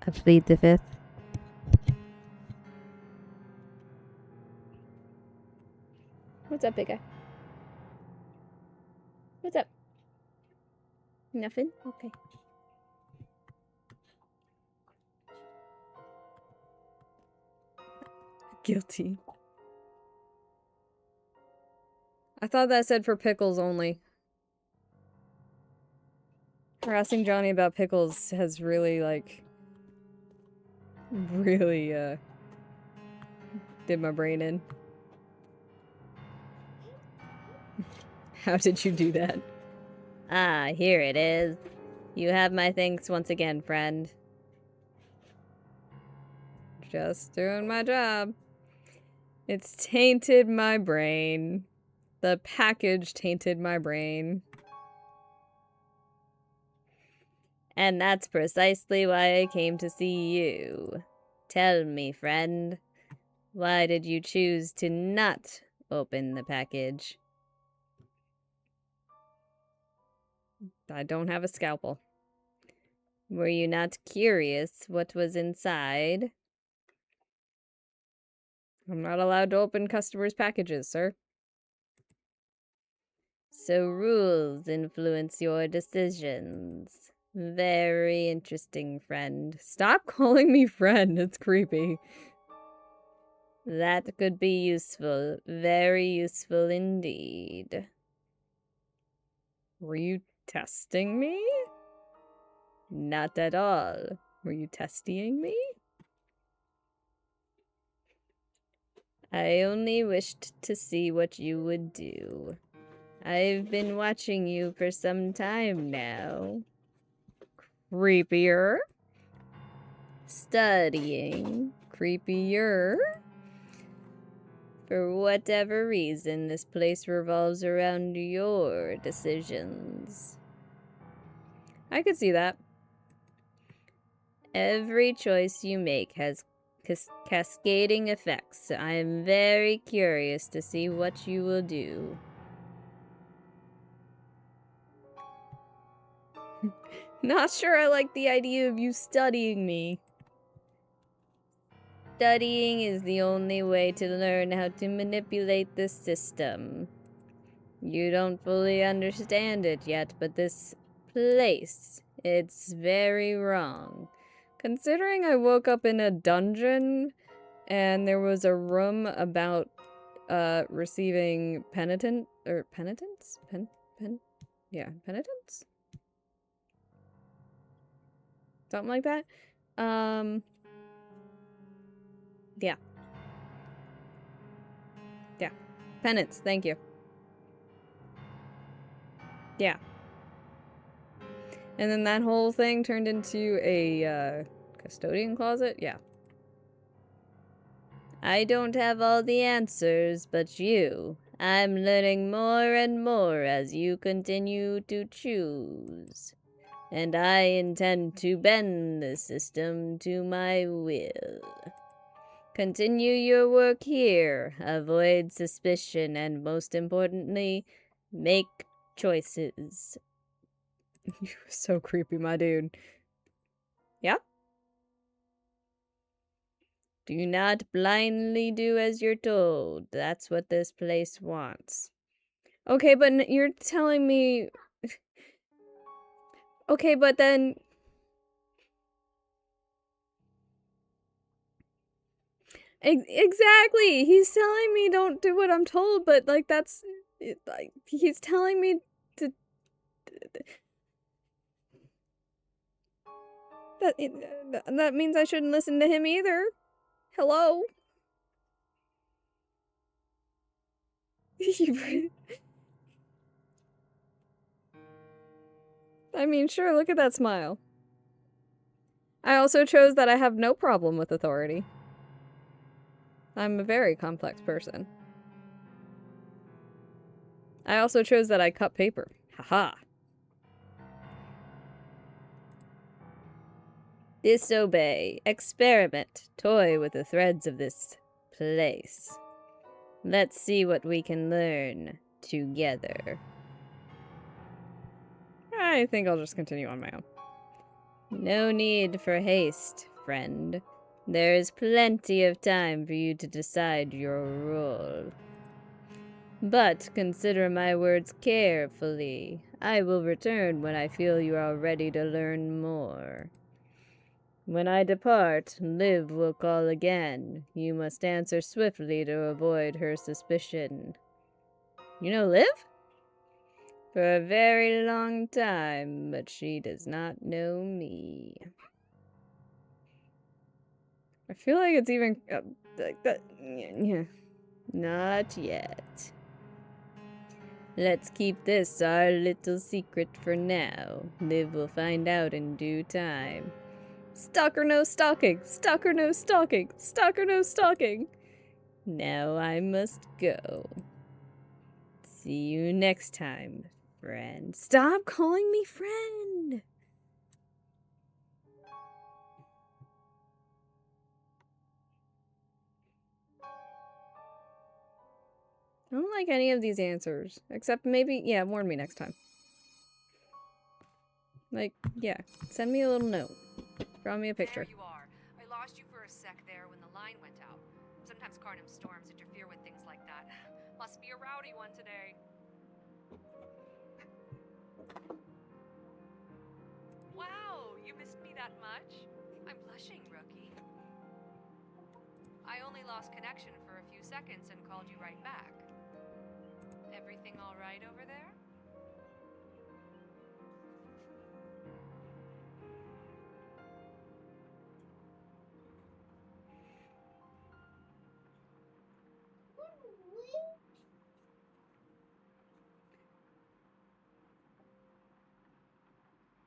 I plead the fifth. What's up, big guy? What's up? Nothing? Okay. Guilty. I thought that said for pickles only. Harassing Johnny about pickles has really, like... really, did my brain in. How did you do that? Ah, here it is. You have my thanks once again, friend. Just doing my job. It's tainted my brain. The package tainted my brain. And that's precisely why I came to see you. Tell me, friend, why did you choose to not open the package? I don't have a scalpel. Were you not curious what was inside? I'm not allowed to open customers' packages, sir. So rules influence your decisions. Very interesting, friend. Stop calling me friend. It's creepy. That could be useful. Very useful indeed. Were you testing me? Not at all. Were you testing me? I only wished to see what you would do. I've been watching you for some time now. Creepier. Studying. Creepier. For whatever reason, this place revolves around your decisions. I could see that. Every choice you make has cascading effects. I'm very curious to see what you will do. Not sure I like the idea of you studying me. Studying is the only way to learn how to manipulate this system. You don't fully understand it yet, but this place, it's very wrong. Considering I woke up in a dungeon and there was a room about receiving penitence? Yeah, penitence? Something like that. Yeah. Yeah. Penance, thank you. Yeah. And then that whole thing turned into a custodian closet? Yeah. I don't have all the answers, but you, I'm learning more and more as you continue to choose. And I intend to bend the system to my will. Continue your work here, avoid suspicion, and most importantly, make choices. You're so creepy, my dude. Yeah? Do not blindly do as you're told. That's what this place wants. Okay, but you're telling me... Okay, but then... Exactly! He's telling me don't do what I'm told, but, like, that's... Like, he's telling me to... That means I shouldn't listen to him either. Hello? I mean, sure, look at that smile. I also chose that I have no problem with authority. I'm a very complex person. I also chose that I cut paper. Haha. Disobey. Experiment. Toy with the threads of this place. Let's see what we can learn together. I think I'll just continue on my own. No need for haste, friend. There is plenty of time for you to decide your role. But consider my words carefully. I will return when I feel you are ready to learn more. When I depart, Liv will call again. You must answer swiftly to avoid her suspicion. You know Liv? For a very long time, but she does not know me. I feel like it's even like that. Yeah, not yet. Let's keep this our little secret for now. Liv will find out in due time. Stalker no stalking! Stalker no stalking! Stalker no stalking! Now I must go. See you next time, friend. Stop calling me friend! I don't like any of these answers. Except maybe, yeah, warn me next time. Like, yeah, send me a little note. Draw me a picture. There you are. I lost you for a sec there when the line went out. Sometimes Carnum storms interfere with things like that. Must be a rowdy one today. Wow, you missed me that much? I'm blushing, rookie. I only lost connection for a few seconds and called you right back. Everything all right over there?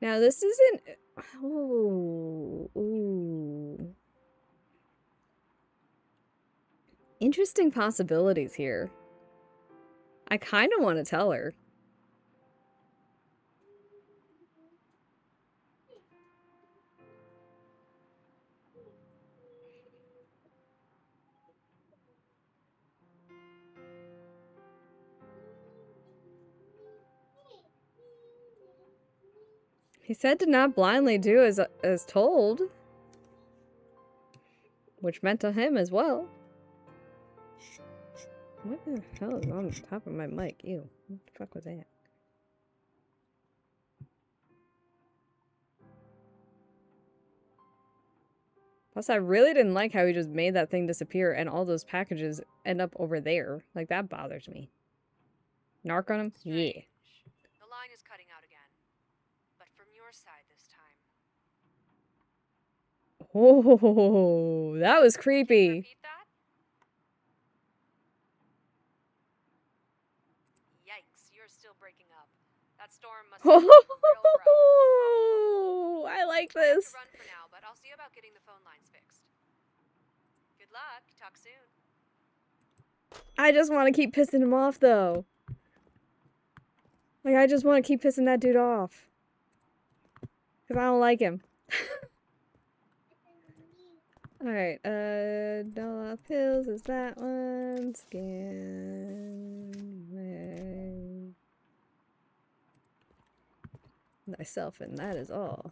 Now this isn't... Oh, ooh. Interesting possibilities here. I kind of want to tell her. He said to not blindly do as told. Which meant to him as well. What the hell is on the top of my mic? Ew. What the fuck was that? Plus, I really didn't like how he just made that thing disappear and all those packages end up over there. Like, that bothers me. Narc on him? Yeah. The line is cutting out again. But from your side this time. Oh, that was creepy. Repeat that? Yikes, you're still breaking up. That storm must be real rough. I like I have this. to run for now, but I'll see about getting the phone lines fixed. Good luck. Talk soon. I just want to keep pissing him off, though. Like, I just want to keep pissing that dude off. Because I don't like him. Alright, dollar pills is that one. Scan. Thyself, and that is all.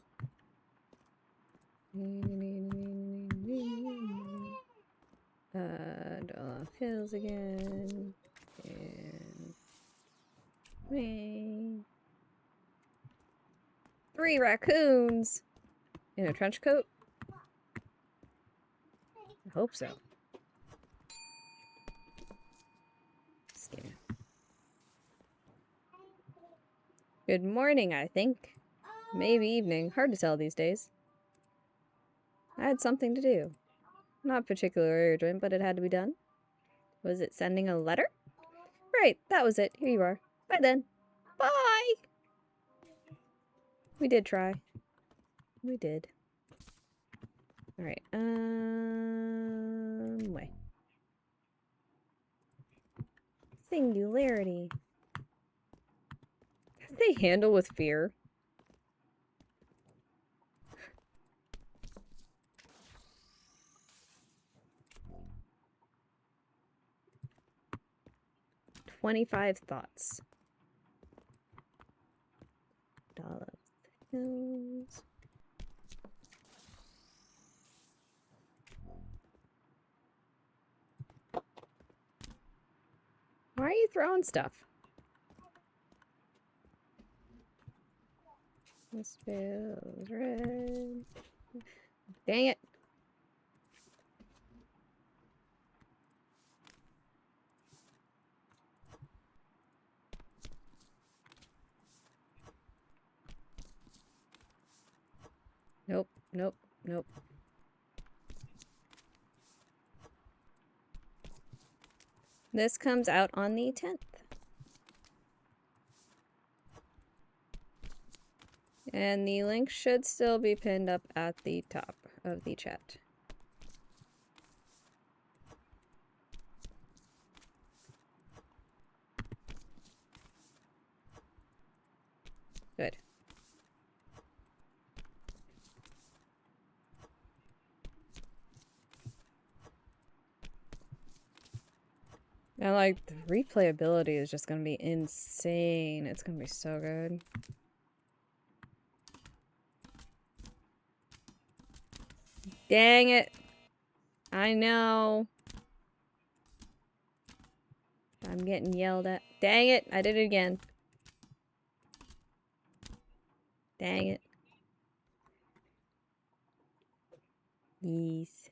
Dollar pills again. And me. 3 raccoons in a trench coat. I hope so. Scan. Good morning, I think. Maybe evening. Hard to tell these days. I had something to do. Not particularly urgent, but it had to be done. Was it sending a letter? Right, that was it. Here you are. Bye then. Bye! We did try. We did. Alright, way. Singularity. How do they handle with fear? $25 thoughts. Dollar pills. Why are you throwing stuff? This feels red. Dang it. Nope, nope, nope. This comes out on the 10th. And the link should still be pinned up at the top of the chat. Good. And like, the replayability is just gonna be insane. It's gonna be so good. Dang it. I know. I'm getting yelled at. Dang it, I did it again. Dang it. Yes.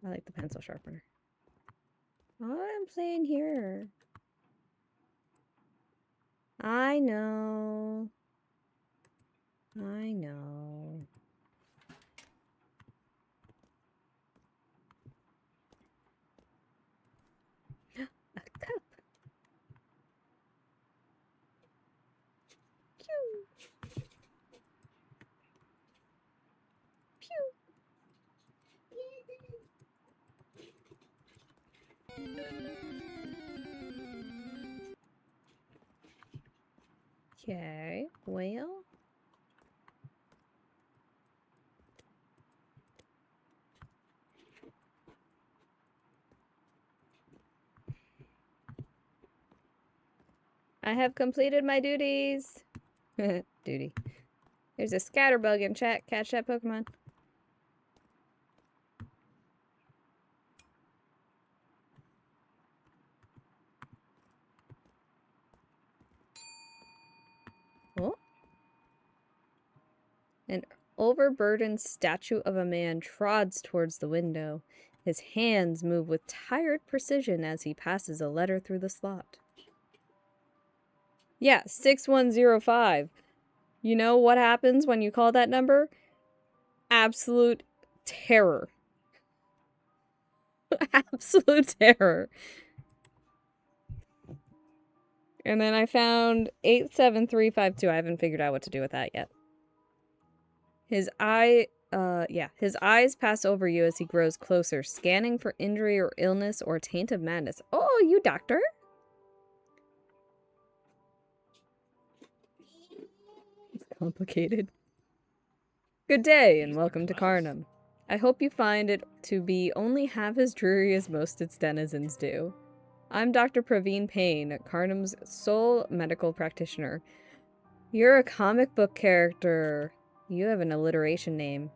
I like the pencil sharpener. What I'm saying here. I know. I know. A cup. Pew. Pew. Okay, well. I have completed my duties. Duty. There's a scatterbug in chat. Catch that Pokemon. Oh. An overburdened statue of a man trods towards the window. His hands move with tired precision as he passes a letter through the slot. Yeah, 6105. You know what happens when you call that number? Absolute terror. Absolute terror. And then I found 87352. I haven't figured out what to do with that yet. His eye his eyes pass over you as he grows closer, scanning for injury or illness or taint of madness. Oh, you doctor? It's complicated. Good day, and welcome to Carnum. I hope you find it to be only half as dreary as most its denizens do. I'm Dr. Praveen Payne, Carnum's sole medical practitioner. You're a comic book character. You have an alliteration name.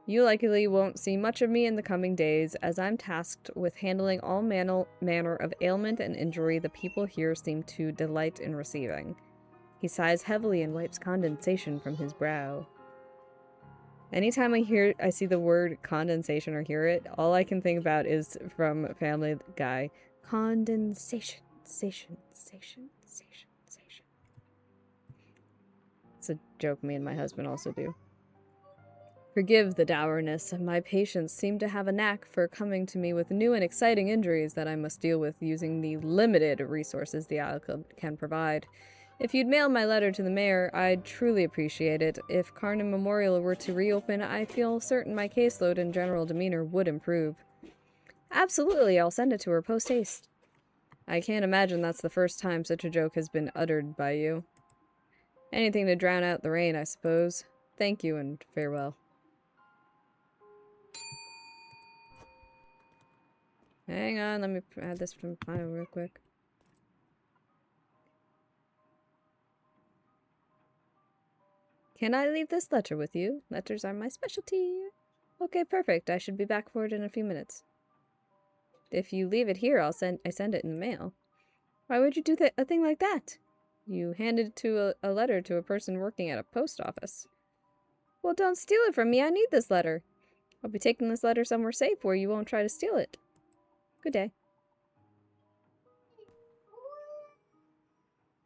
You likely won't see much of me in the coming days, as I'm tasked with handling all manner of ailment and injury the people here seem to delight in receiving. He sighs heavily and wipes condensation from his brow. Anytime I see the word condensation or hear it, all I can think about is from Family Guy. Condensation, sation. It's a joke me and my husband also do. Forgive the dourness, my patients seem to have a knack for coming to me with new and exciting injuries that I must deal with using the limited resources the Isle can provide. If you'd mail my letter to the mayor, I'd truly appreciate it. If Carnum Memorial were to reopen, I feel certain my caseload and general demeanor would improve. Absolutely, I'll send it to her post-haste. I can't imagine that's the first time such a joke has been uttered by you. Anything to drown out the rain, I suppose. Thank you and farewell. Hang on, let me add this to my file real quick. Can I leave this letter with you? Letters are my specialty. Okay, perfect. I should be back for it in a few minutes. If you leave it here, I send it in the mail. Why would you do a thing like that? You handed a letter to a person working at a post office. Well, don't steal it from me. I need this letter. I'll be taking this letter somewhere safe where you won't try to steal it. Good day.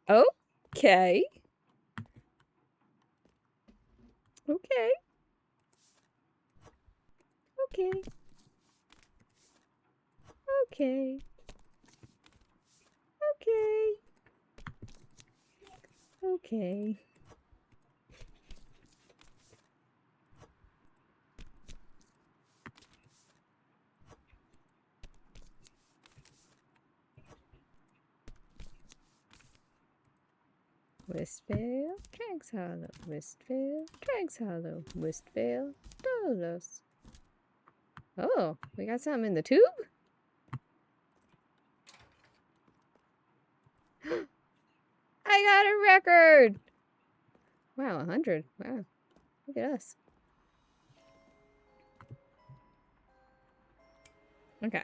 Okay. Okay. Okay. Okay. Okay. Okay. Westvale, Drags Hollow, Westvale, Drags Hollow, Westvale, Dolos. Oh, we got something in the tube? I got a record! Wow, 100. Wow. Look at us. Okay.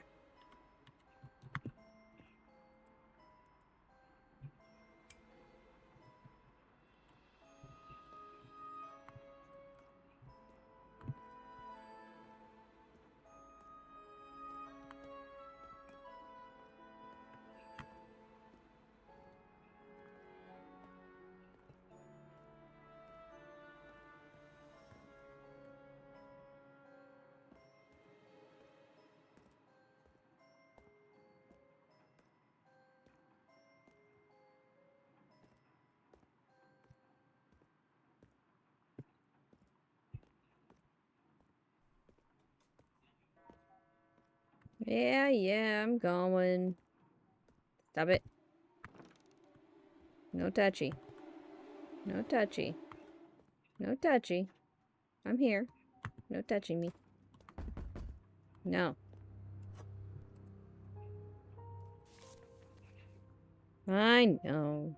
Yeah, I'm going. Stop it. No touchy. No touchy. No touchy. I'm here. No touching me. No. I know.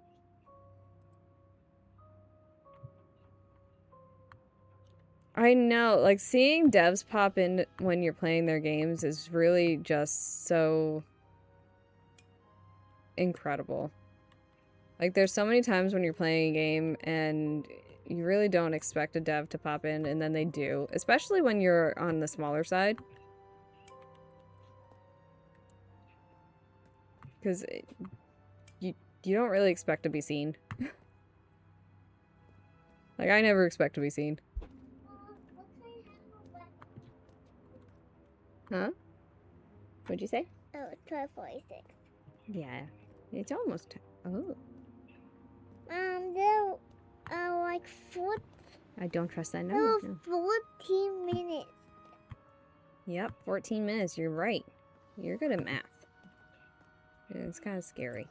I know, like, seeing devs pop in when you're playing their games is really just so incredible. Like, there's so many times when you're playing a game and you really don't expect a dev to pop in, and then they do. Especially when you're on the smaller side. Because you don't really expect to be seen. Like, I never expect to be seen. Huh? What'd you say? Oh, it's 12:46. Yeah. It's almost... Oh. There are like 4 I don't trust that number. No, No. 14 minutes. Yep, 14 minutes. You're right. You're good at math. It's kind of scary.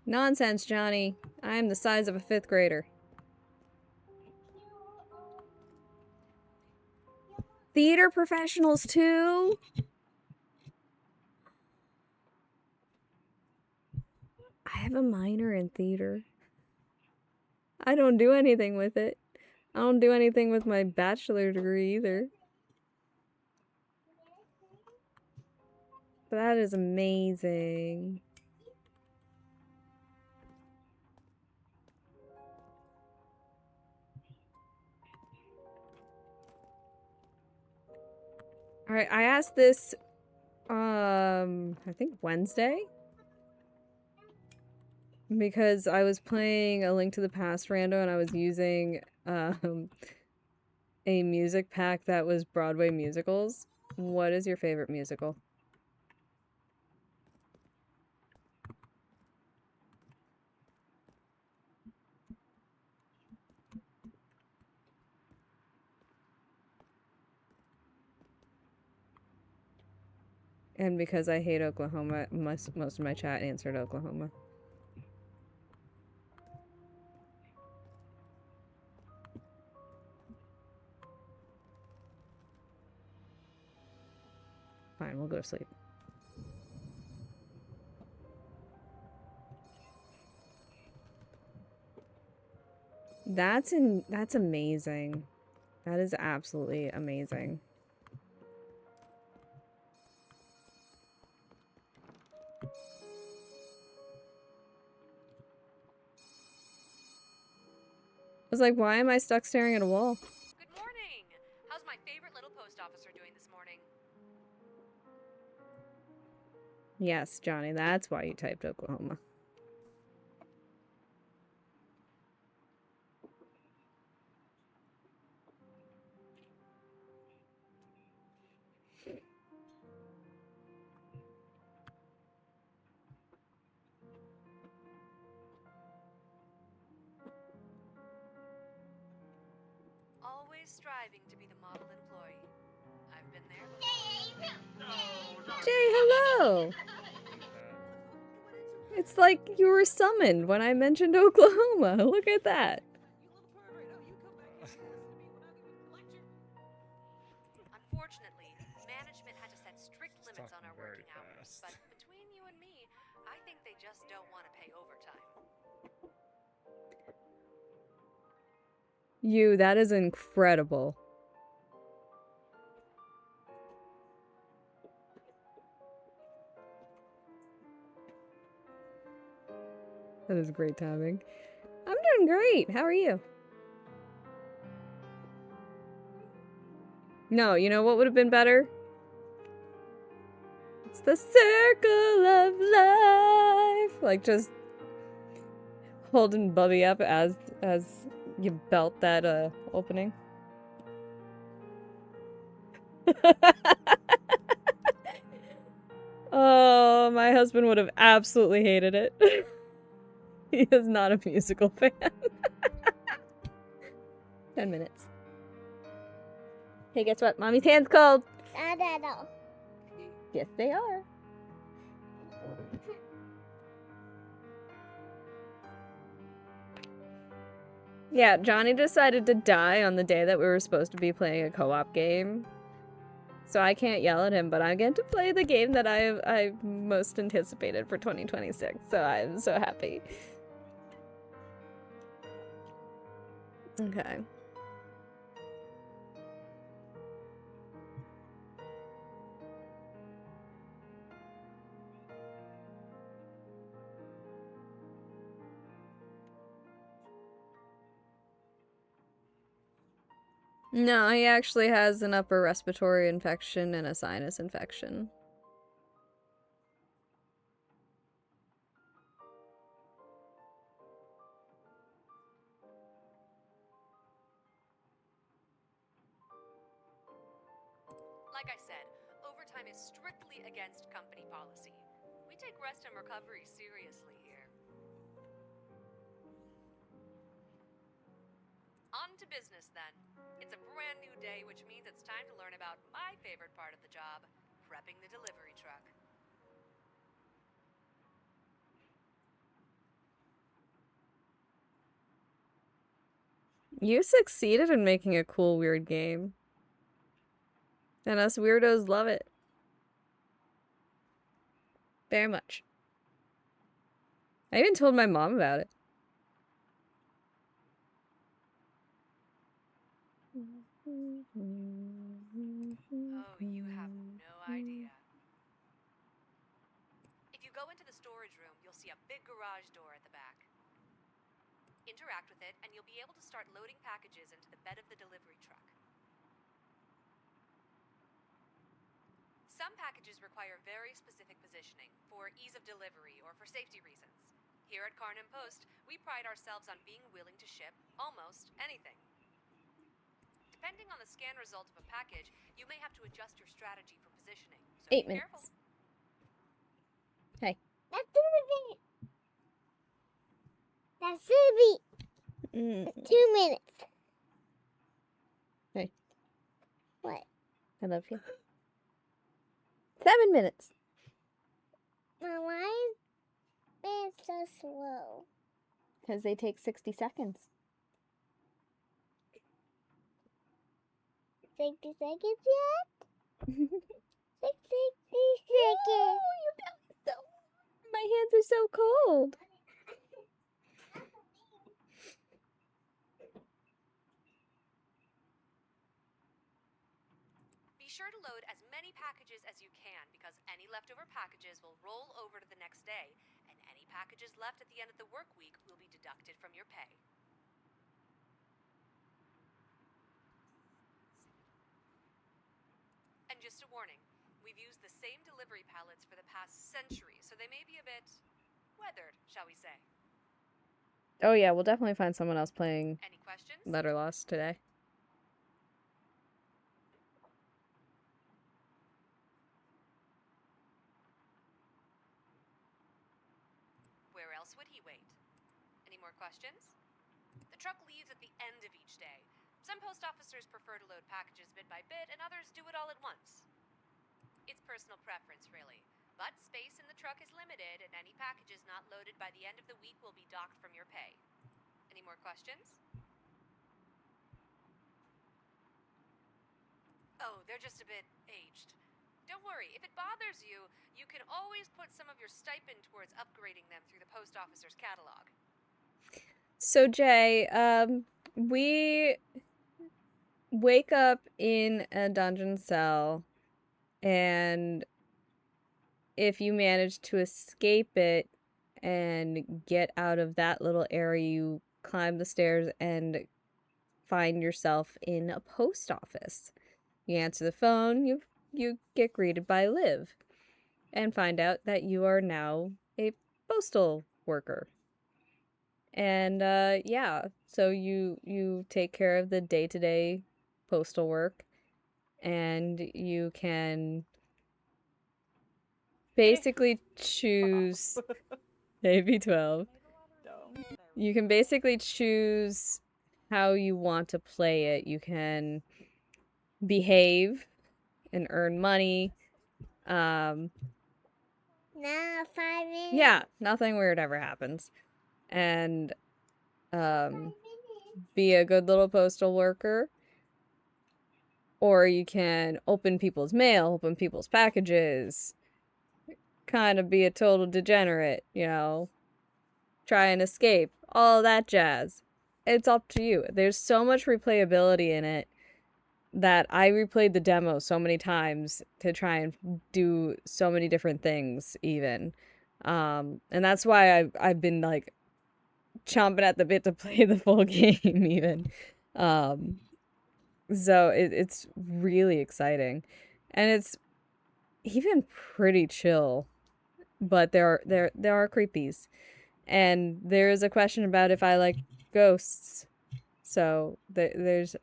Nonsense, Johnny. I am the size of a 5th grader. Theater professionals, too? I have a minor in theater. I don't do anything with it. I don't do anything with my bachelor degree either. But that is amazing. Alright, I asked this, I think Wednesday? Because I was playing A Link to the Past rando and I was using, a music pack that was Broadway musicals. What is your favorite musical? And because I hate Oklahoma, most of my chat answered Oklahoma. Fine, we'll go to sleep. That's amazing. That is absolutely amazing. I was like, why am I stuck staring at a wall? Good morning! How's my favorite little post officer doing this morning? Yes, Johnny, that's why you typed Oklahoma. Always striving to be the model employee. I've been there before. Jay, hello! It's like you were summoned when I mentioned Oklahoma. Look at that. Unfortunately, management had to set strict limits on our working hours, but between you and me, I think they just don't want to pay overtime. That is incredible. That is great timing. I'm doing great. How are you? No, you know what would have been better? It's the circle of life. Like just holding Bubby up as you belt that opening. Oh, my husband would have absolutely hated it. He is not a musical fan. 10 minutes. Hey, guess what? Mommy's hand's cold. No. Yes, they are. Yeah, Johnny decided to die on the day that we were supposed to be playing a co-op game. So I can't yell at him, but I get to play the game that I've most anticipated for 2026. So I'm so happy. Okay. No, he actually has an upper respiratory infection and a sinus infection. Like I said, overtime is strictly against company policy. We take rest and recovery seriously here. business then. It's a brand new day, which means it's time to learn about my favorite part of the job, prepping the delivery truck. You succeeded in making a cool, weird game. And us weirdos love it. Very much. I even told my mom about it. Oh, you have no idea. If you go into the storage room, you'll see a big garage door at the back. Interact with it, and you'll be able to start loading packages into the bed of the delivery truck. Some packages require very specific positioning, for ease of delivery or for safety reasons. Here at Carnum Post, we pride ourselves on being willing to ship almost anything. Depending on the scan result of a package, you may have to adjust your strategy for positioning, so 8 be minutes. careful. Hey. That's 2 minutes. That's 2 minutes. Hey. What? I love you. 7 minutes. Mom, why is it so slow? Because they take 60 seconds. 60 seconds yet? 60 seconds. My hands are so cold. Be sure to load as many packages as you can, because any leftover packages will roll over to the next day, and any packages left at the end of the work week will be deducted from your pay. And just a warning, we've used the same delivery pallets for the past century, so they may be a bit weathered, shall we say. Oh yeah, we'll definitely find someone else playing Any questions? Letter Lost today. Where else would he wait? Any more questions? The truck leaves at the end of each day. Some post officers prefer to load packages bit by bit, and others do it all at once. It's personal preference, really. But space in the truck is limited, and any packages not loaded by the end of the week will be docked from your pay. Any more questions? Oh, they're just a bit aged. Don't worry, if it bothers you, you can always put some of your stipend towards upgrading them through the post officer's catalog. So Jay, we wake up in a dungeon cell, and if you manage to escape it and get out of that little area, you climb the stairs and find yourself in a post office. You answer the phone, you get greeted by Liv, and find out that you are now a postal worker. And yeah, so you take care of the day-to-day postal work, and you can basically choose AB12. You can basically choose how you want to play it. You can behave and earn money. Now 5 minutes. Yeah, nothing weird ever happens. And be a good little postal worker. Or you can open people's mail, open people's packages, kind of be a total degenerate, you know, try and escape, all that jazz. It's up to you. There's so much replayability in it that I replayed the demo so many times to try and do so many different things even. And that's why I've been like chomping at the bit to play the full game even. So it's really exciting, and it's even pretty chill, but there are creepies, and there is a question about if I like ghosts, so there's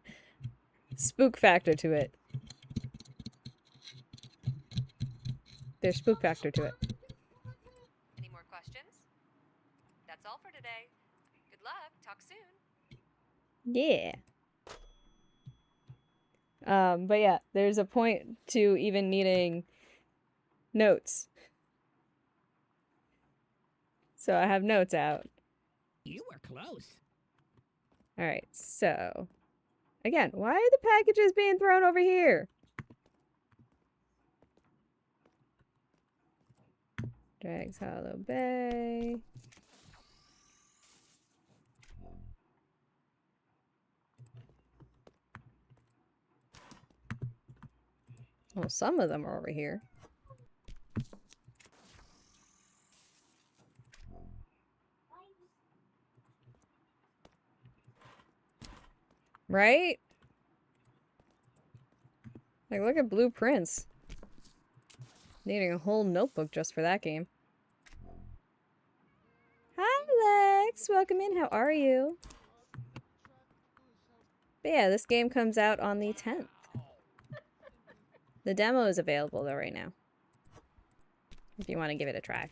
spook factor to it. There's spook factor to it. Any more questions? That's all for today. Good luck. Talk soon. Yeah. But yeah, there's a point to even needing notes. So I have notes out. You were close. Alright, so... Again, why are the packages being thrown over here? Drags Hollow Bay. Well, some of them are over here. Right? Like, look at Blueprints. Needing a whole notebook just for that game. Hi, Lex! Welcome in, how are you? But yeah, this game comes out on the 10th. The demo is available, though, right now. If you want to give it a try.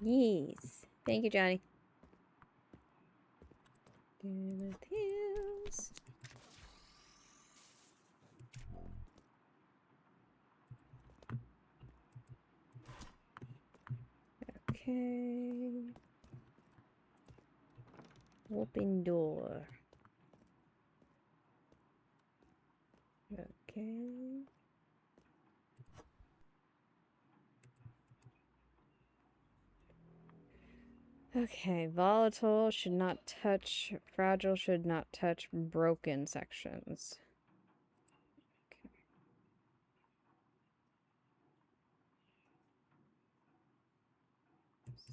Yes. Thank you, Johnny. Hills. Okay. Open door. Okay. Okay, volatile should not touch, fragile should not touch broken sections. Okay.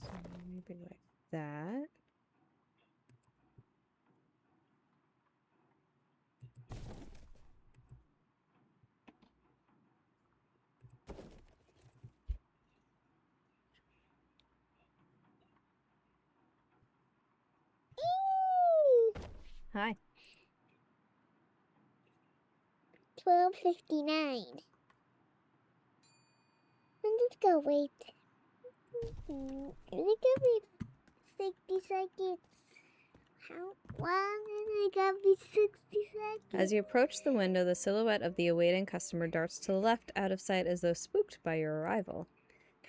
So maybe like that. Hi. 12:59. When did it go? Wait. Is it gonna be 60 seconds? How long is it gonna be 60 seconds? As you approach the window, the silhouette of the awaiting customer darts to the left, out of sight as though spooked by your arrival.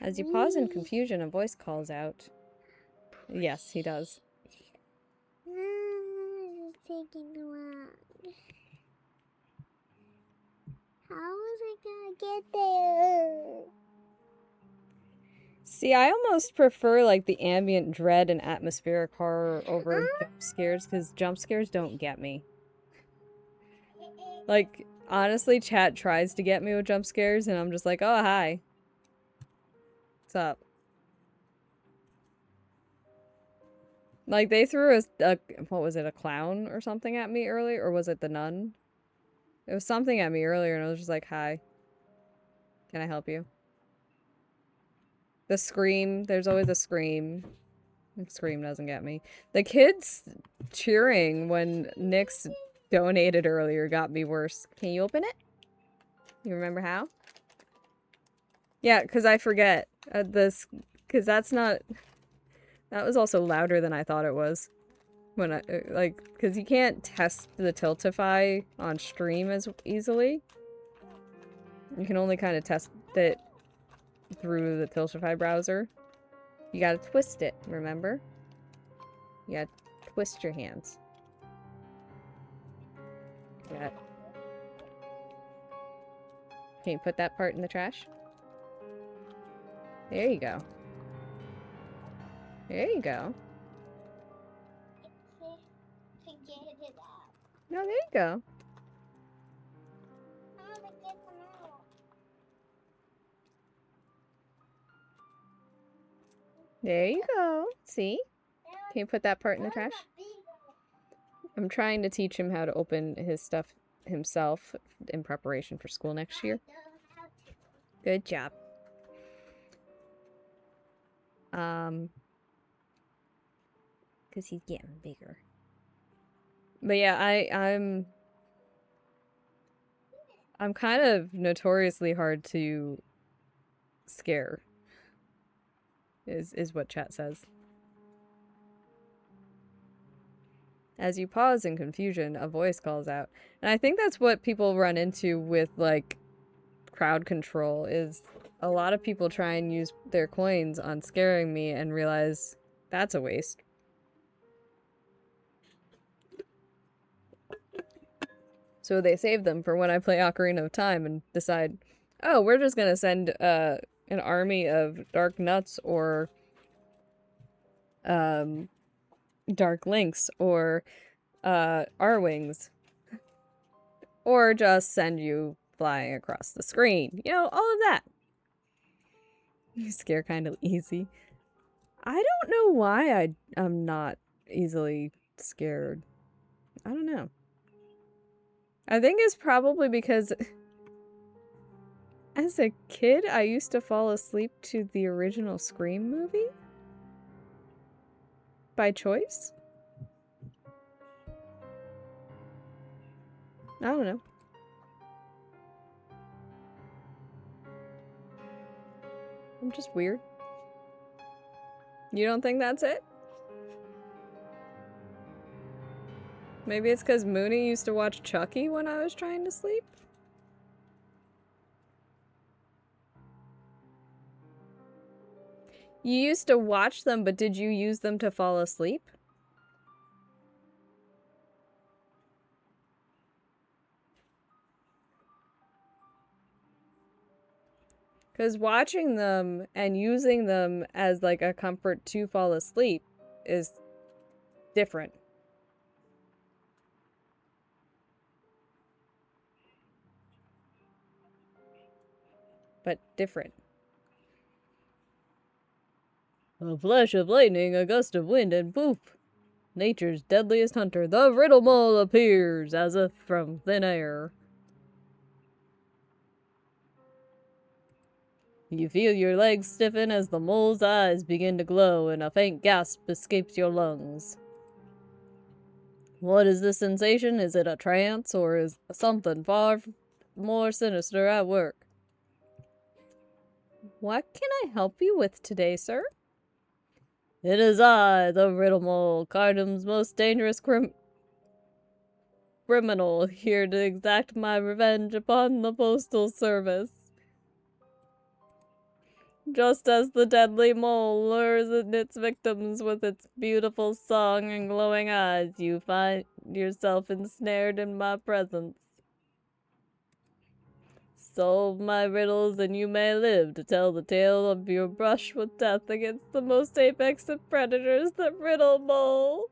As you pause in confusion, a voice calls out. Yes, he does. It's taking long. How is it gonna get there? See, I almost prefer like the ambient dread and atmospheric horror over jump scares, because jump scares don't get me. Like, honestly, chat tries to get me with jump scares, and I'm just like, oh, hi. What's up? Like, they threw a what was it, a clown or something at me earlier? Or was it the nun? It was something at me earlier, and I was just like, hi. Can I help you? The scream. There's always a scream. The scream doesn't get me. The kids cheering when Nyx donated earlier got me worse. Can you open it? You remember how? Yeah, because I forget. Because that's not... That was also louder than I thought it was. When I, like, because you can't test the Tiltify on stream as easily. You can only kind of test it through the Tiltify browser. You gotta twist it, remember? You gotta twist your hands. Yeah. Can you put that part in the trash? There you go. There you go. To get it out. No, there you go. How to get them out? There you go. See? Can you put that part in the trash? I'm trying to teach him how to open his stuff himself in preparation for school next year. Good job. Because he's getting bigger. But yeah, I'm kind of notoriously hard to scare. Is what chat says. As you pause in confusion, a voice calls out. And I think that's what people run into with, like, crowd control, is a lot of people try and use their coins on scaring me and realize that's a waste. So they save them for when I play Ocarina of Time and decide, oh, we're just gonna send an army of Dark Nuts or Dark Links or R-Wings, or just send you flying across the screen. You know, all of that. You scare kind of easy. I don't know why I'm not easily scared. I don't know. I think it's probably because as a kid, I used to fall asleep to the original Scream movie. By choice? I don't know. I'm just weird. You don't think that's it? Maybe it's because Mooney used to watch Chucky when I was trying to sleep? You used to watch them, but did you use them to fall asleep? Because watching them and using them as like a comfort to fall asleep is different. But different. A flash of lightning, a gust of wind, and poof! Nature's deadliest hunter, the Riddle Mole, appears as if from thin air. You feel your legs stiffen as the mole's eyes begin to glow and a faint gasp escapes your lungs. What is this sensation? Is it a trance or is something far more sinister at work? What can I help you with today, sir? It is I, the Riddle Mole, Cardam's most dangerous criminal, here to exact my revenge upon the Postal Service. Just as the deadly mole lures its victims with its beautiful song and glowing eyes, you find yourself ensnared in my presence. Solve my riddles and you may live to tell the tale of your brush with death against the most apex of predators, the Riddle Mole.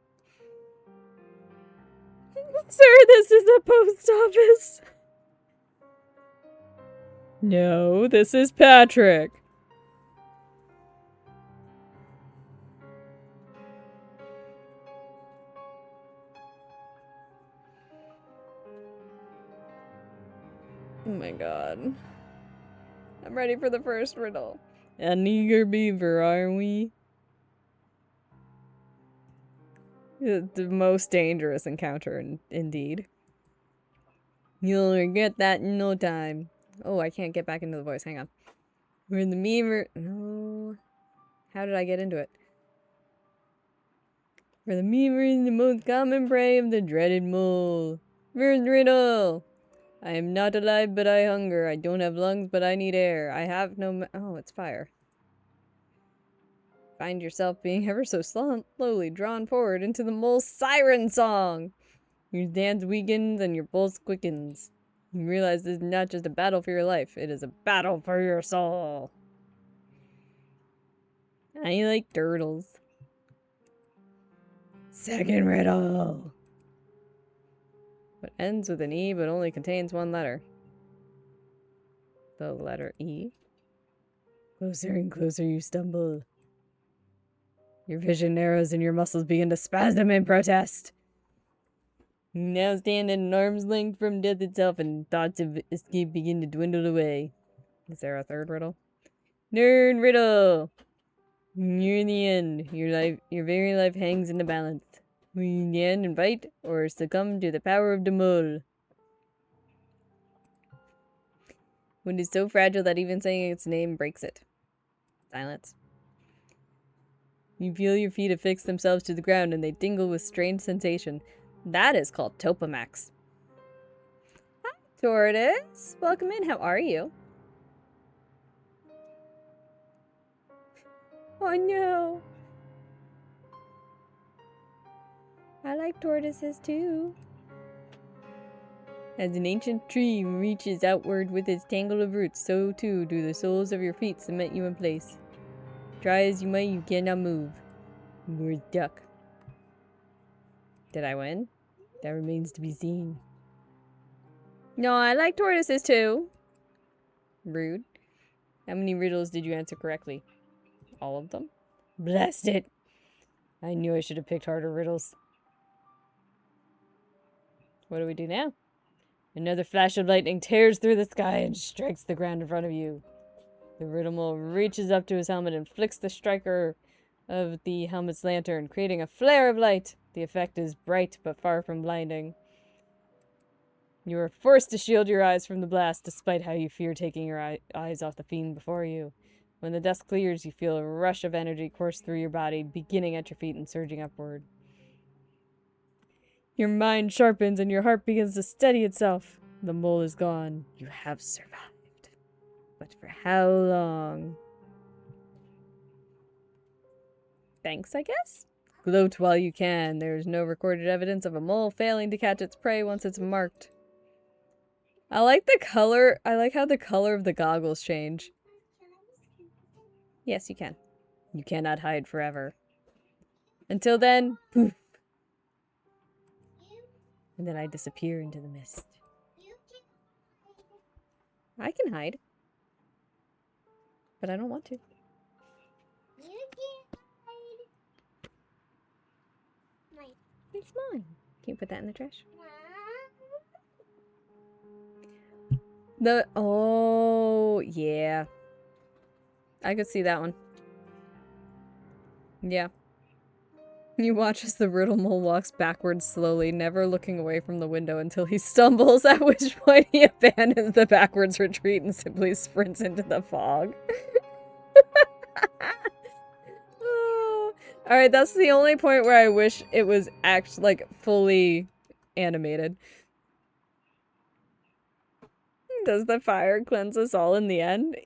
Sir, this is a post office. No, this is Patrick. Oh my god. I'm ready for the first riddle. An eager beaver, are we? The most dangerous encounter, indeed. You'll regret that in no time. Oh, I can't get back into the voice. Hang on. We're in the beaver... No. How did I get into it? For the beaver is the most common prey of the dreaded mole. First riddle. I am not alive, but I hunger. I don't have lungs, but I need air. I have no... Oh, it's fire. Find yourself being ever so slowly drawn forward into the mole's siren song. Your dance weakens and your pulse quickens. You realize this is not just a battle for your life. It is a battle for your soul. I like turtles. Second riddle. What ends with an E but only contains one letter? The letter E? Closer and closer you stumble. Your vision narrows and your muscles begin to spasm in protest. You now stand at an arm's length from death itself and thoughts of escape begin to dwindle away. Is there a third riddle? Nerd riddle! You're in the end. Your very life hangs in the balance. Will you in the end and fight, or succumb to the power of the mole? When it's so fragile that even saying its name breaks it. Silence. You feel your feet affix themselves to the ground and they tingle with strange sensation. That is called Topamax. Hi, Tortoise. Welcome in. How are you? Oh no. I like tortoises too. As an ancient tree reaches outward with its tangle of roots, so too do the soles of your feet cement you in place. Try as you might, you cannot move. You're stuck. Did I win? That remains to be seen. No, I like tortoises too. Rude. How many riddles did you answer correctly? All of them? Blast it! I knew I should have picked harder riddles. What do we do now? Another flash of lightning tears through the sky and strikes the ground in front of you. The riddle mole reaches up to his helmet and flicks the striker of the helmet's lantern, creating a flare of light. The effect is bright but far from blinding. You are forced to shield your eyes from the blast, despite how you fear taking your eyes off the fiend before you. When the dust clears, you feel a rush of energy course through your body, beginning at your feet and surging upward. Your mind sharpens and your heart begins to steady itself. The mole is gone. You have survived. But for how long? Thanks, I guess? Gloat while you can. There is no recorded evidence of a mole failing to catch its prey once it's marked. I like the color. I like how the color of the goggles change. Yes, you can. You cannot hide forever. Until then, poof. And then I disappear into the mist. I can hide. But I don't want to. It's mine. Can you put that in the trash? Oh, yeah. I could see that one. Yeah. You watch as the riddle mole walks backwards slowly, never looking away from the window until he stumbles, at which point he abandons the backwards retreat and simply sprints into the fog. Alright, that's the only point where I wish it was actually, like, fully animated. Does the fire cleanse us all in the end?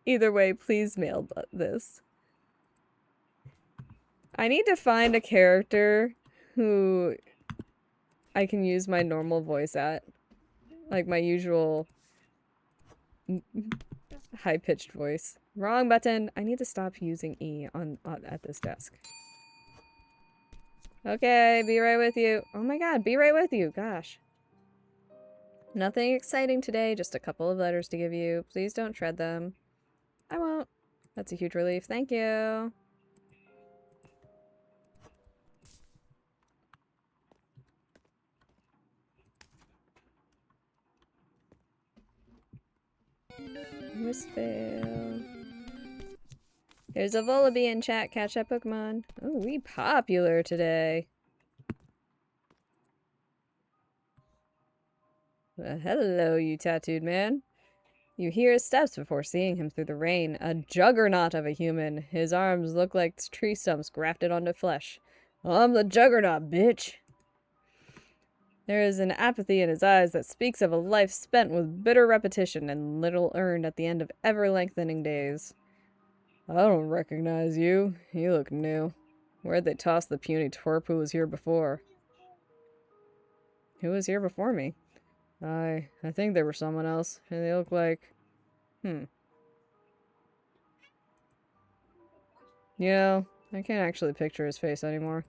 Either way, please mail this. I need to find a character who I can use my normal voice at. Like my usual high-pitched voice. Wrong button! I need to stop using E at this desk. Okay, be right with you. Oh my god, be right with you, gosh. Nothing exciting today, just a couple of letters to give you. Please don't shred them. I won't. That's a huge relief, thank you. Whistle. There's a Vullaby in chat. Catch that Pokemon. Oh, we popular today. Hello, you tattooed man. You hear his steps before seeing him through the rain. A juggernaut of a human. His arms look like tree stumps grafted onto flesh. I'm the juggernaut, bitch. There is an apathy in his eyes that speaks of a life spent with bitter repetition and little earned at the end of ever-lengthening days. I don't recognize you. You look new. Where'd they toss the puny twerp who was here before? Who was here before me? I think they were someone else, and they look like... Yeah, I can't actually picture his face anymore.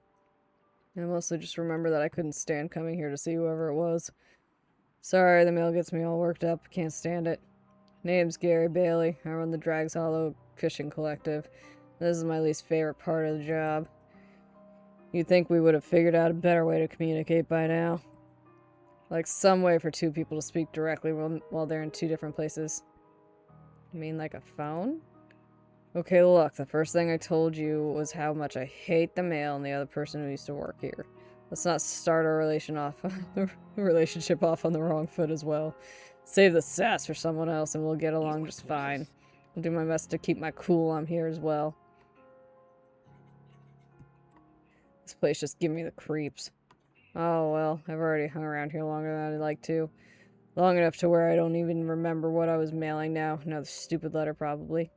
I mostly just remember that I couldn't stand coming here to see whoever it was. Sorry, the mail gets me all worked up. Can't stand it. Name's Gary Bailey. I run the Drags Hollow Fishing Collective. This is my least favorite part of the job. You'd think we would have figured out a better way to communicate by now. Like some way for two people to speak directly while they're in two different places. You mean like a phone? Okay, look, the first thing I told you was how much I hate the mail and the other person who used to work here. Let's not start our relationship off on the wrong foot as well. Save the sass for someone else and we'll get along just fine. I'll do my best to keep my cool I'm here as well. This place just give me the creeps. Oh well, I've already hung around here longer than I'd like to. Long enough to where I don't even remember what I was mailing now. Another stupid letter probably.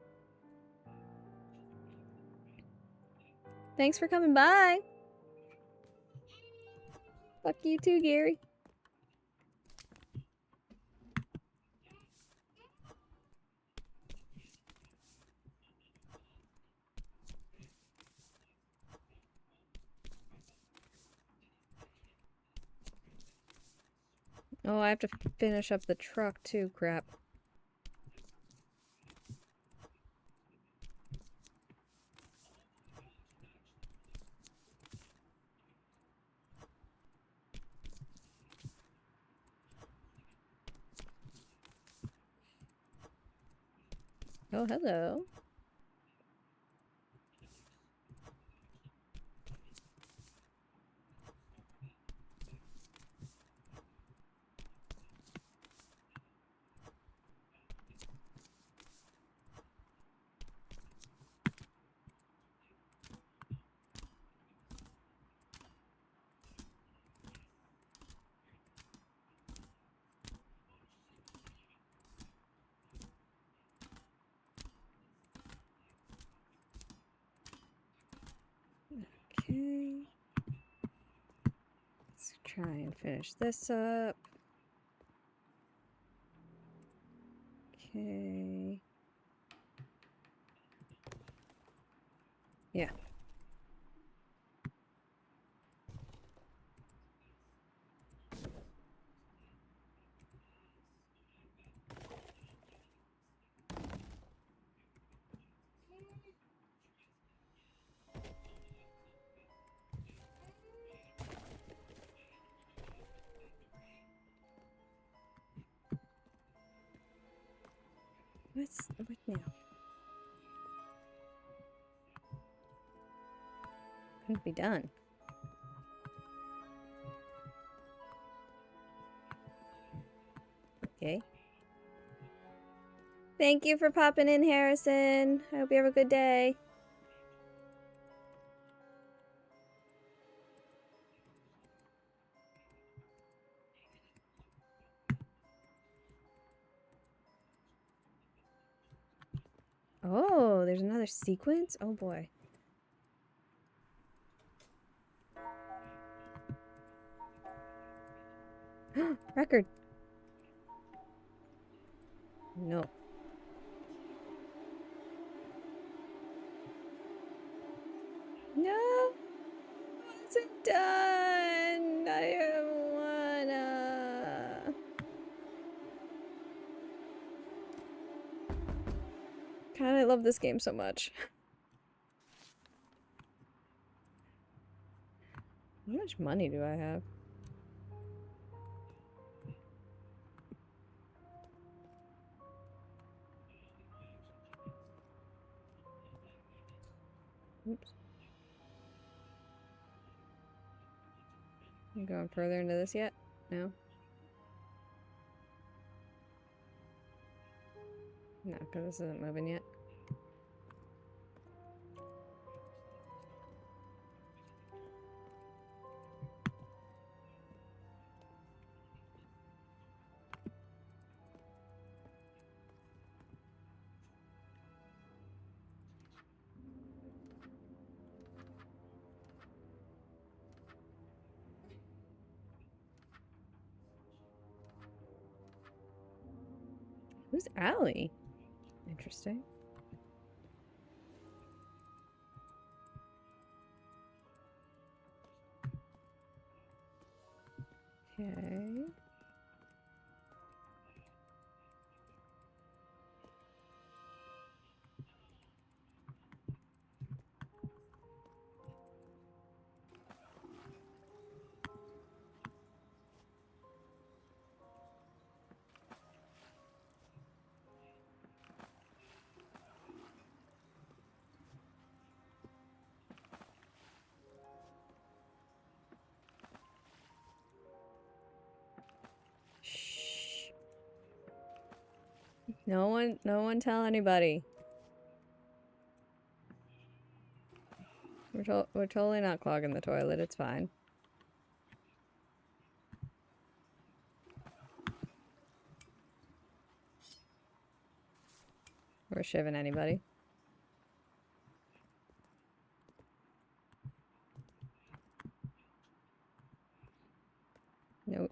Thanks for coming by. Fuck you too, Gary. Oh, I have to finish up the truck too, crap. Oh, hello. Okay. Let's try and finish this up. Okay. Yeah. What now? Couldn't be done. Okay. Thank you for popping in, Harrison. I hope you have a good day. Oh, there's another sequence? Oh boy. Record. No. No. It's done. I wanna. God, I love this game so much. How much money do I have? Oops. You going further into this yet? No? No, because this isn't moving yet. Who's Allie? Interesting. Okay. No one tell anybody. We're totally not clogging the toilet. It's fine. We're shivving anybody.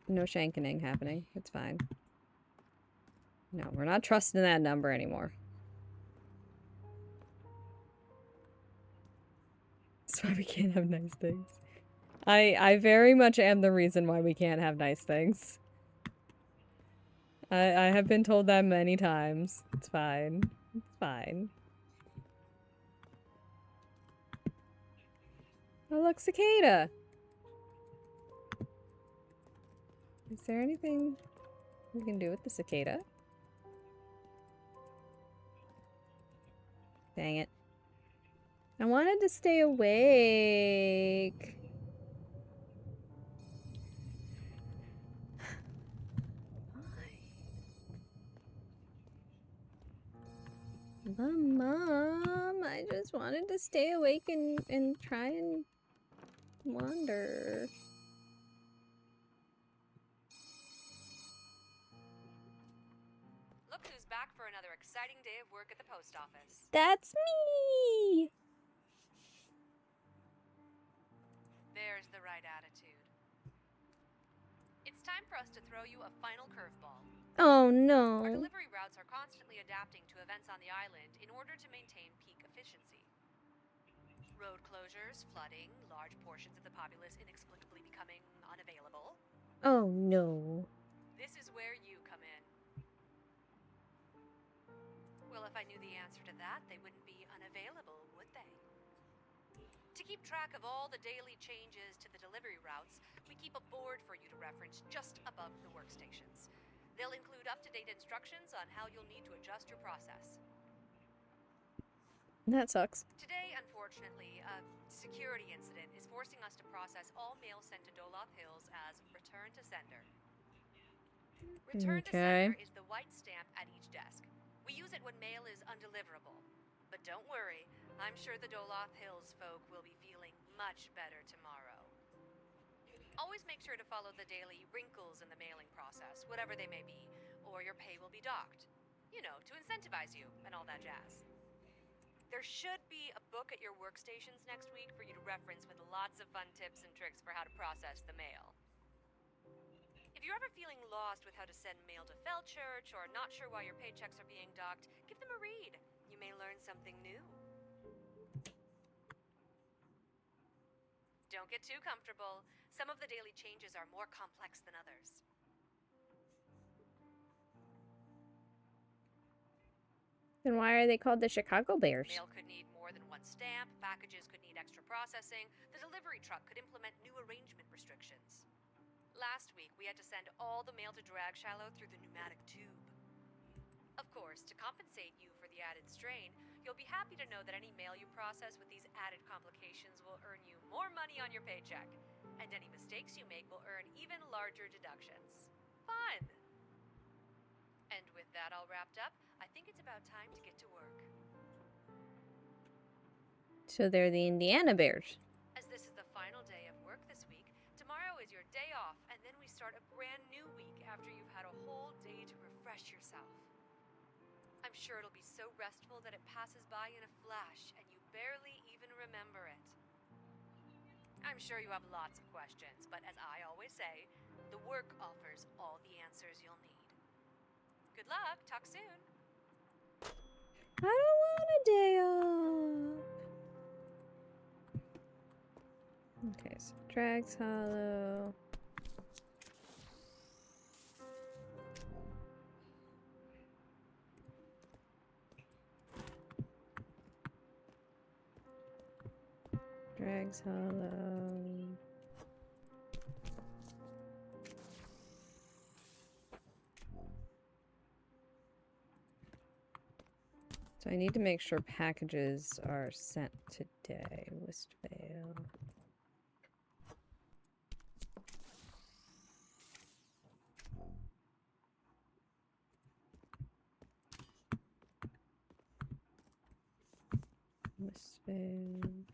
No shankening happening. It's fine. No, we're not trusting that number anymore. That's why we can't have nice things. I very much am the reason why we can't have nice things. I have been told that many times. It's fine. It's fine. Oh, look, cicada! Is there anything we can do with the cicada? Dang it. I wanted to stay awake. Mom, I just wanted to stay awake and try and wander. Look who's back for another exciting day of work at the post office. That's me! There's the right attitude. It's time for us to throw you a final curveball. Oh Our no. delivery routes are constantly adapting to events on the island in order to maintain peak efficiency. Road closures, flooding, large portions of the populace inexplicably becoming unavailable. Oh no. This is where you come in. Well, if I knew the answer to that, they wouldn't be unavailable, would they? To keep track of all the daily changes to the delivery routes, we keep a board for you to reference just above the workstations. They'll include up-to-date instructions on how you'll need to adjust your process. That sucks. Today, unfortunately, a security incident is forcing us to process all mail sent to Doloth Hills as return to sender. Return to sender is the white stamp at each desk. We use it when mail is undeliverable. But don't worry, I'm sure the Doloth Hills folk will be feeling much better tomorrow. Always make sure to follow the daily wrinkles in the mailing process, whatever they may be, or your pay will be docked. You know, to incentivize you and all that jazz. There should be a book at your workstations next week for you to reference with lots of fun tips and tricks for how to process the mail. If you're ever feeling lost with how to send mail to Felchurch or not sure why your paychecks are being docked, give them a read. You may learn something new. Don't get too comfortable. Some of the daily changes are more complex than others. Then why are they called the Chicago Bears? Mail could need more than one stamp, packages could need extra processing, the delivery truck could implement new arrangement restrictions. Last week, we had to send all the mail to Dragshallow through the pneumatic tube. Of course, to compensate you for the added strain, you'll be happy to know that any mail you process with these added complications will earn you more money on your paycheck, and any mistakes you make will earn even larger deductions. Fun! And with that all wrapped up, I think it's about time to get to work. So they're the Indiana Bears. As this is the final day of work this week, tomorrow is your day off, and then we start a brand new week after you've had a whole day to refresh yourself. I'm sure it'll be so restful that it passes by in a flash, and you barely even remember it. I'm sure you have lots of questions, but as I always say, the work offers all the answers you'll need. Good luck, talk soon. I don't want a day off. Okay, so Drags Hollow. Drags Hollow. So I need to make sure packages are sent today. Westvale. Westvale.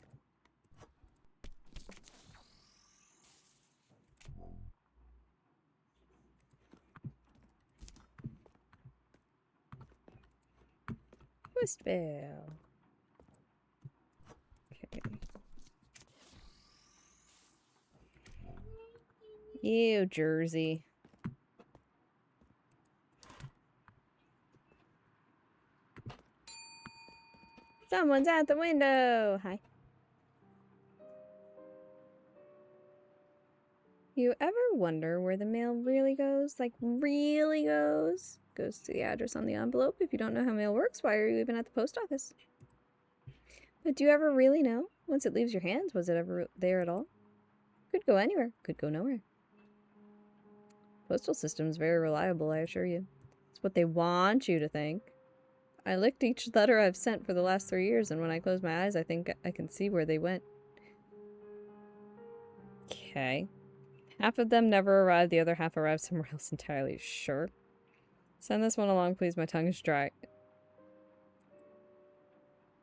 Westvale. Okay. Ew, Jersey. Someone's at the window. Hi. You ever wonder where the mail really goes? Like, really goes? Goes to the address on the envelope. If you don't know how mail works, why are you even at the post office? But do you ever really know? Once it leaves your hands, was it ever there at all? Could go anywhere. Could go nowhere. Postal system's very reliable, I assure you. It's what they want you to think. I licked each letter I've sent for the last 3 years, and when I close my eyes, I think I can see where they went. Okay. Half of them never arrived, the other half arrived somewhere else entirely. Sure. Send this one along, please. My tongue is dry.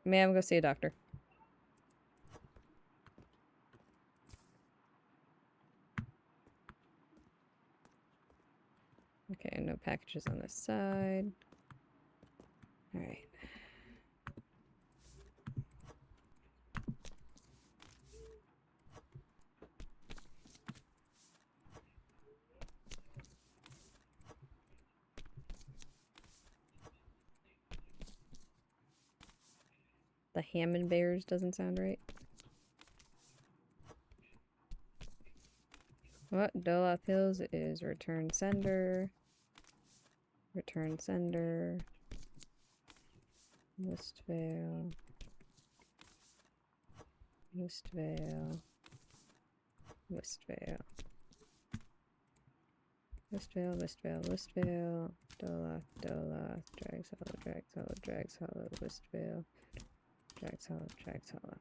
Ma'am, go see a doctor. Okay, no packages on this side. Alright. The Hammond Bears doesn't sound right. What? Doloth Hills is return sender. Return sender. Westvale. Westvale. Westvale. Westvale, Westvale, Westvale. Doloth, Doloth. Drags Hollow, Drags Hollow, Drags Hollow, Westvale. Drags Hollow, Drags Hollow.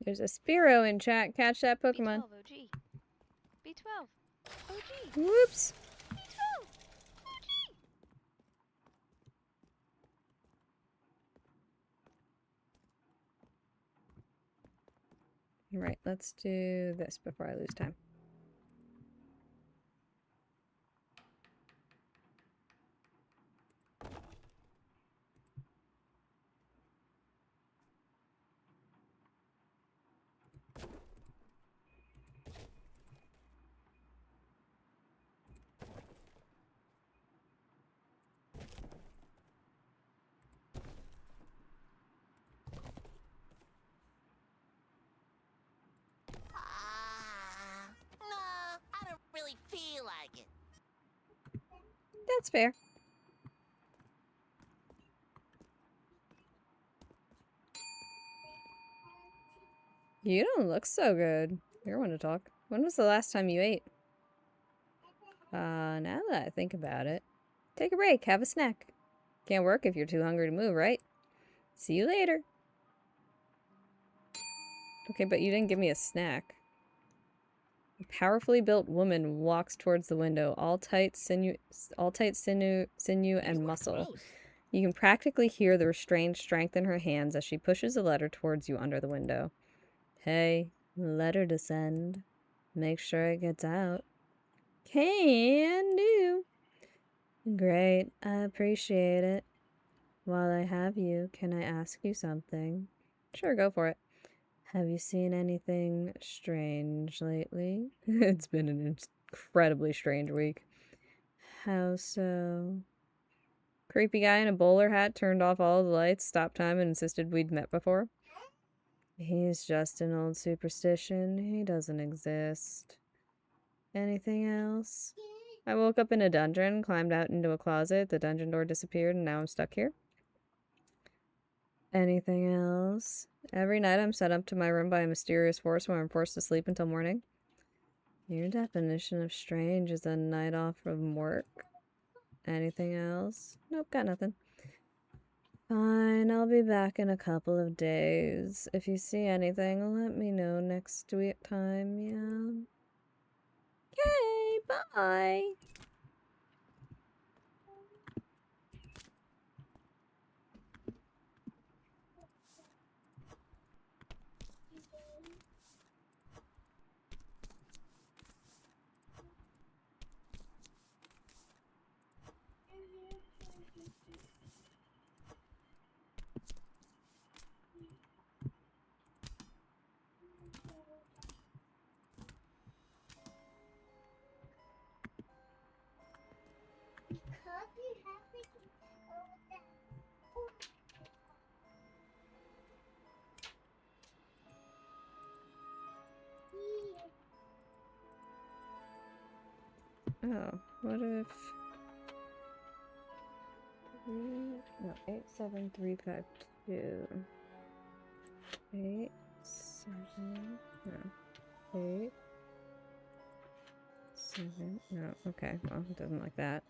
There's a Spearow in chat. Catch that Pokemon. B12 OG. B12 OG. Whoops. B12 OG. Right, let's do this before I lose time. Feel like it. That's fair. You don't look so good. You're one to talk. When was the last time you ate? Now that I think about it. Take a break, have a snack. Can't work if you're too hungry to move, right? See you later. Okay, but you didn't give me a snack. A powerfully built woman walks towards the window, all tight sinew and muscle. You can practically hear the restrained strength in her hands as she pushes the letter towards you under the window. Hey, letter to send. Make sure it gets out. Can do. Great, I appreciate it. While I have you, can I ask you something? Sure, go for it. Have you seen anything strange lately? It's been an incredibly strange week. How so? Creepy guy in a bowler hat turned off all the lights, stopped time, and insisted we'd met before. He's just an old superstition. He doesn't exist. Anything else? I woke up in a dungeon, climbed out into a closet, the dungeon door disappeared, and now I'm stuck here. Anything else? Every night I'm sent up to my room by a mysterious force where I'm forced to sleep until morning. Your definition of strange is a night off from work. Anything else? Nope, got nothing. Fine, I'll be back in a couple of days. If you see anything, let me know next week time, yeah? Okay, bye! Oh, what if... No, 87352. 8, 7, no. 8, 7, no, okay, well, it doesn't like that.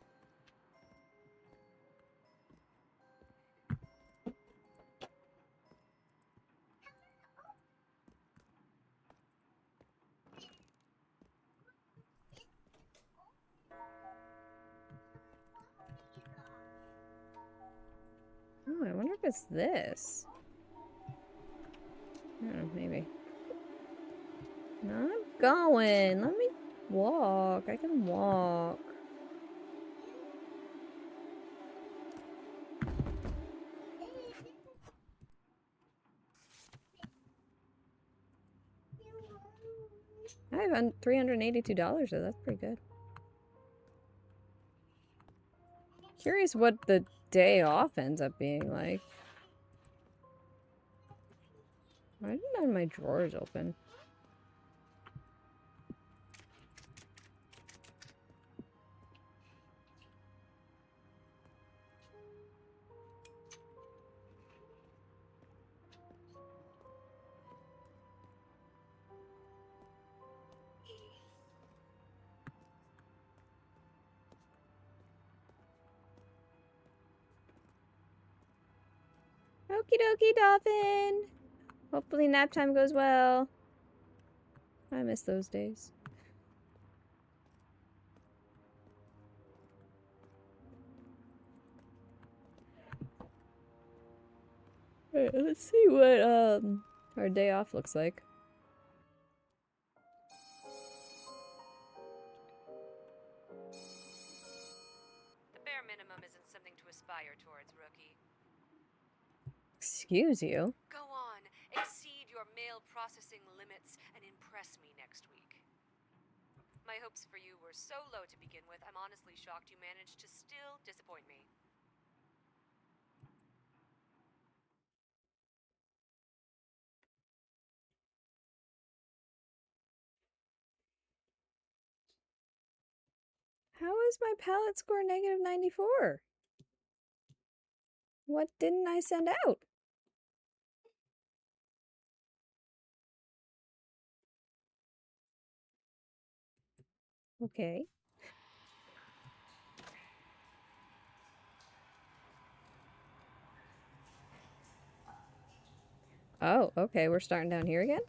Oh, I wonder if it's this. I don't know, maybe. No, I'm going. Let me walk. I can walk. I have $382 though. That's pretty good. Curious what the day off ends up being like. Why didn't none of my drawers open? Okie dokie, Dolphin! Hopefully nap time goes well. I miss those days. Alright, let's see what our day off looks like. The bare minimum isn't something to aspire towards, rookie. Excuse you? Go on, exceed your mail processing limits and impress me next week. My hopes for you were so low to begin with, I'm honestly shocked you managed to still disappoint me. How is my palette score negative 94? What didn't I send out? Okay. Oh, okay, we're starting down here again?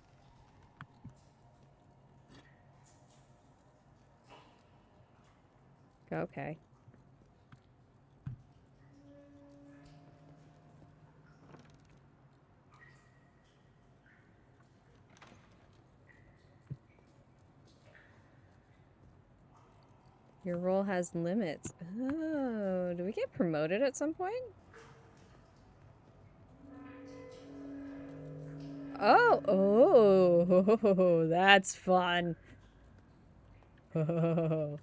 Okay. Your role has limits. Oh, do we get promoted at some point? Oh, oh, that's fun. Oh,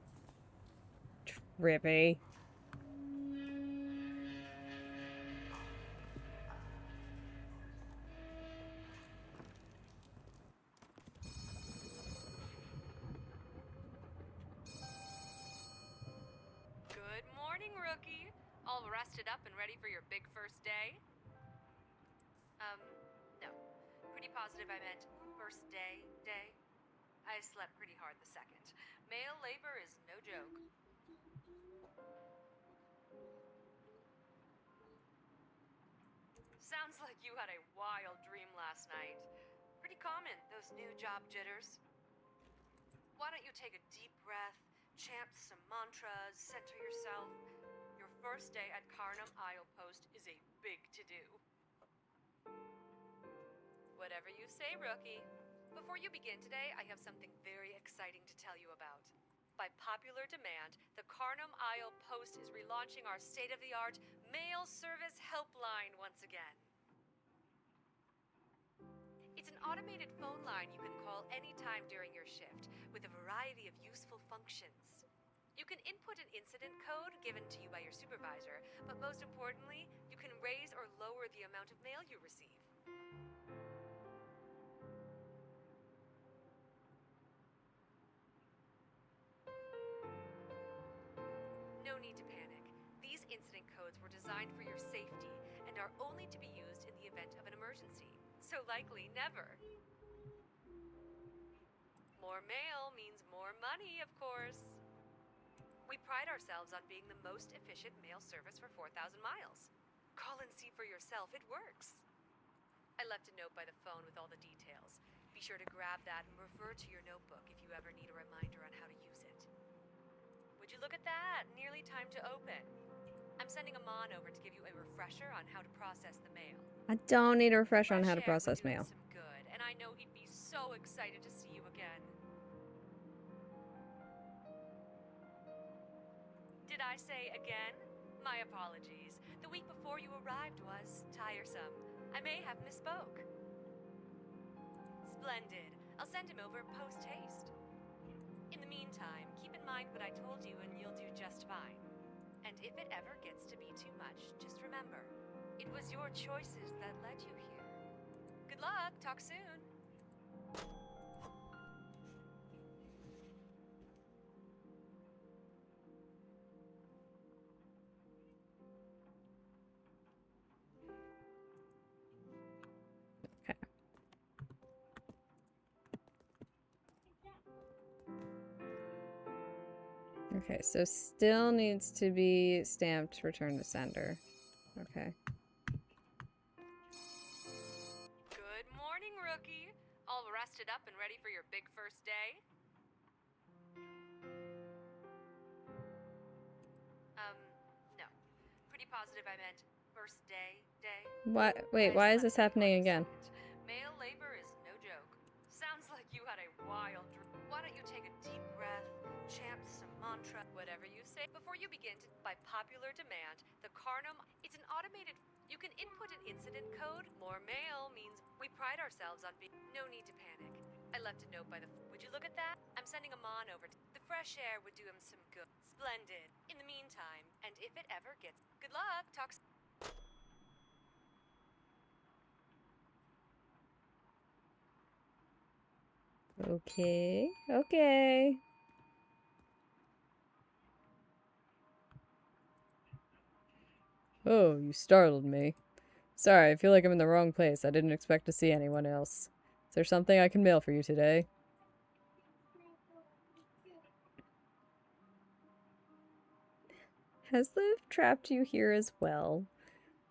trippy. Good morning, rookie. All rested up and ready for your big first day? No. Pretty positive I meant first day. I slept pretty hard the second. Male labor is no joke. Sounds like you had a wild dream last night. Pretty common, those new job jitters. Why don't you take a deep breath, chant some mantras, center yourself? Your first day at Carnum Isle Post is a big to-do. Whatever you say, rookie. Before you begin today, I have something very exciting to tell you about. By popular demand, the Carnum Isle Post is relaunching our state-of-the-art mail service helpline once again. It's an automated phone line you can call anytime during your shift, with a variety of useful functions. You can input an incident code given to you by your supervisor, but most importantly, you can raise or lower the amount of mail you receive. No need to panic. These incident codes were designed for your safety and are only to be used in the event of an emergency. So likely never. More mail means more money, of course. We pride ourselves on being the most efficient mail service for 4,000 miles. Call and see for yourself, it works. I left a note by the phone with all the details. Be sure to grab that and refer to your notebook if you ever need a reminder on how to use it. Would you look at that? Nearly time to open. I'm sending Amon over to give you a refresher on how to process the mail. I don't need a refresher on how to process mail. Some good, and I know he'd be so excited to see you again. Did I say again? My apologies. The week before you arrived was tiresome. I may have misspoke. Splendid. I'll send him over post-haste. In the meantime, keep in mind what I told you and you'll do just fine. And if it ever gets to be too much, just remember, it was your choices that led you here. Good luck. Talk soon. Okay, so still needs to be stamped return to sender. Okay. Good morning, rookie. All rested up and ready for your big first day? No. Pretty positive I meant first day. What? Wait, why is this happening again? Male labor is no joke. Sounds like you had a wild dream. Why don't you take a deep breath, chant some mantra, whatever you say. Before you begin, by popular demand, the Carnum, it's an automated, you can input an incident code. More mail means we pride ourselves on being, no need to panic. I left a note by the, would you look at that? I'm sending Amon over. The fresh air would do him some good. Splendid. In the meantime, and if it ever gets, good luck, talk. Okay, okay. Oh, you startled me. Sorry, I feel like I'm in the wrong place. I didn't expect to see anyone else. Is there something I can mail for you today? Has Liv trapped you here as well?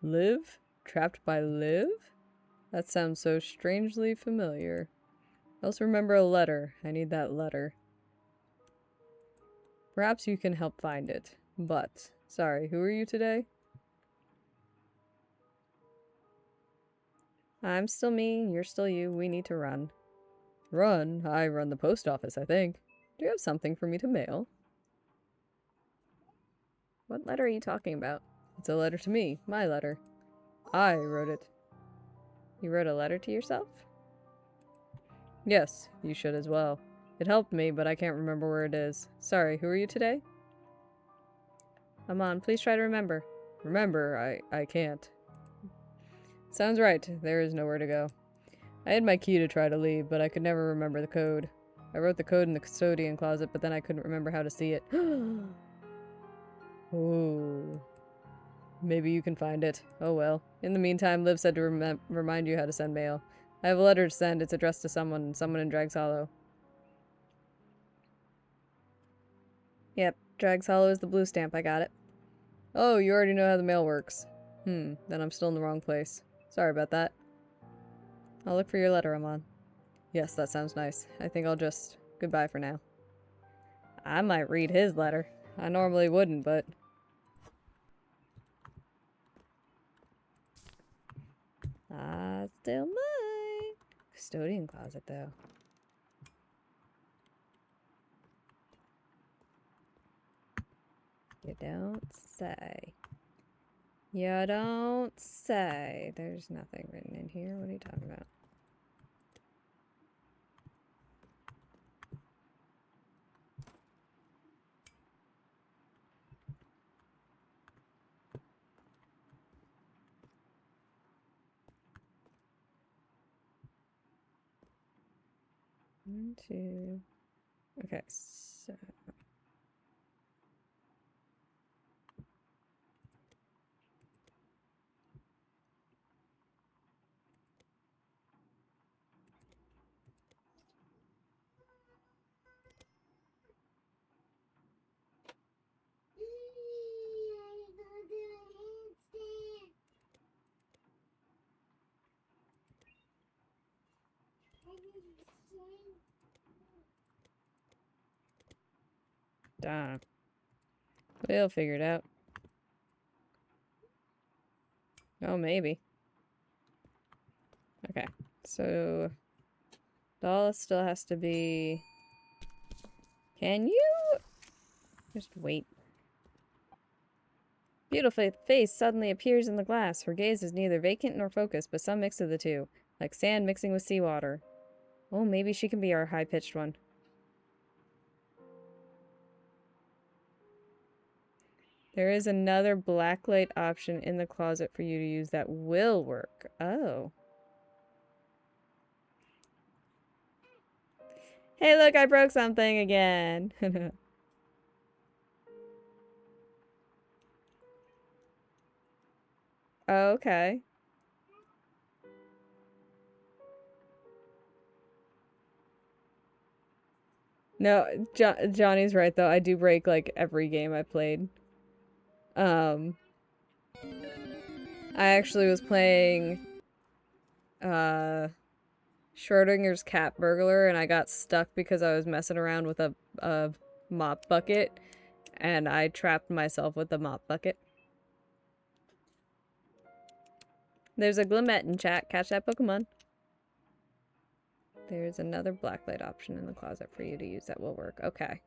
Liv? Trapped by Liv? That sounds so strangely familiar. I also remember a letter. I need that letter. Perhaps you can help find it. But, sorry, who are you today? I'm still me, you're still you, we need to run. Run? I run the post office, I think. Do you have something for me to mail? What letter are you talking about? It's a letter to me. My letter. I wrote it. You wrote a letter to yourself? Yes, you should as well. It helped me, but I can't remember where it is. Sorry, who are you today? Amon, please try to remember. Remember, I can't. Sounds right. There is nowhere to go. I had my key to try to leave, but I could never remember the code. I wrote the code in the custodian closet, but then I couldn't remember how to see it. Oh. Maybe you can find it. Oh well. In the meantime, Liv said to remind you how to send mail. I have a letter to send. It's addressed to someone in Drags Hollow. Yep, Drags Hollow is the blue stamp. I got it. Oh, you already know how the mail works. Then I'm still in the wrong place. Sorry about that. I'll look for your letter, Amon. Yes, that sounds nice. I think I'll just... Goodbye for now. I might read his letter. I normally wouldn't, but... I still might. Custodian closet, though. You don't say. You don't say. There's nothing written in here. What are you talking about? One, two. Okay, so. Darn. We'll figure it out. Oh, maybe. Okay, so doll still has to be... Can you? Just wait. Beautiful face suddenly appears in the glass. Her gaze is neither vacant nor focused, but some mix of the two, like sand mixing with seawater. Oh, maybe she can be our high-pitched one. There is another blacklight option in the closet for you to use that will work. Oh. Hey, look, I broke something again. Okay. No, Johnny's right, though. I do break, like, every game I played. I actually was playing, Schrodinger's Cat Burglar, and I got stuck because I was messing around with a mop bucket, and I trapped myself with the mop bucket. There's a Glimmet in chat. Catch that Pokemon. There's another blacklight option in the closet for you to use that will work. Okay.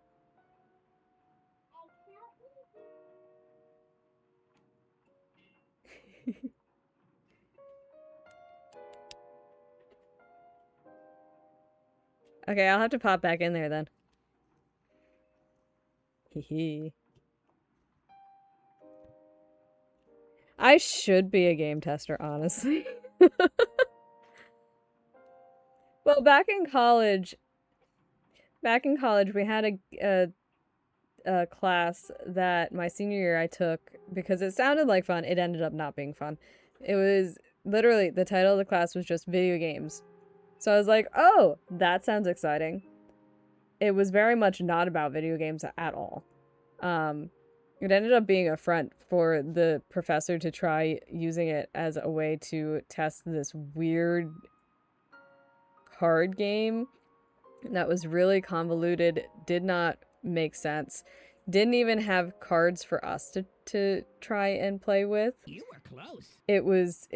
Okay, I'll have to pop back in there then. Hee. I should be a game tester, honestly. Well, back in college, we had a class that my senior year I took because it sounded like fun. It ended up not being fun. It was literally, the title of the class was just video games. So I was like, oh, that sounds exciting. It was very much not about video games at all. It ended up being a front for the professor to try using it as a way to test this weird card game that was really convoluted, did not make sense, didn't even have cards for us to try and play with. You were close. It was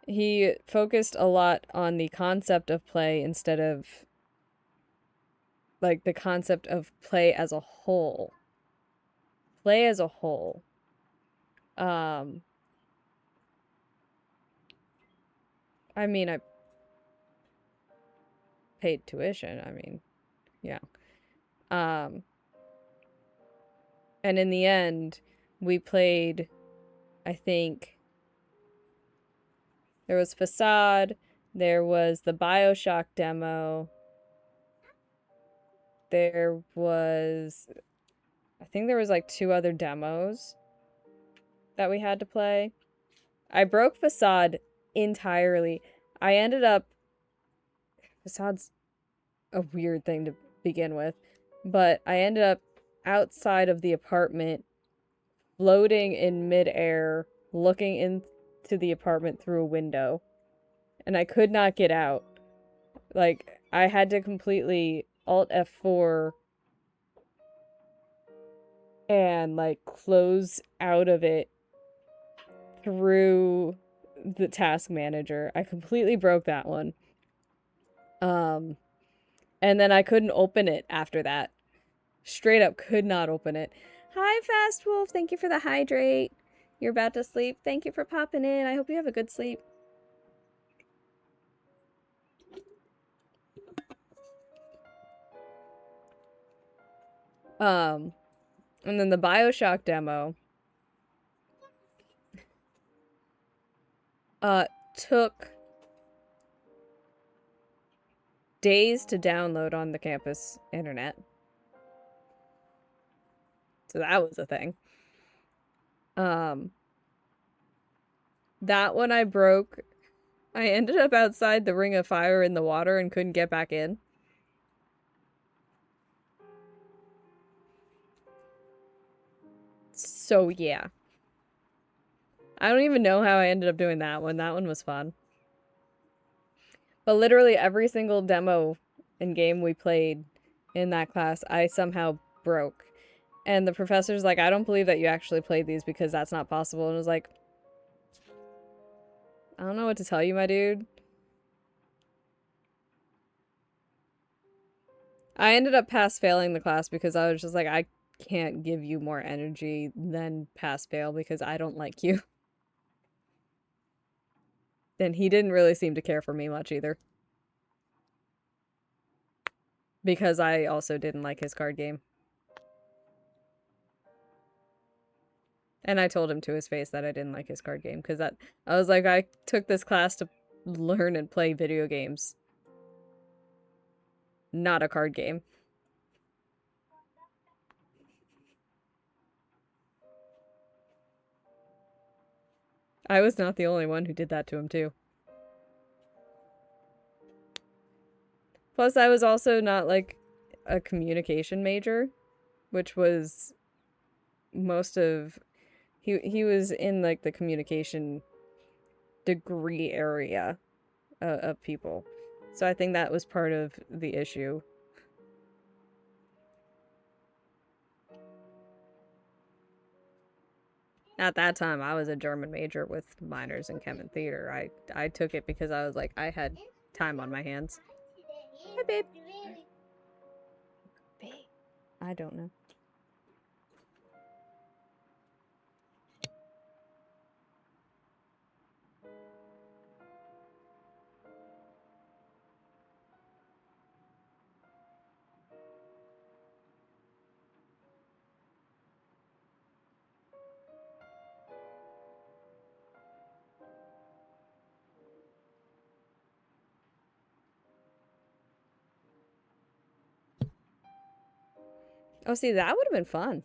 He focused a lot on the concept of play instead of, like, the concept of play as a whole. play as a whole. I mean, I paid tuition. I mean, yeah. And in the end, we played, I think, there was Facade, there was the BioShock demo, there was, I think there was like 2 other demos that we had to play. I broke Facade entirely. I ended up, Facade's a weird thing to begin with, but I ended up outside of the apartment, floating in midair, looking into the apartment through a window, and I could not get out. Like, I had to completely Alt F4 and, like, close out of it through the task manager. I completely broke that one. And then I couldn't open it after that. Straight up could not open it. Hi, Fast Wolf. Thank you for the hydrate. You're about to sleep. Thank you for popping in. I hope you have a good sleep. And then the BioShock demo took days to download on the campus internet. So that was a thing. That one I broke. I ended up outside the ring of fire in the water and couldn't get back in. So yeah. I don't even know how I ended up doing that one. That one was fun. But literally every single demo and game we played in that class, I somehow broke. And the professor's like, I don't believe that you actually played these because that's not possible. And I was like, I don't know what to tell you, my dude. I ended up pass-failing the class because I was just like, I can't give you more energy than pass-fail because I don't like you. And he didn't really seem to care for me much either. Because I also didn't like his card game. And I told him to his face that I didn't like his card game. Because I was like, I took this class to learn and play video games. Not a card game. I was not the only one who did that to him too. Plus, I was also not, like, a communication major, which was most of... He was in, like, the communication degree area of people. So I think that was part of the issue. At that time, I was a German major with minors in chem and theater. I took it because I was like, I had time on my hands. Hi, babe. Babe. I don't know. Oh, see, that would have been fun.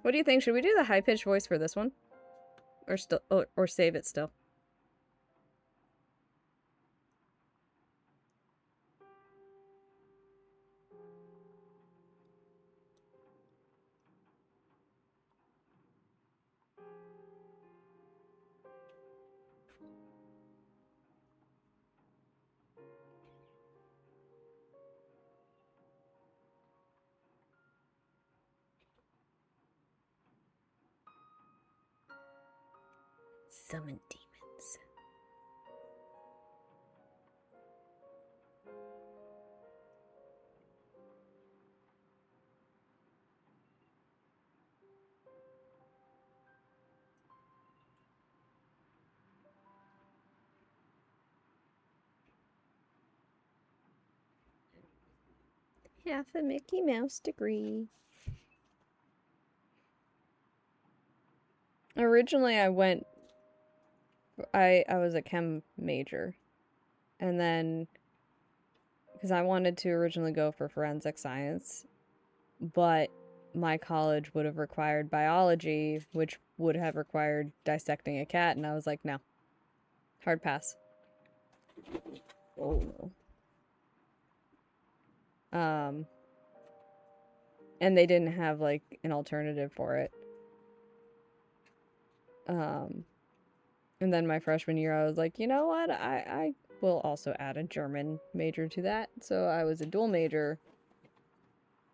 What do you think? Should we do the high-pitched voice for this one? Or still, or save it still? Summon demons. Half a Mickey Mouse degree. Originally, I was a chem major. And then, because I wanted to originally go for forensic science, but my college would have required biology, which would have required dissecting a cat, and I was like, no. Hard pass. Oh no. And they didn't have, like, an alternative for it. And then my freshman year, I was like, you know what? I will also add a German major to that. So I was a dual major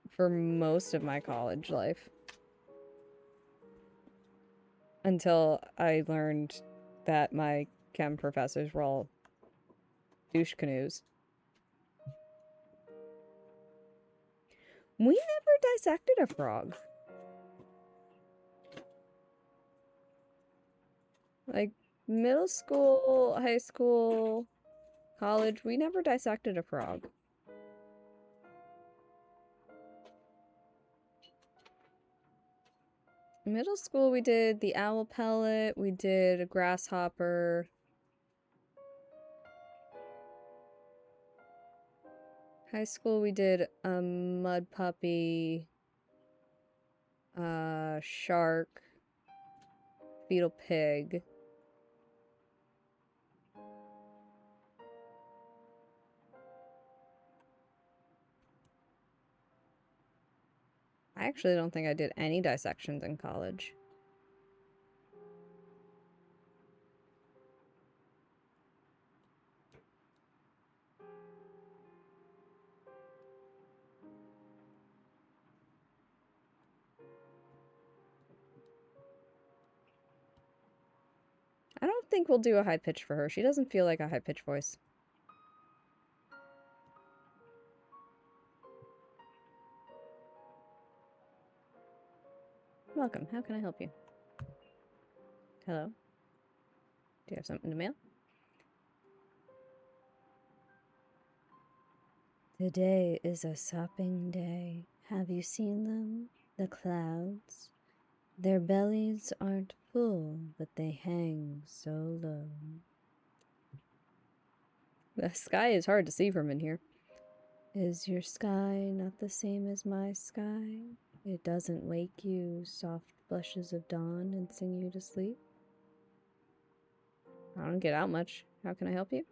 for most of my college life. Until I learned that my chem professors were all douche canoes. We never dissected a frog. Like, middle school, high school, college, we never dissected a frog. Middle school, we did the owl pellet, we did a grasshopper. High school, we did a mud puppy, shark, fetal pig. I actually don't think I did any dissections in college. I don't think we'll do a high pitch for her. She doesn't feel like a high pitch voice. Welcome. How can I help you? Hello? Do you have something to mail? Today is a sopping day. Have you seen them? The clouds? Their bellies aren't full, but they hang so low. The sky is hard to see from in here. Is your sky not the same as my sky? It doesn't wake you, soft blushes of dawn, and sing you to sleep? I don't get out much. How can I help you?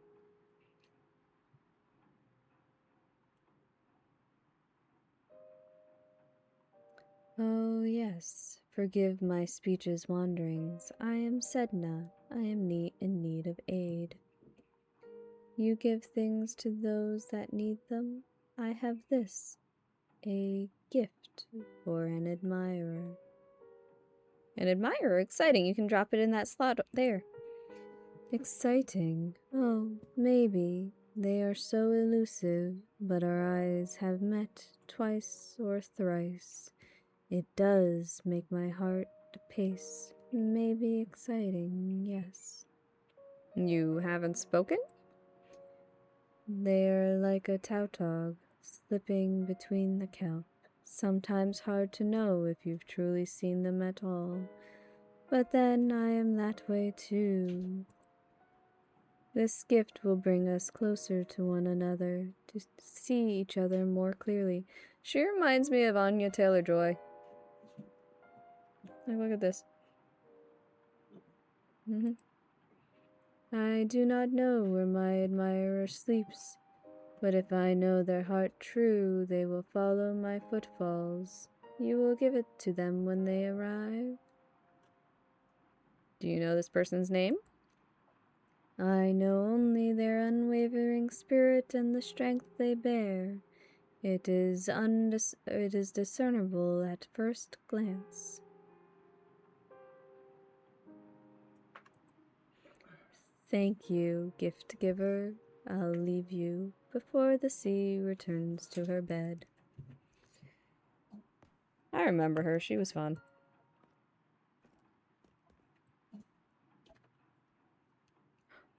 Oh, yes. Forgive my speech's wanderings. I am Sedna. I am in need of aid. You give things to those that need them. I have this. A gift for an admirer. An admirer? Exciting. You can drop it in that slot there. Exciting. Oh, maybe. They are so elusive, but our eyes have met twice or thrice. It does make my heart pace. Maybe exciting, yes. You haven't spoken? They're like a tautog, slipping between the kelp. Sometimes hard to know if you've truly seen them at all. But then I am that way too. This gift will bring us closer to one another, to see each other more clearly. She reminds me of Anya Taylor-Joy. Like, look at this. I do not know where my admirer sleeps, but if I know their heart true, they will follow my footfalls. You will give it to them when they arrive. Do you know this person's name? I know only their unwavering spirit and the strength they bear. It is discernible at first glance. Thank you, gift giver. I'll leave you before the sea returns to her bed. I remember her. She was fun.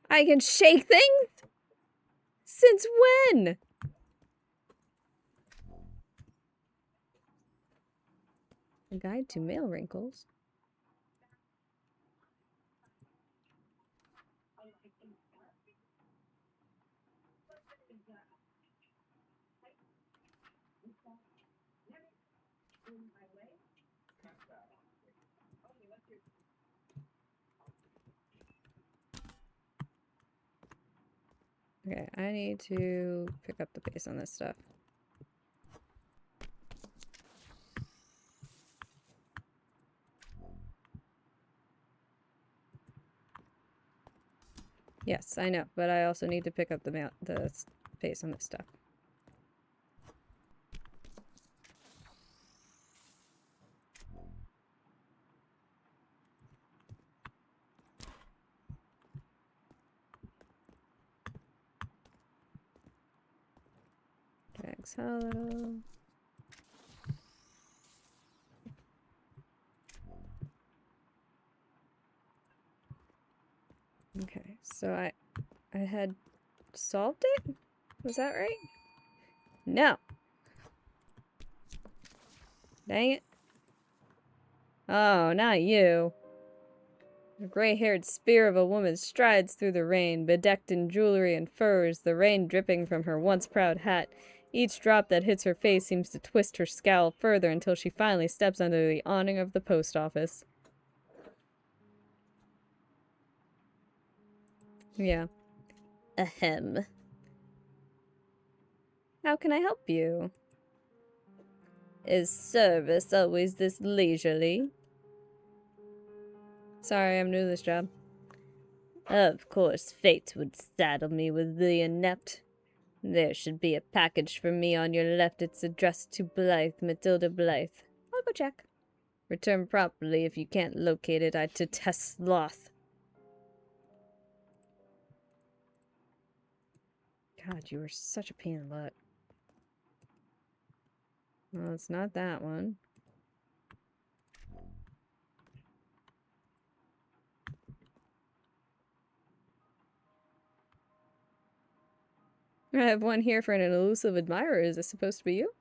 I can shake things? Since when? A guide to male wrinkles. Okay, I need to pick up the pace on this stuff. Yes, I know, but I also need to pick up the pace on this stuff. Drags Hollow. Okay, so I had solved it? Was that right? No. Dang it. Oh, not you. The gray-haired spear of a woman strides through the rain, bedecked in jewelry and furs, the rain dripping from her once proud hat. Each drop that hits her face seems to twist her scowl further until she finally steps under the awning of the post office. Yeah. Ahem. How can I help you? Is service always this leisurely? Sorry, I'm new to this job. Of course, fate would saddle me with the inept. There should be a package for me on your left. It's addressed to Blythe, Matilda Blythe. I'll go check. Return promptly if you can't locate it. I detest sloth. God, you are such a pain in the butt. Well, it's not that one. I have one here for an elusive admirer. Is this supposed to be you?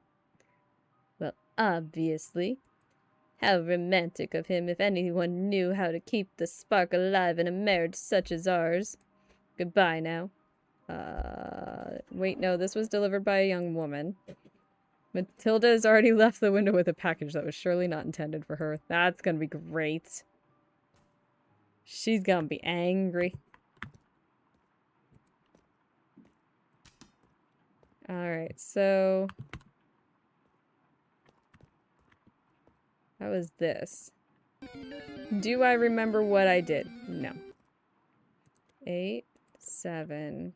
Well, obviously. How romantic of him. If anyone knew how to keep the spark alive in a marriage such as ours. Goodbye now. Wait, no, this was delivered by a young woman. Matilda has already left the window with a package that was surely not intended for her. That's gonna be great. She's gonna be angry. Alright, so... how was this? Do I remember what I did? No. 8, 7...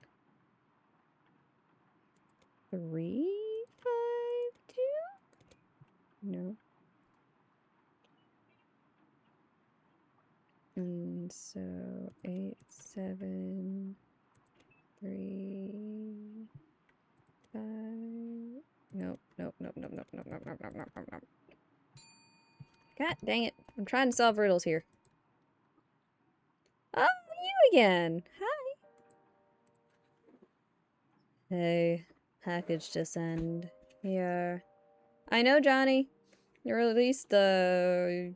3, 5, 2? No. And so 8, 7, 3, 5. Nope, nope, nope, nope, nope, nope, nope, nope, nope, nope, nope, nope. God dang it. I'm trying to solve riddles here. Oh, you again. Hi. Hey, package to send. Here. I know, Johnny. You released a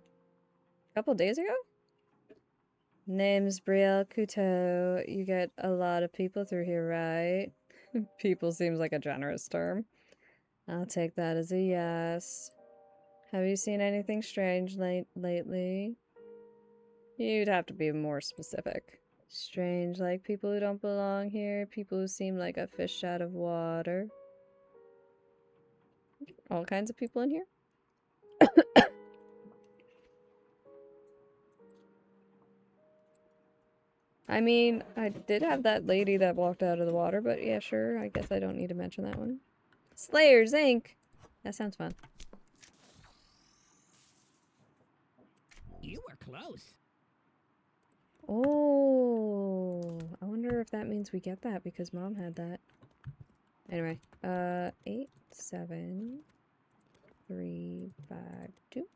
couple days ago? Name's Brielle Couteau. You get a lot of people through here, right? People seems like a generous term. I'll take that as a yes. Have you seen anything strange lately? You'd have to be more specific. Strange, like people who don't belong here, people who seem like a fish out of water. All kinds of people in here? I mean, I did have that lady that walked out of the water, but yeah, sure, I guess I don't need to mention that one. Slayers, Inc. That sounds fun. You were close. Oh, I wonder if that means we get that because Mom had that. Anyway, 8, 7, 3, 5, 2.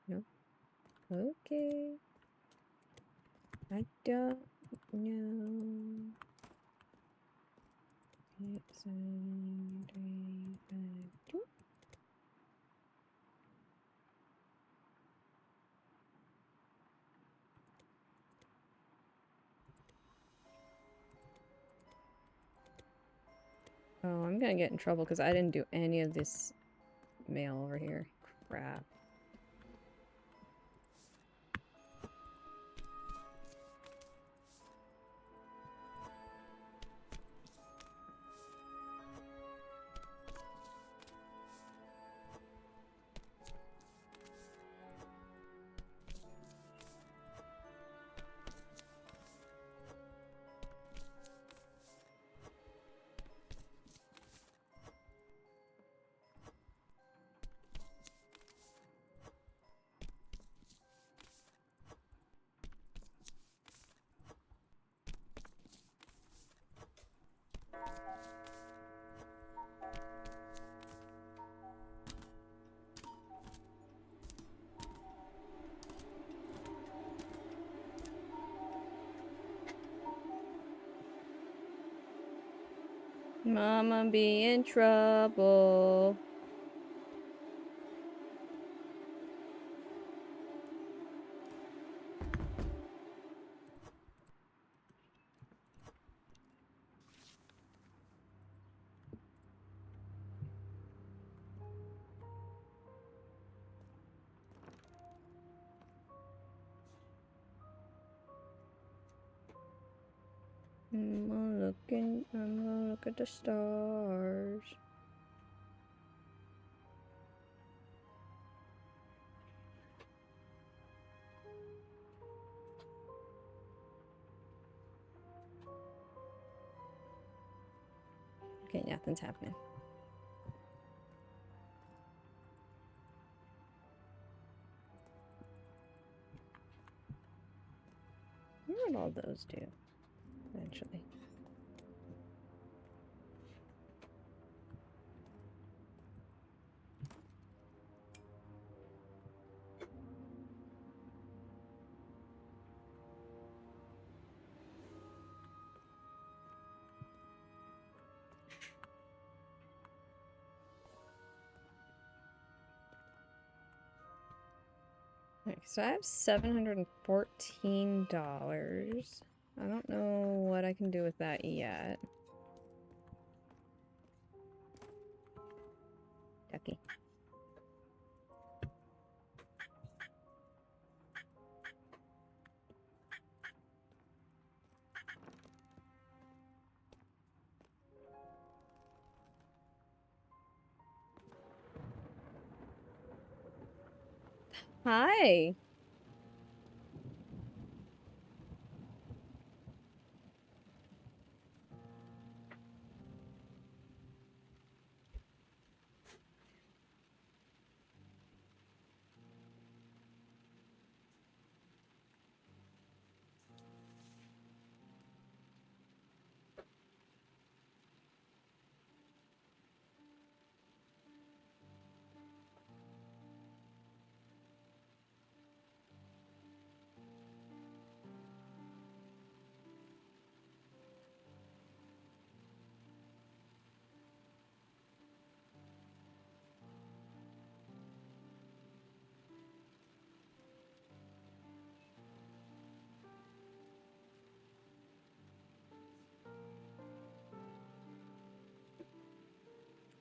No. Okay. I don't know. 8, 7, 3, 5, 2. Oh, I'm gonna get in trouble because I didn't do any of this mail over here. Crap. Mama be in trouble. I'm gonna look at the stars. Okay, nothing's happening. What would all those do eventually? Okay, so I have $714. I don't know what I can do with that yet. Ducky. Hi.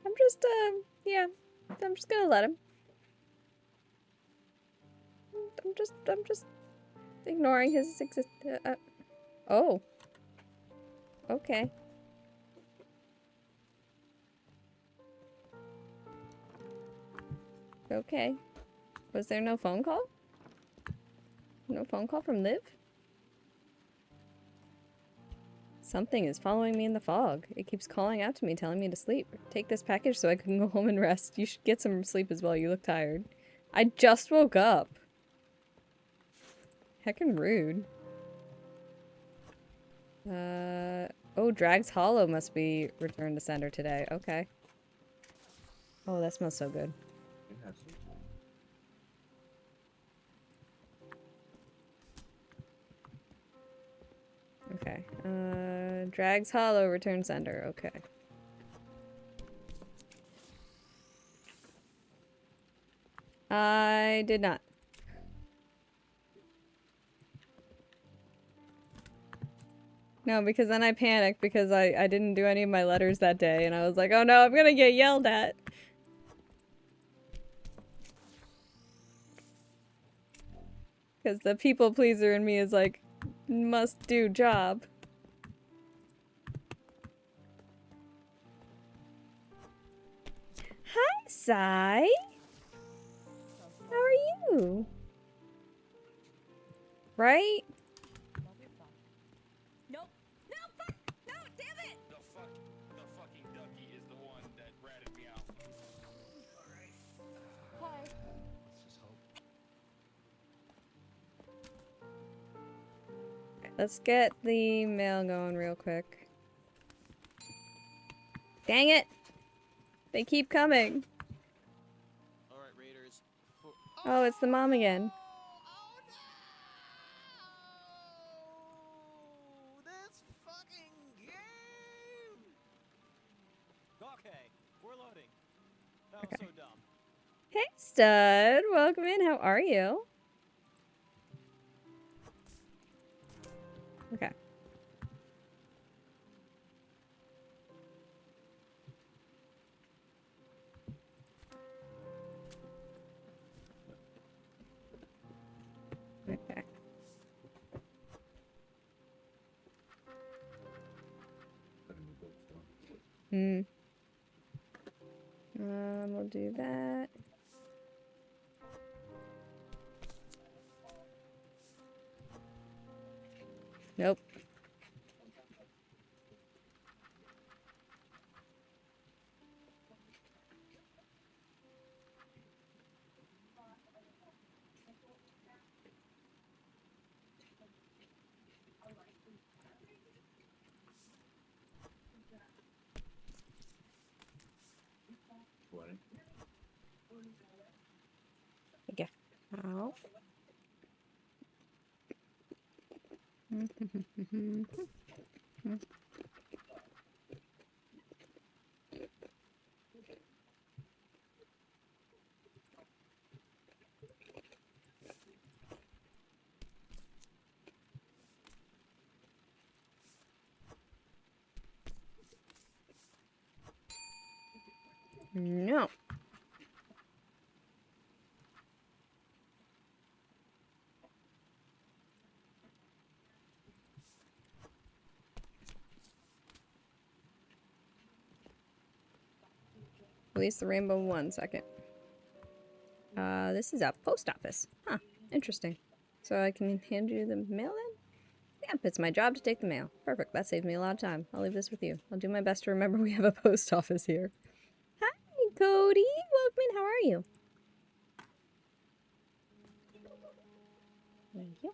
I'm just, yeah. I'm just gonna let him. I'm just ignoring his oh. Okay. Okay. Was there no phone call? No phone call from Liv? Something is following me in the fog. It keeps calling out to me, telling me to sleep. Take this package so I can go home and rest. You should get some sleep as well. You look tired. I just woke up. Heckin' rude. Oh, Drag's Hollow must be returned to sender today. Okay. Oh, that smells so good. Okay. Drag's Hollow return sender. Okay. I did not. No, because then I panicked because I didn't do any of my letters that day, and I was like, oh no, I'm gonna get yelled at. Because the people pleaser in me is like, must do job. Hi, Sai. How are you? Right? Nope. No, fuck! No, damn it! The fucking ducky is the one that ratted me out. Hi. Let's just hope. Let's get the mail going real quick. Dang it! They keep coming. Alright, Raiders. Oh, it's the mom again. This fucking game! Okay, we're loading. That was so dumb. Hey, stud. Welcome in. How are you? Okay. Okay. We'll do that. Nope. Okay. Ow. No. Release the rainbow 1 second. This is a post office. Huh. Interesting. So I can hand you the mail then? Yep, it's my job to take the mail. Perfect. That saves me a lot of time. I'll leave this with you. I'll do my best to remember we have a post office here. Hi, Cody. Welcome in. How are you? Thank you.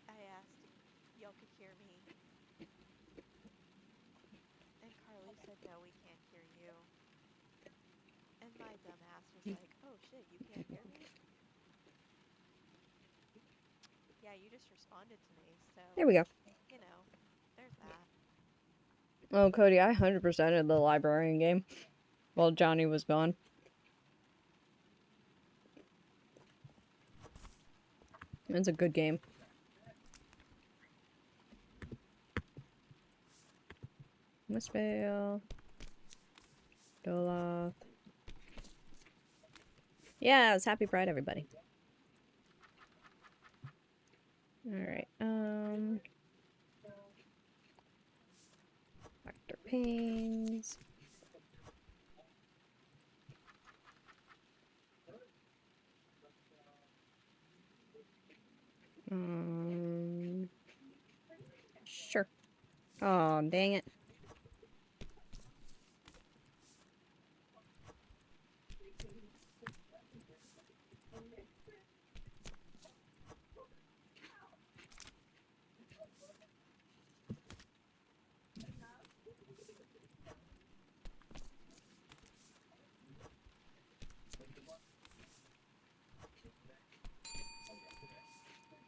I asked if y'all could hear me. And Carly said, no, we can't hear you. And my dumbass was like, oh shit, you can't hear me? Yeah, you just responded to me, so... There we go. You know, there's that. Oh, Cody, I 100%ed the librarian game while Johnny was gone. It's a good game. Westvale. Doloth. Yeah, it's Happy Pride, everybody. Alright, Dr. Paynes. Sure. Oh, dang it.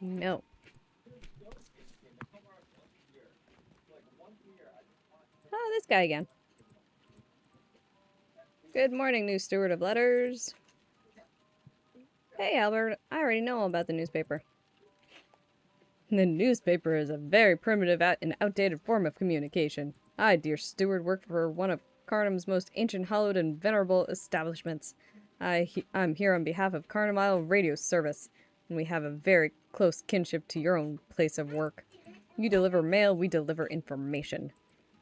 No. Oh, this guy again. Good morning, new steward of letters. Hey, Albert, I already know all about the newspaper. The newspaper is a very primitive and outdated form of communication. I, dear steward, work for one of Carnum's most ancient, hallowed, and venerable establishments. I'm here on behalf of Carnum Isle Radio Service, and we have a very close kinship to your own place of work. You deliver mail, we deliver information.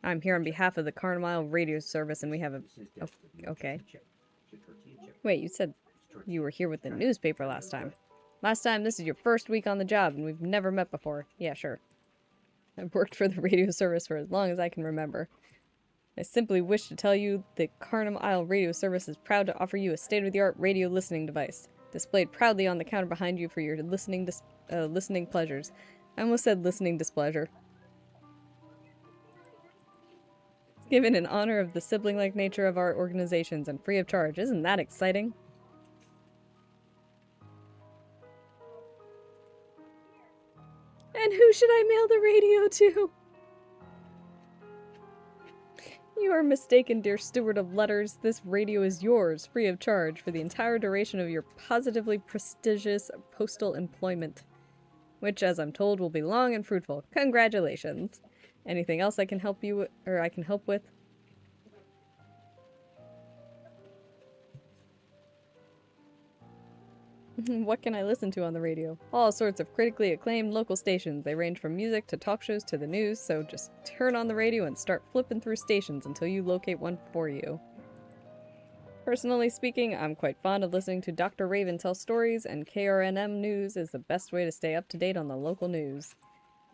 I'm here on behalf of the Carnum Isle Radio Service, and we have a... Okay. Wait, you said you were here with the newspaper last time. Last time, this is your first week on the job, and we've never met before. Yeah, sure. I've worked for the radio service for as long as I can remember. I simply wish to tell you that Carnum Isle Radio Service is proud to offer you a state-of-the-art radio listening device, displayed proudly on the counter behind you for your listening pleasures. I almost said listening displeasure. It's given in honor of the sibling-like nature of our organizations and free of charge. Isn't that exciting? And who should I mail the radio to? You are mistaken, dear steward of letters. This radio is yours, free of charge, for the entire duration of your positively prestigious postal employment. Which, as I'm told, will be long and fruitful. Congratulations. Anything else I can help you or I can help with? What can I listen to on the radio? All sorts of critically acclaimed local stations. They range from music to talk shows to the news, so just turn on the radio and start flipping through stations until you locate one for you. Personally speaking, I'm quite fond of listening to Dr. Raven tell stories, and KRNM News is the best way to stay up to date on the local news.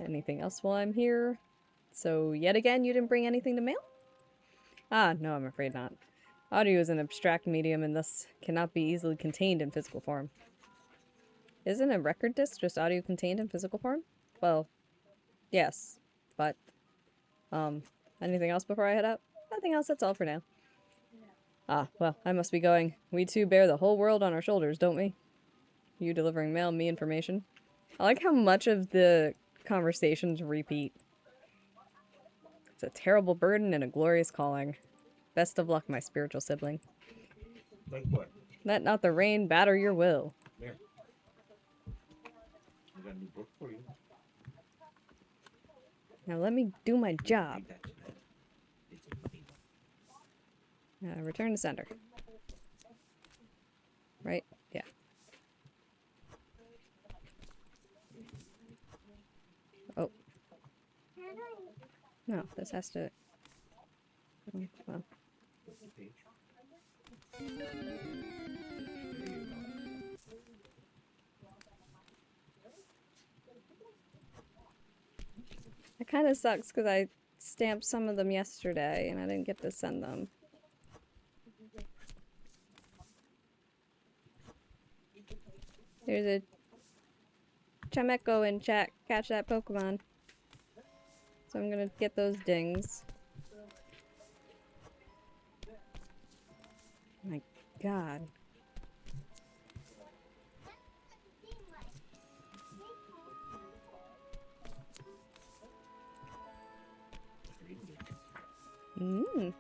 Anything else while I'm here? So, yet again, you didn't bring anything to mail? Ah, no, I'm afraid not. Audio is an abstract medium and thus cannot be easily contained in physical form. Isn't a record disc just audio contained in physical form? Well, yes, but, anything else before I head out? Nothing else, that's all for now. Ah, well, I must be going. We two bear the whole world on our shoulders, don't we? You delivering mail, me information. I like how much of the conversations repeat. It's a terrible burden and a glorious calling. Best of luck, my spiritual sibling. Like what? Let not the rain batter your will. There. I got a new book for you. Now let me do my job. Return to sender. Right? Yeah. Oh. No, this has to... Oh, well. It kind of sucks because I stamped some of them yesterday and I didn't get to send them. There's a Chameko in chat. Catch that Pokemon. So I'm gonna get those dings. My God. Mmm.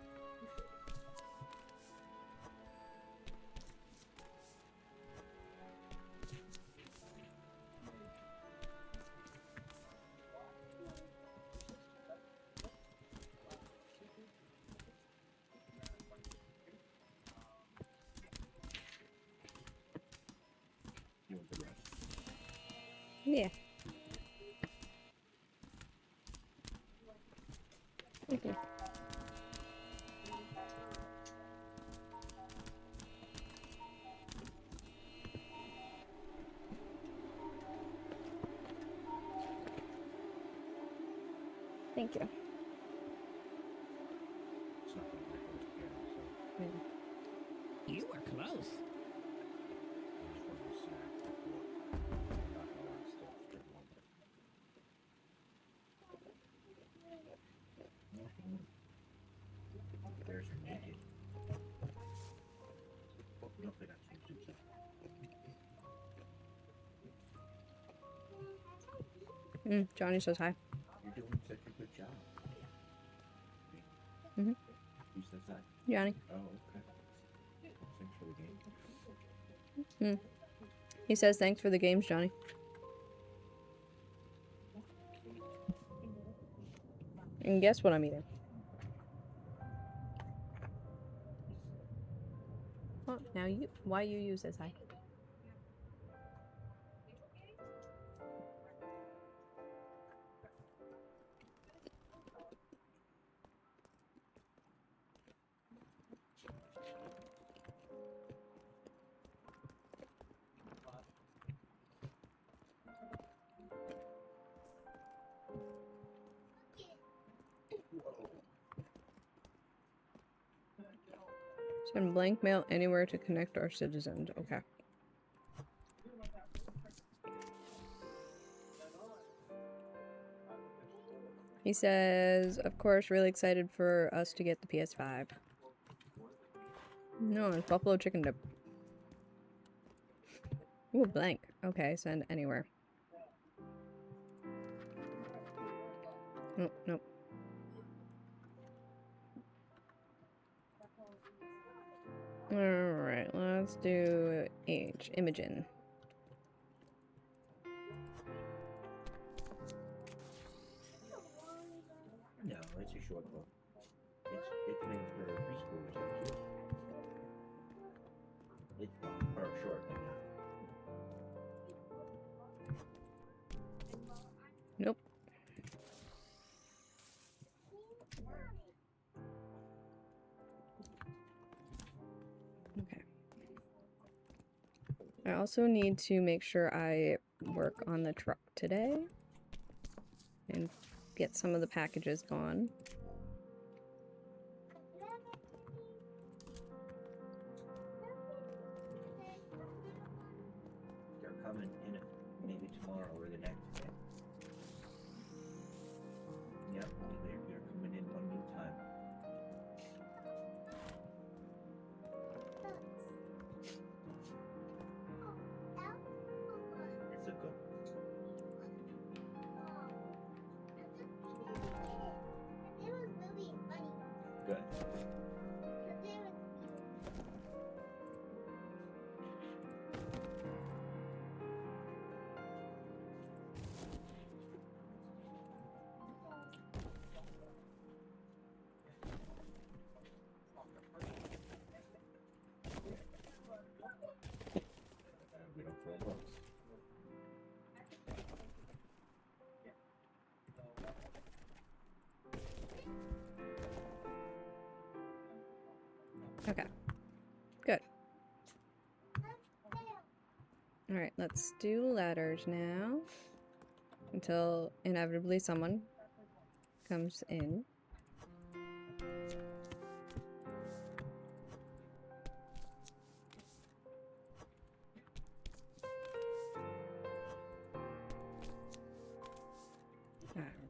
Yeah. Okay. Thank you. You were close. There's your naked. Johnny says hi. You're doing such a good job. Mm-hmm. Who says that? Johnny. Oh, okay. Thanks for the game. He says thanks for the games, Johnny. And guess what I'm eating? Oh, now you. Why you use this? I. Send blank mail anywhere to connect our citizens. Okay. He says, of course, really excited for us to get the PS5. No, it's buffalo chicken dip. Ooh, blank. Okay, send anywhere. Nope, nope. Alright, let's do H. Imogen. No, it's a short book. It's made for preschoolers, actually. It's long, or short, I mean. Nope. Okay. I also need to make sure I work on the truck today and get some of the packages gone. They're coming in maybe tomorrow or the next day. Yep, they're coming in 1 week time. It's a good. Good. We don't throw books. Okay. Good. Alright, let's do ladders now. Until inevitably someone comes in.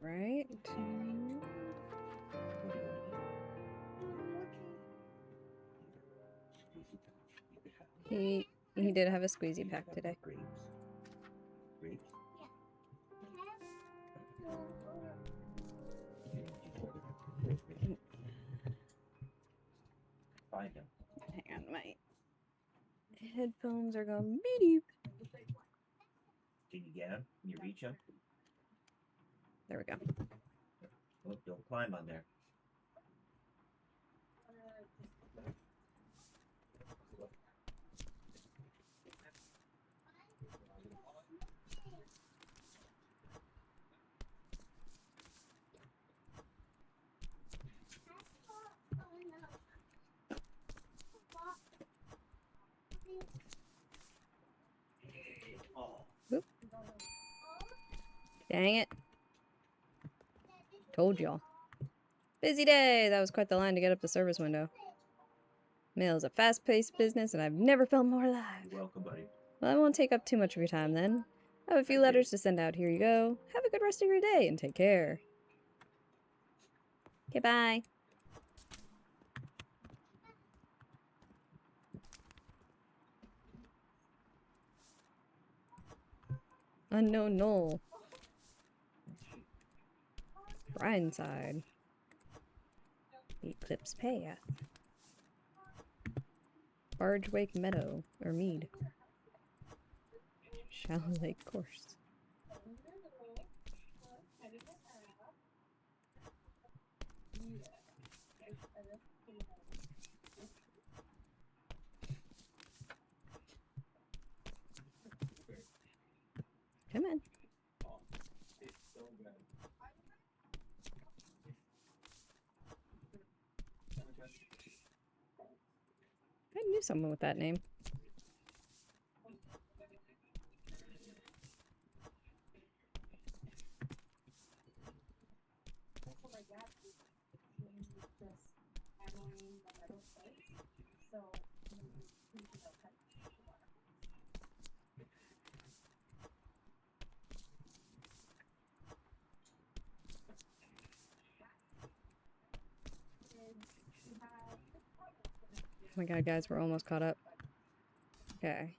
Alright. He did have a squeezy pack today. Grapes. Grapes? Find them. Hang on, my headphones are going beep. Can you get them? Can you reach them? There we go. Oh, don't climb on there. Oop. Dang it. Told y'all. Busy day! That was quite the line to get up the service window. Mail is a fast-paced business, and I've never felt more alive. You're welcome, buddy. Well, I won't take up too much of your time then. I have a few letters to send out. Here you go. Have a good rest of your day, and take care. Okay, bye. Unknown Knoll. Brindside. Eclipse Path. Bargewake Meadow, or Mead. Shallow Lake course. Come on. I knew someone with that name. Oh my god, guys, we're almost caught up. Okay.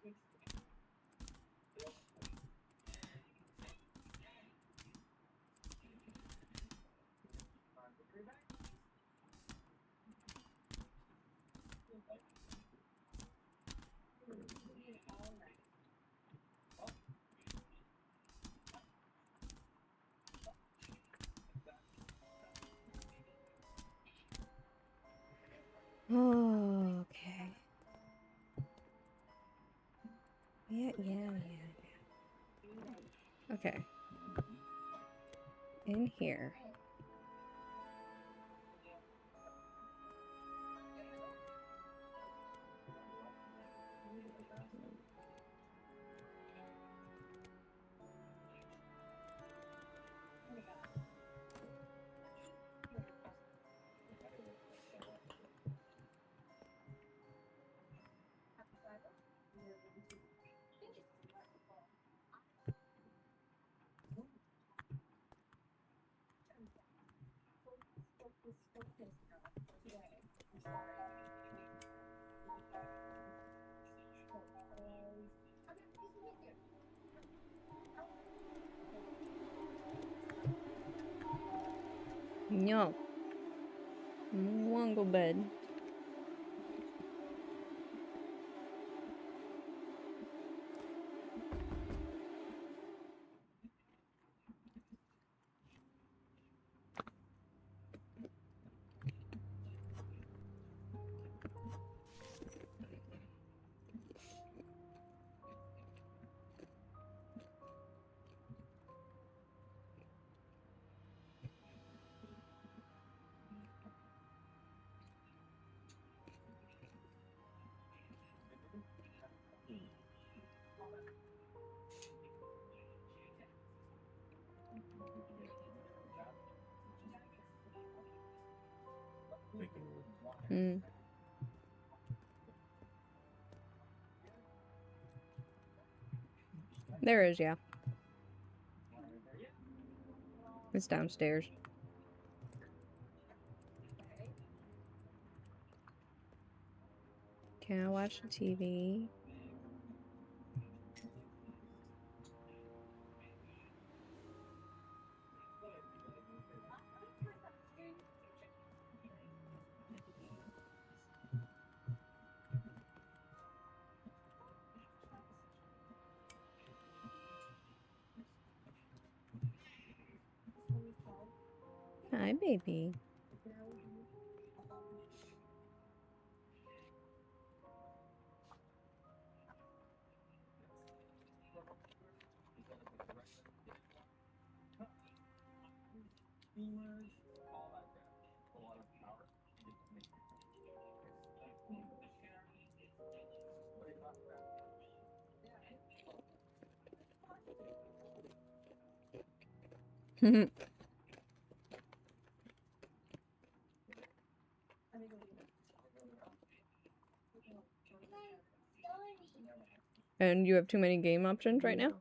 Oh, okay. Yeah. Okay. In here. No. Wango bed. Hmm. There is, yeah. It's downstairs. Can I watch the TV? Hi, baby. And you have too many game options right now?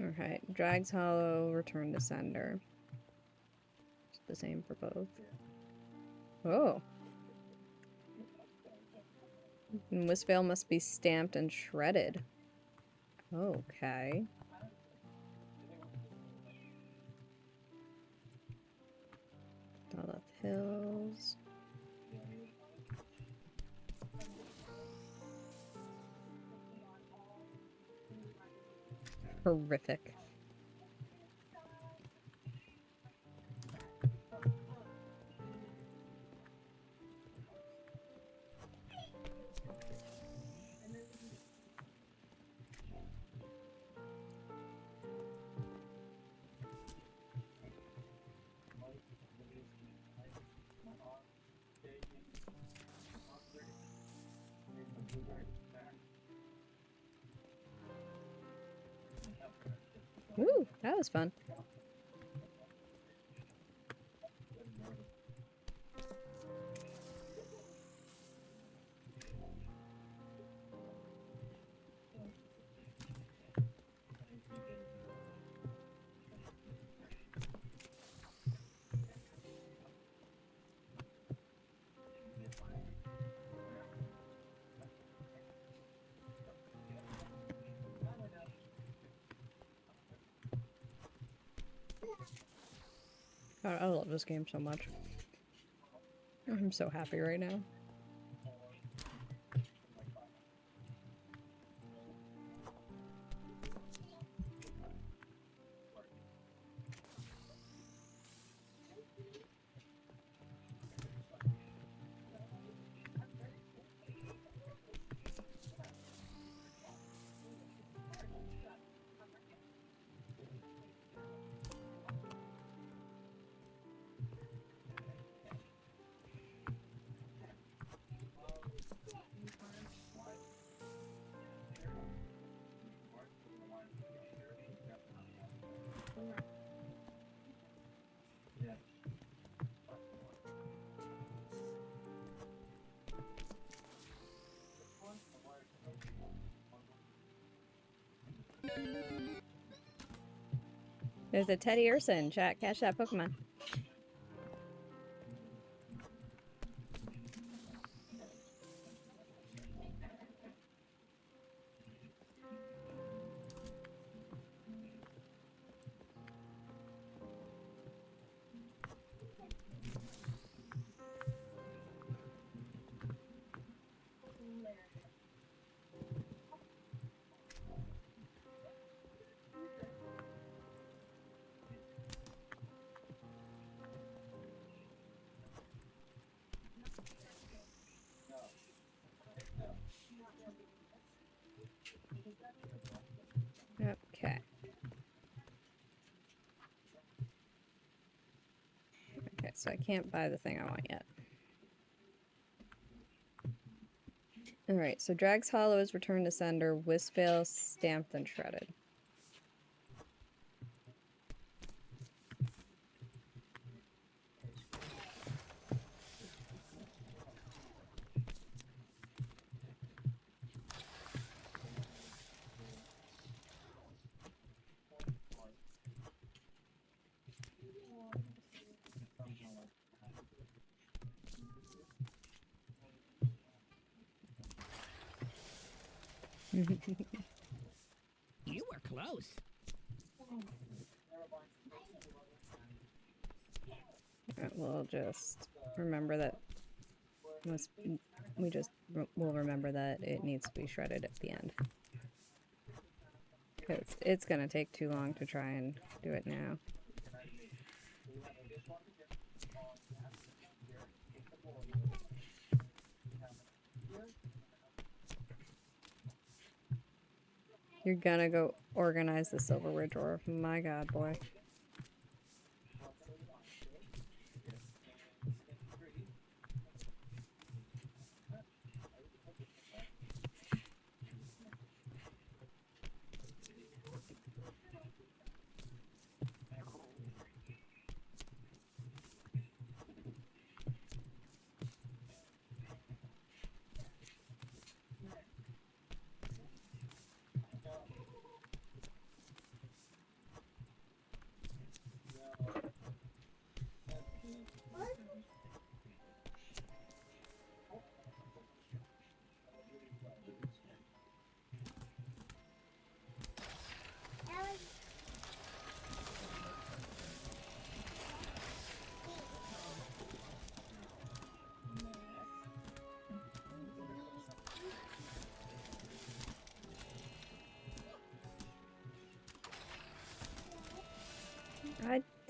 Okay, Drags Hollow, return to sender. It's the same for both. Oh. And Wistvale must be stamped and shredded. Okay. Daleth Hills. Horrific. Woo, that was fun. God, I love this game so much. I'm so happy right now. There's a Teddy Ursa in chat. Catch that Pokemon. Okay. Okay, so I can't buy the thing I want yet. Alright, so Drags Hollow is returned to sender, Wistvale stamped and shredded. You were close. We'll just remember that we'll remember that it needs to be shredded at the end. Because it's gonna take too long to try and do it now. You're gonna go organize the silverware drawer. My god, boy.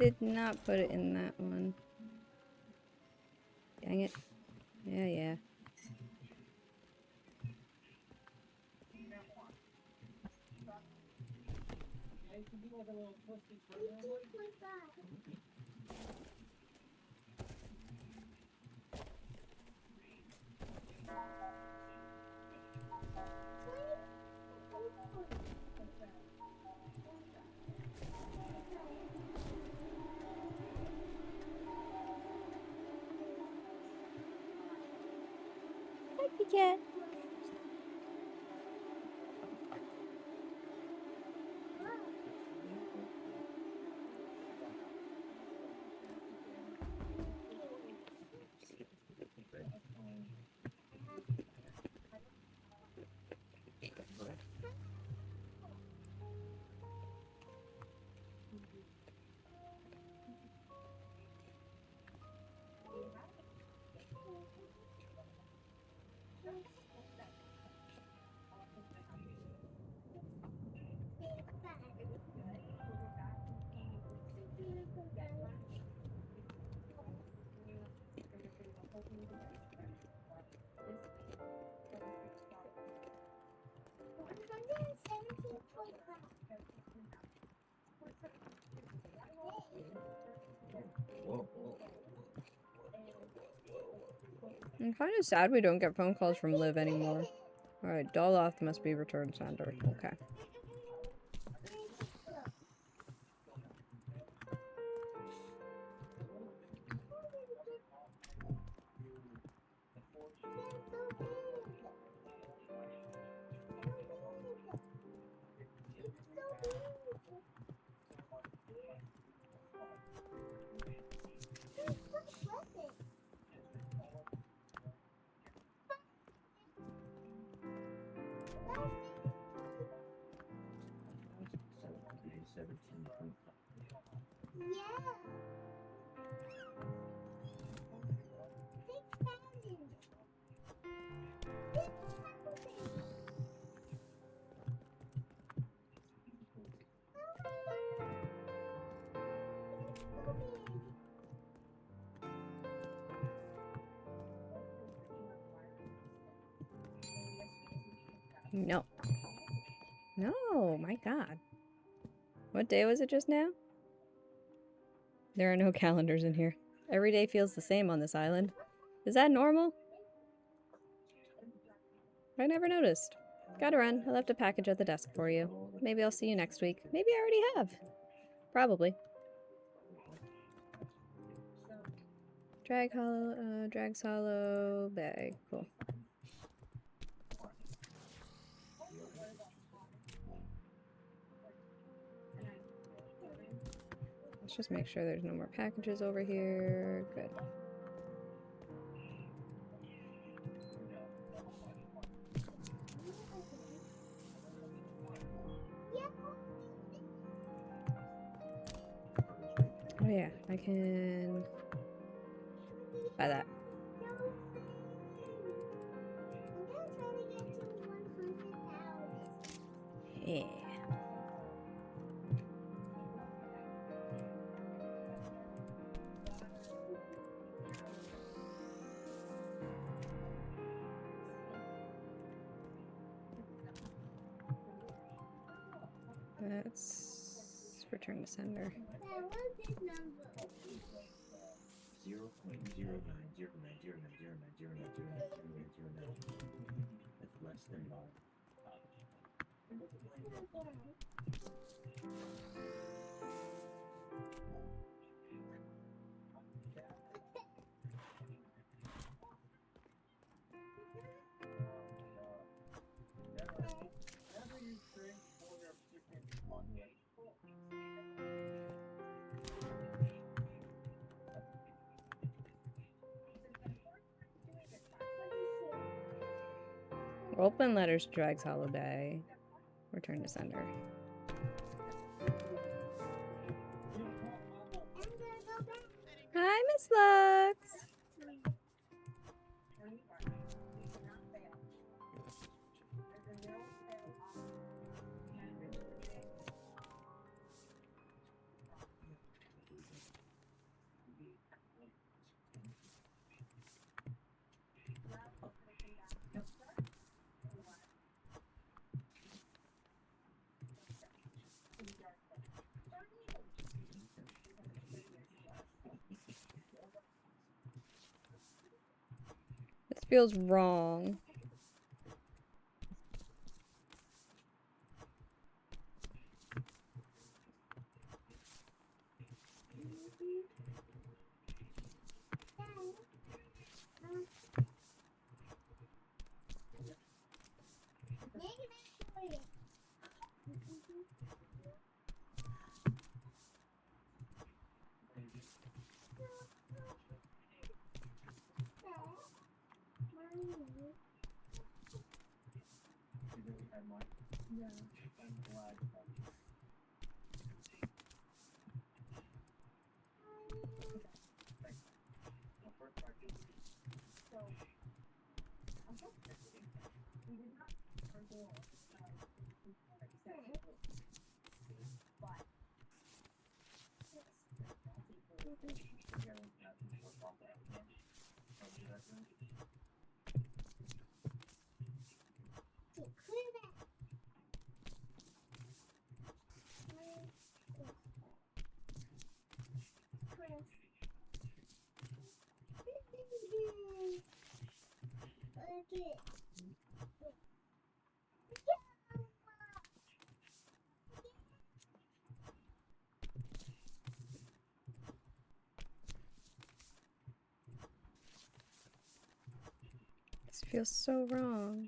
did not put it in that one. Dang it. Yeah, yeah. Cat. I'm kind of sad we don't get phone calls from Liv anymore. Alright, Doloth must be returned sender. Okay. No. No, my god. What day was it just now? There are no calendars in here. Every day feels the same on this island. Is that normal? I never noticed. Gotta run. I left a package at the desk for you. Maybe I'll see you next week. Maybe I already have. Probably. Drags Hollow bag. Cool. Let's just make sure there's no more packages over here. Good. Oh yeah, I can buy that. Yeah. Let's return to sender. 0.090909090909. That's less than Open letters, Drags Hollow Bay. Return to sender. Hi, Miss Lux. feels wrong. This feels so wrong.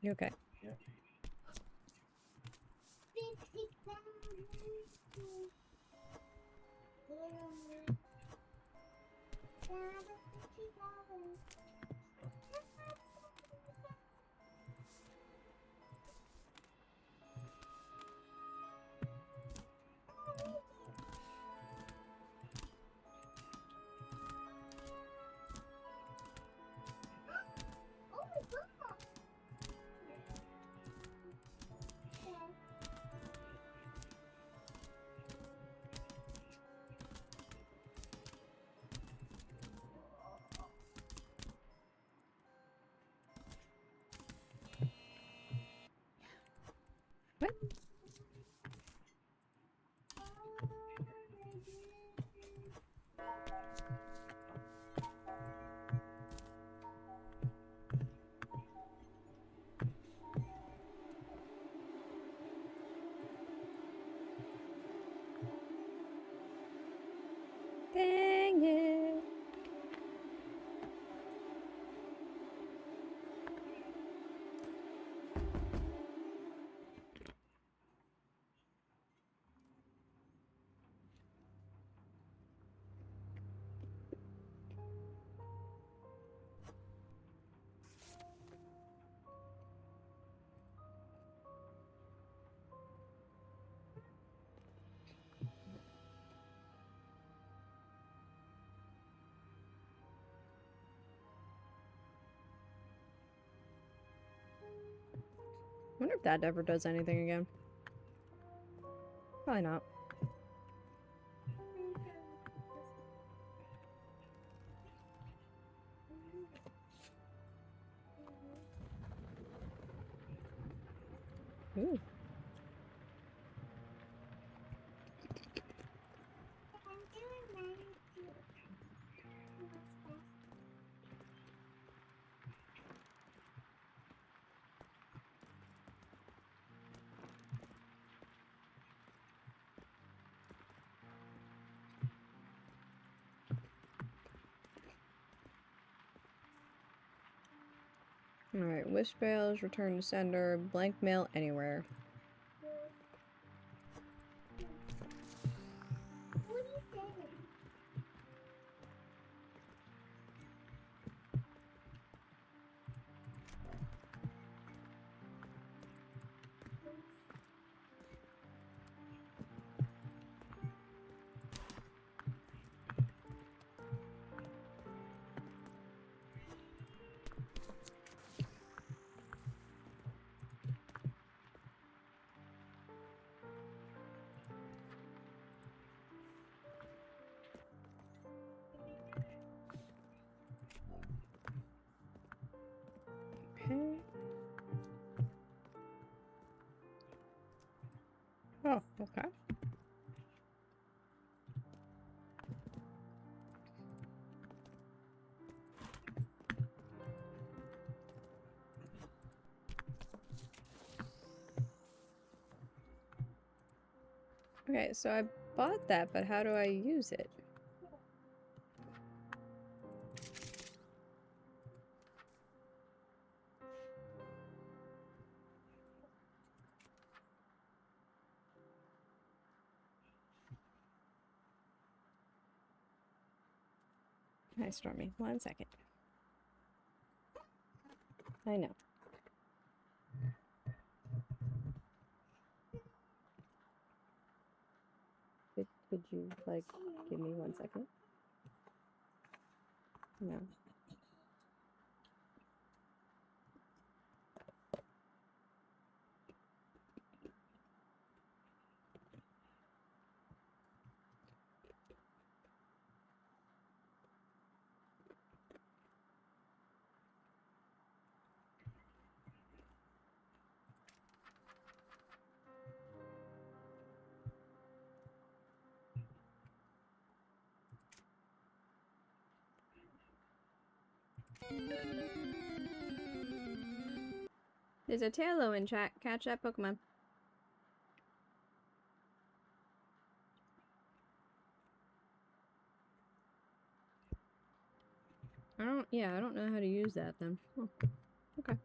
You okay? Yeah. What? Dang it. I wonder if that ever does anything again. Probably not. Ooh. Alright, wish fails, return to sender, blank mail anywhere. Okay, so I bought that, but how do I use it? Hi, Stormy. 1 second. I know. Could you, like, give me 1 second? No. There's a Tailo in chat. Catch that Pokemon. I don't know how to use that then. Oh, okay.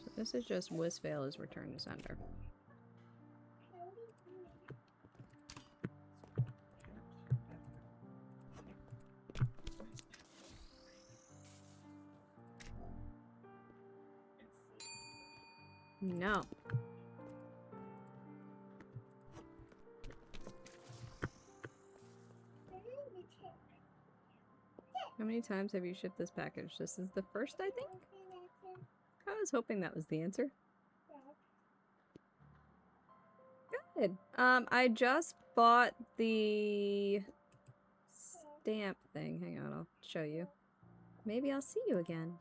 So this is just Whisvale is Return to Sender. No. How many times have you shipped this package? This is the first, I think? I was hoping that was the answer. Good. I just bought the stamp thing. Hang on, I'll show you. Maybe I'll see you again.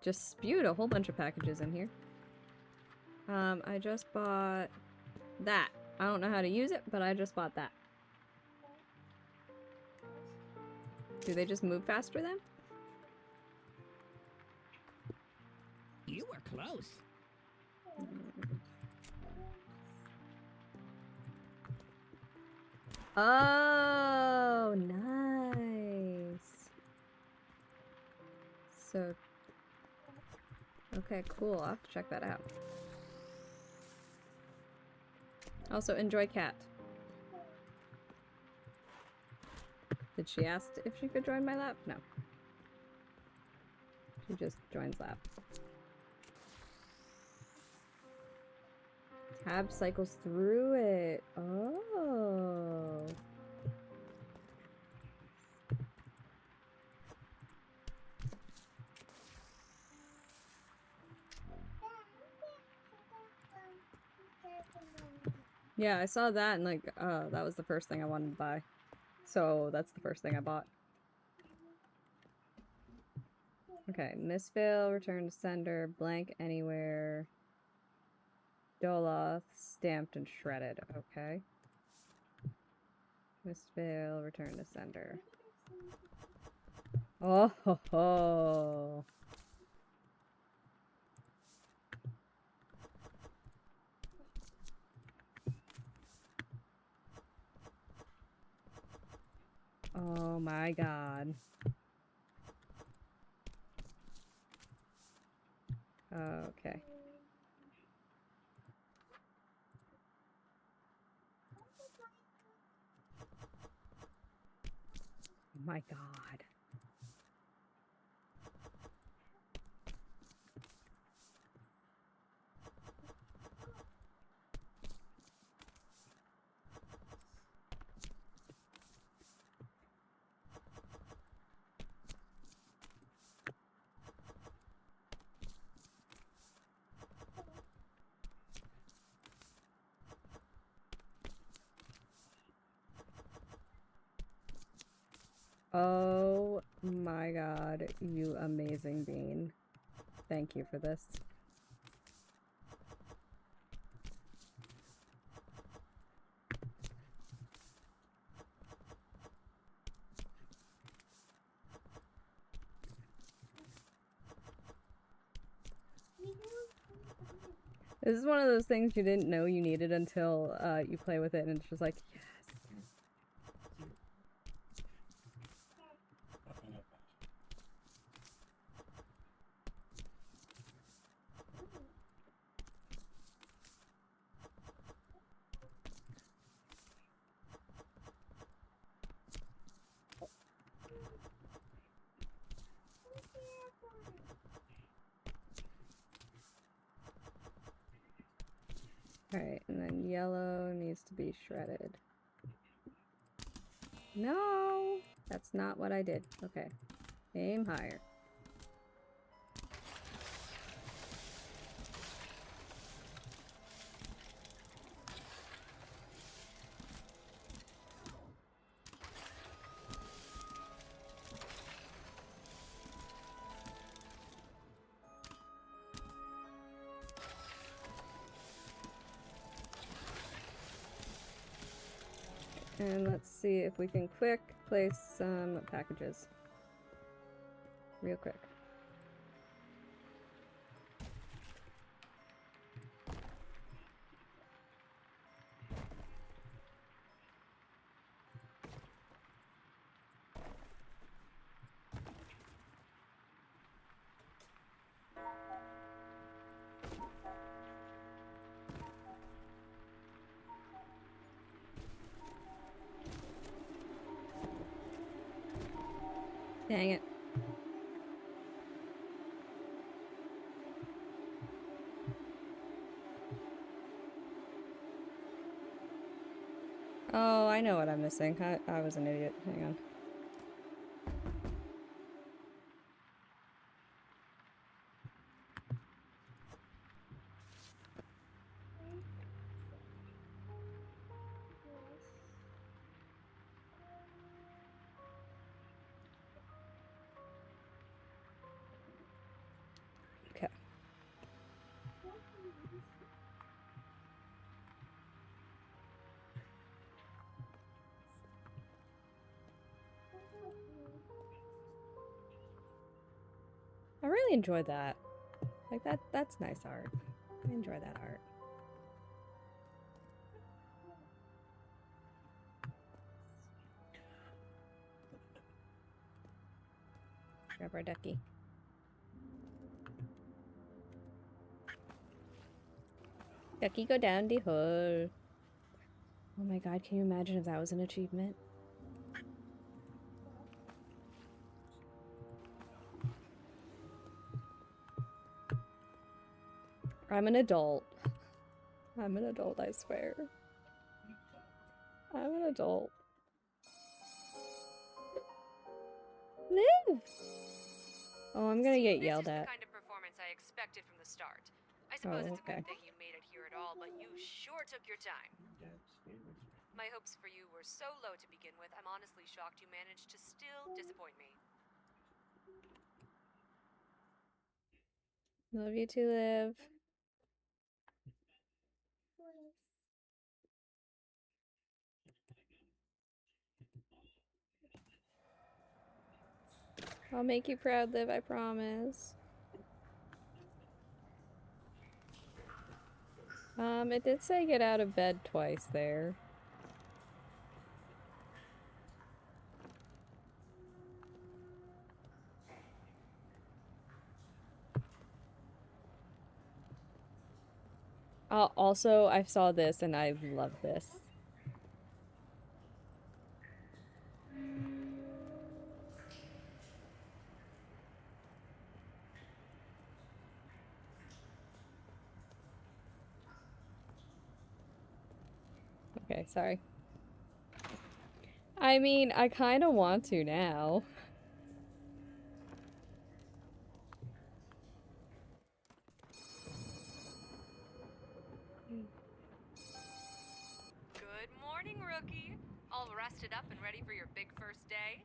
Just spewed a whole bunch of packages in here. I just bought that. I don't know how to use it, but I just bought that. Do they just move faster then? You were close. Oh, nice. So, okay, cool. I'll have to check that out. Also, enjoy cat. Did she ask if she could join my lab? No. She just joins lab. Tab cycles through it. Oh. Yeah, I saw that and like, that was the first thing I wanted to buy. So that's the first thing I bought. Okay, Mistvale, Return to Sender, Blank Anywhere, Doloth, Stamped and Shredded. Okay. Mistvale, Return to Sender. Oh ho ho! Oh my god. Okay. Oh my god. Oh my god, you amazing bean. Thank you for this. This is one of those things you didn't know you needed until you play with it, and it's just like, yes. Alright, and then yellow needs to be shredded. No! That's not what I did. Okay. Aim higher. And let's see if we can quick place some packages. Real quick. Dang it. Oh, I know what I'm missing. I was an idiot. Hang on. Okay. I really enjoyed that. Like that's nice art. I enjoy that art. Grab our ducky. Ducky, go down the hole. Oh my god, can you imagine if that was an achievement? I'm an adult. I'm an adult, I swear. I'm an adult. Live! Oh, I'm gonna get yelled at. This is the kind of performance I expected from the start. I suppose it's a okay. good thing you made it here at all, but you sure took your time. My hopes for you were so low to begin with, I'm honestly shocked you managed to still disappoint me. Love you too, Liv. I'll make you proud, Liv, I promise. It did say get out of bed twice there. Also, I saw this and I love this. Okay, sorry. I mean, I kind of want to now. Good morning, rookie. All rested up and ready for your big first day?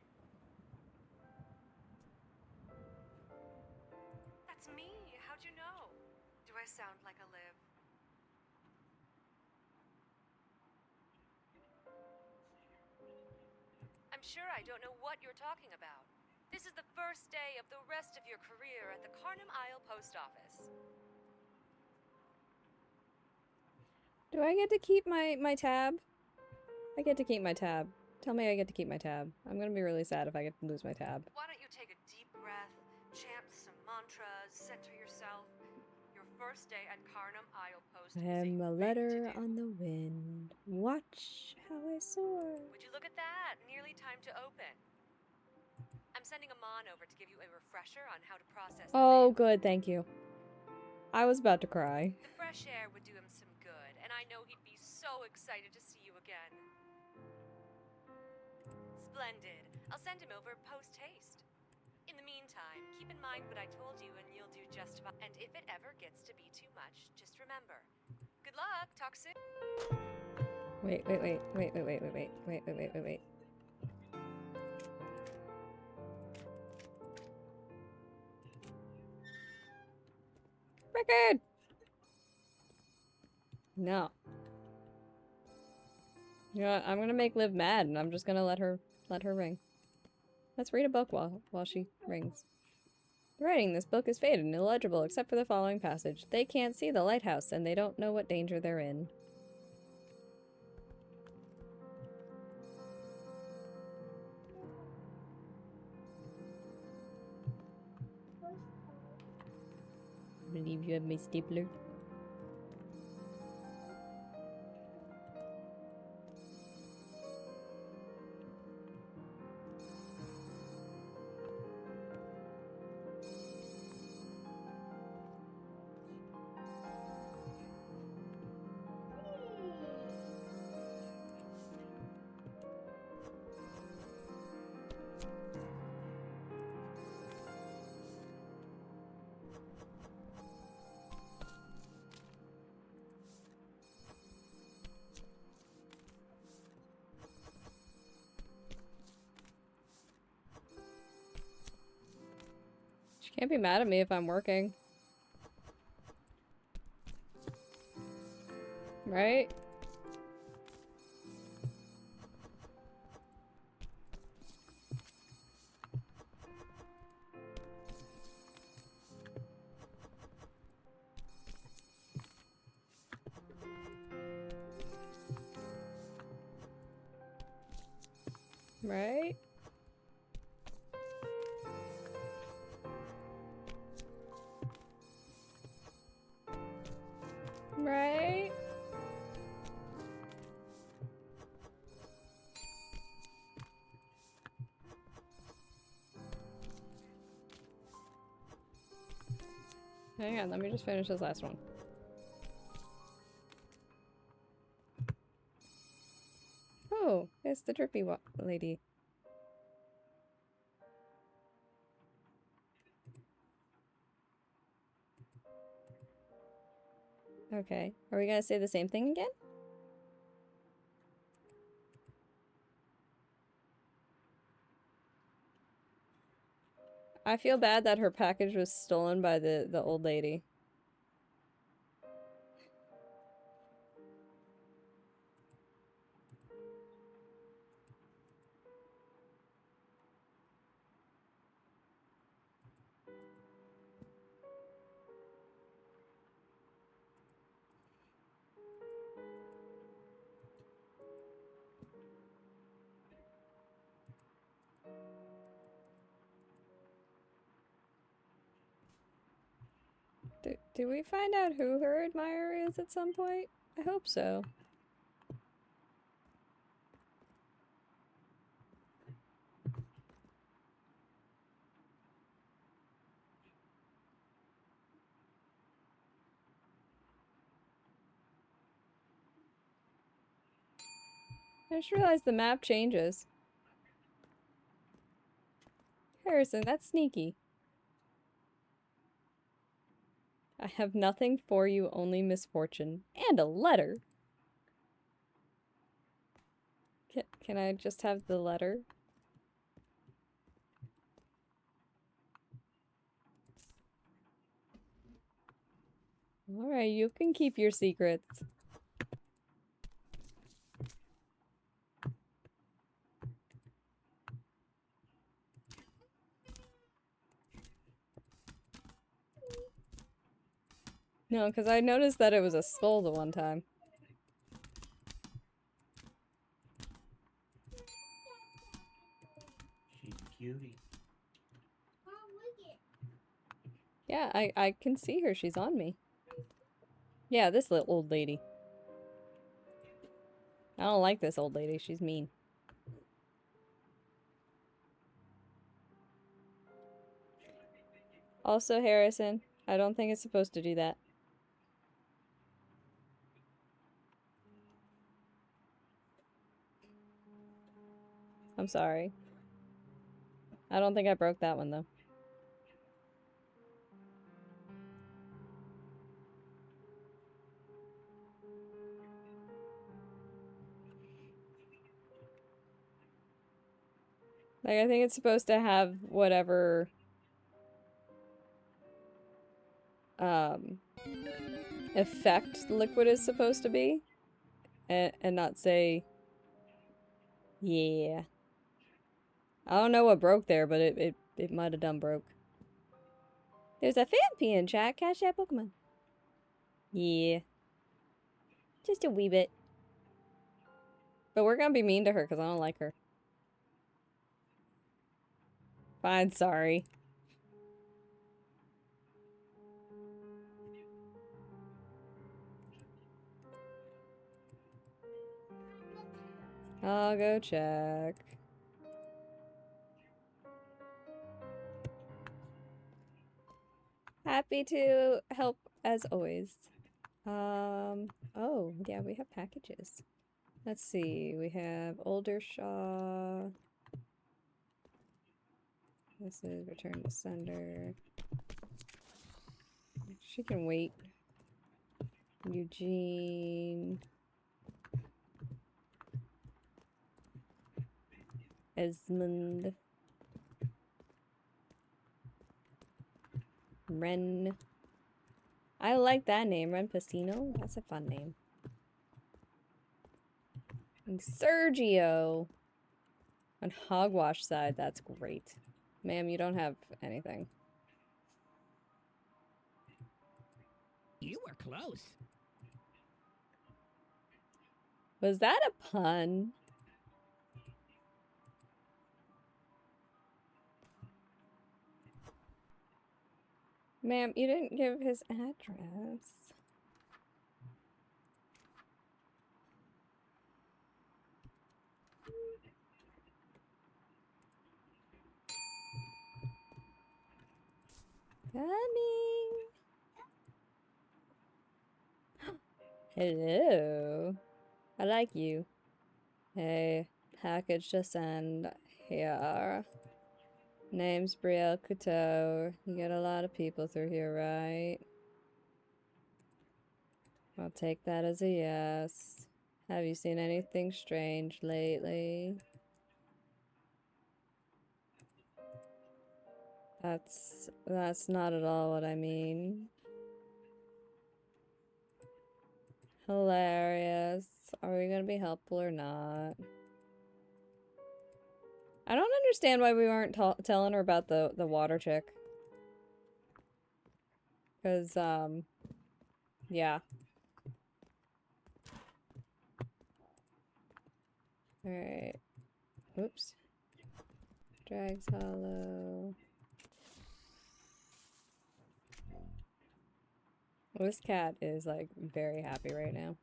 That's me. How'd you know? Do I sound like a Liv? I'm sure I don't know what you're talking about. This is the first day of the rest of your career at the Carnum Isle Post Office. Do I get to keep my tab? I get to keep my tab. Tell me I get to keep my tab. I'm gonna be really sad if I get to lose my tab. Why don't you take a deep breath, chant some mantras, center yourself. Your first day at Carnum Islepost I is am a letter on the wind. Watch how I soar. Would you look at that? Nearly time to open. I'm sending Amon over to give you a refresher on how to process the Oh, mail. good, thank you. I was about to cry. The fresh air would do him some good, and I know he'd be so excited to see you again. Splendid. I'll send him over post-haste. In the meantime, keep in mind what I told you and you'll do just fine. And if it ever gets to be too much, just remember. Good luck. Talk soon. Wait. Record! No. You know what? I'm gonna make Liv mad and I'm just gonna let her ring. Let's read a book while she rings. The writing in this book is faded and illegible except for the following passage. They can't see the lighthouse and they don't know what danger they're in. I believe you have my stapler. She can't be mad at me if I'm working. Right? Right? Right? Hang on, let me just finish this last one. Oh, it's the drippy lady. Okay, are we gonna say the same thing again? I feel bad that her package was stolen by the old lady. Do we find out who her admirer is at some point? I hope so. I just realized the map changes. Harrison, that's sneaky. I have nothing for you, only misfortune. And a letter! Can I just have the letter? Alright, you can keep your secrets. No, because I noticed that it was a skull the one time. Yeah, I can see her. She's on me. Yeah, this little old lady. I don't like this old lady. She's mean. Also, Harrison, I don't think it's supposed to do that. I'm sorry. I don't think I broke that one, though. Like, I think it's supposed to have whatever effect the liquid is supposed to be. And not say, yeah. I don't know what broke there, but it might have done broke. There's a Phanpy in chat. Catch that Pokemon. Yeah. Just a wee bit. But we're gonna be mean to her because I don't like her. Fine, sorry. I'll go check. Happy to help as always. Oh, yeah, we have packages. Let's see, we have Oldershaw. This is return to sender. She can wait. Eugene. Esmond. Ren. I like that name, Ren Pacino. That's a fun name. And Sergio. On Hogwash side, that's great. Ma'am, you don't have anything. You were close. Was that a pun? Ma'am, you didn't give his address. Coming. Hello. I like you. Hey, package to send here. Name's Brielle Couteau. You get a lot of people through here, right? I'll take that as a yes. Have you seen anything strange lately? That's not at all what I mean. Hilarious. Are we gonna be helpful or not? I don't understand why we weren't telling her about the water chick. Cause, yeah. Alright. Oops. Drags Hollow. This cat is, like, very happy right now.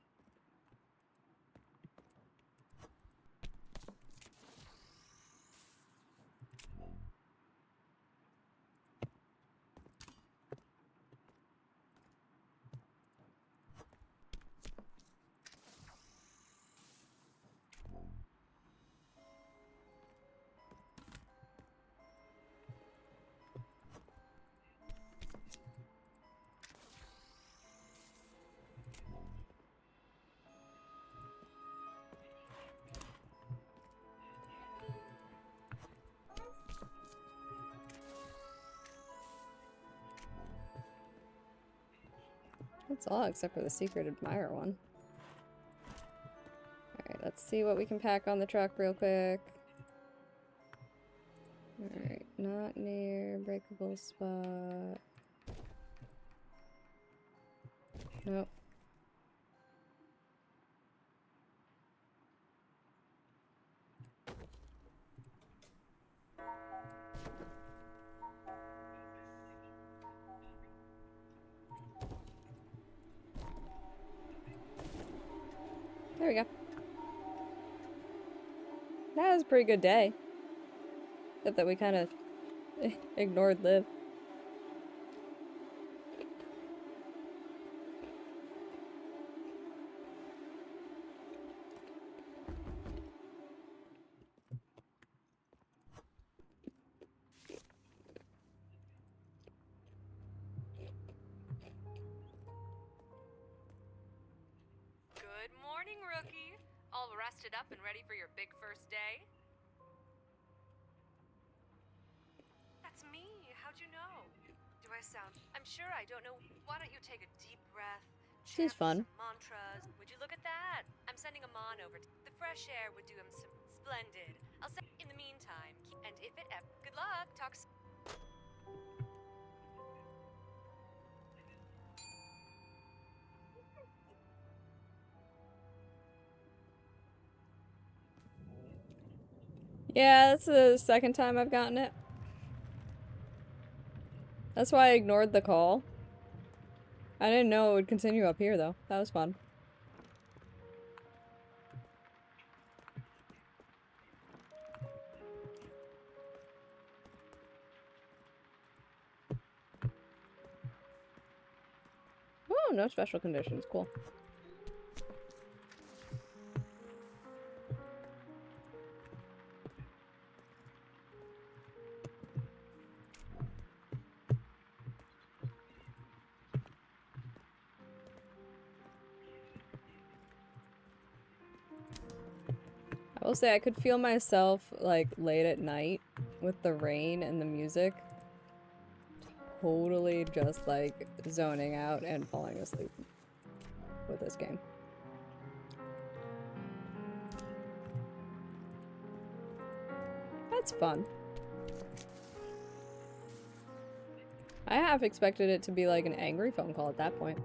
That's all except for the secret admirer one. Alright, let's see what we can pack on the truck real quick. Alright, not near breakable spot. Nope. There we go. That was a pretty good day. Except that we kind of ignored Liv. Good morning, rookie. All rested up and ready for your big first day? That's me. How'd you know? Do I sound... I'm sure I don't know. Why don't you take a deep breath? She's fun. Some mantras. Would you look at that? I'm sending Amon over. The fresh air would do him some... Splendid. I'll send... In the meantime, and if it ever... Good luck. Talk soon. Yeah, that's the second time I've gotten it. That's why I ignored the call. I didn't know it would continue up here, though. That was fun. Oh, no special conditions. Cool. I will say I could feel myself, like, late at night with the rain and the music. Totally just, like, zoning out and falling asleep with this game. That's fun. I half expected it to be like an angry phone call at that point.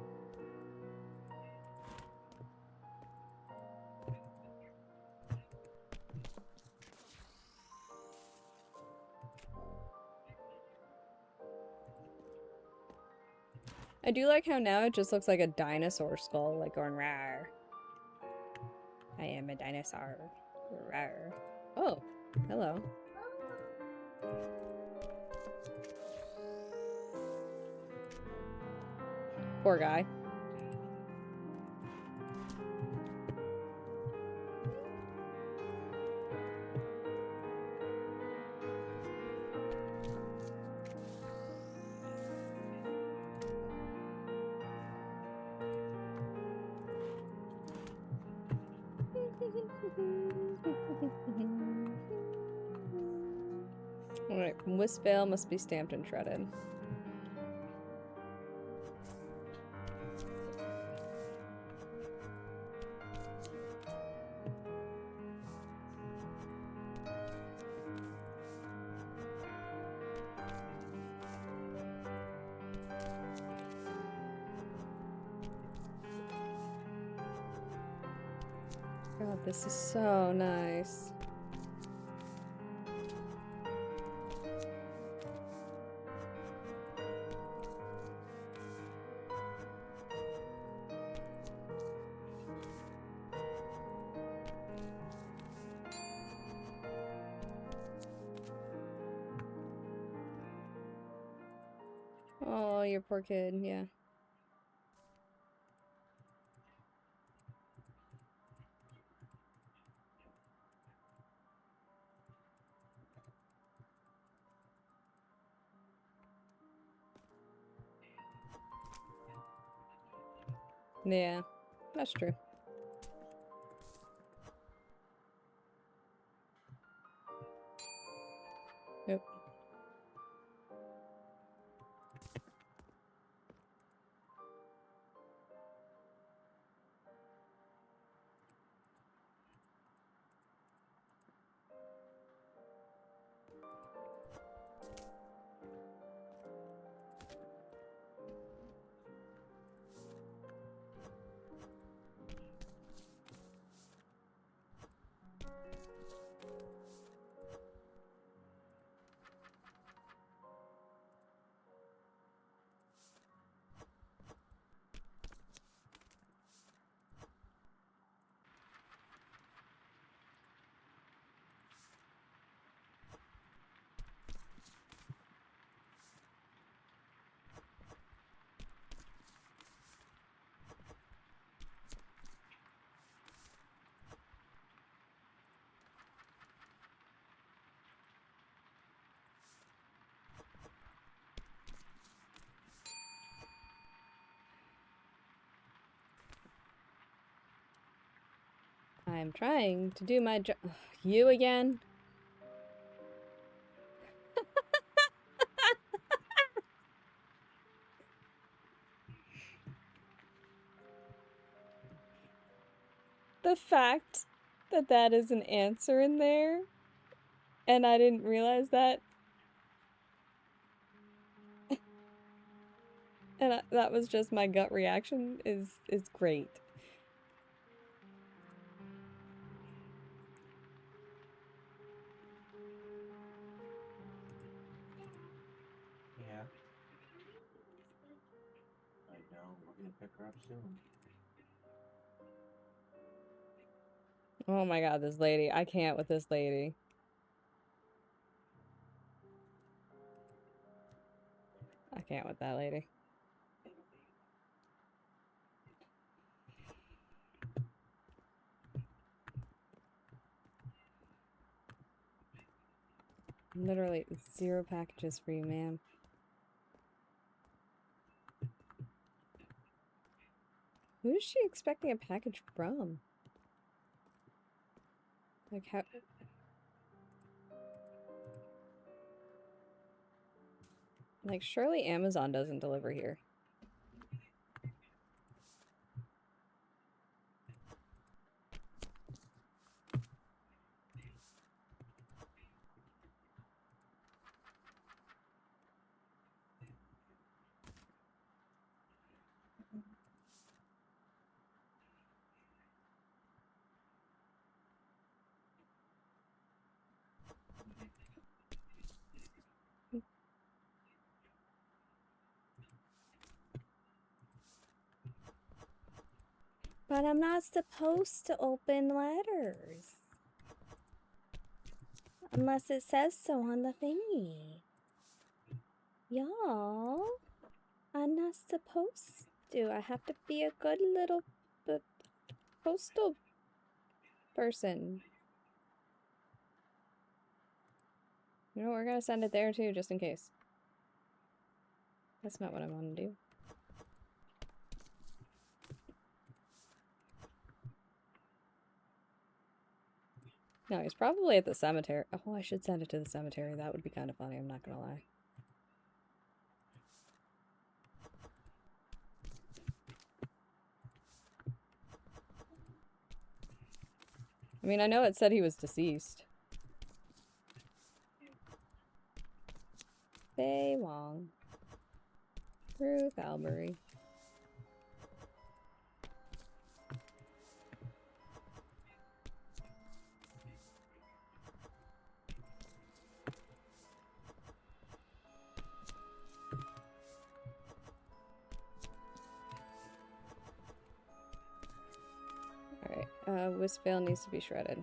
I do like how now it just looks like a dinosaur skull, like going rawr. I am a dinosaur. Rawr. Oh, hello. Poor guy. Alright, Wistvale must be stamped and shredded. God, this is so nice. Oh, your poor kid, yeah. Yeah, that's true. Yep. I'm trying to do my job. You again? The fact that that is an answer in there, and I didn't realize that, and that was just my gut reaction, is great. Yeah. I know. We're gonna pick her up soon. Oh my god, this lady. I can't with this lady. I can't with that lady. Literally 0 packages for you, ma'am. Who is she expecting a package from? Like, how... Like, surely Amazon doesn't deliver here. But I'm not supposed to open letters. Unless it says so on the thingy. Y'all, I'm not supposed to. I have to be a good little postal person. You know, we're gonna send it there too, just in case. That's not what I want to do. No, he's probably at the cemetery. Oh, I should send it to the cemetery. That would be kind of funny, I'm not gonna lie. I mean, I know it said he was deceased. Fei Wong. Ruth Albury. Alright, Wispvale needs to be shredded.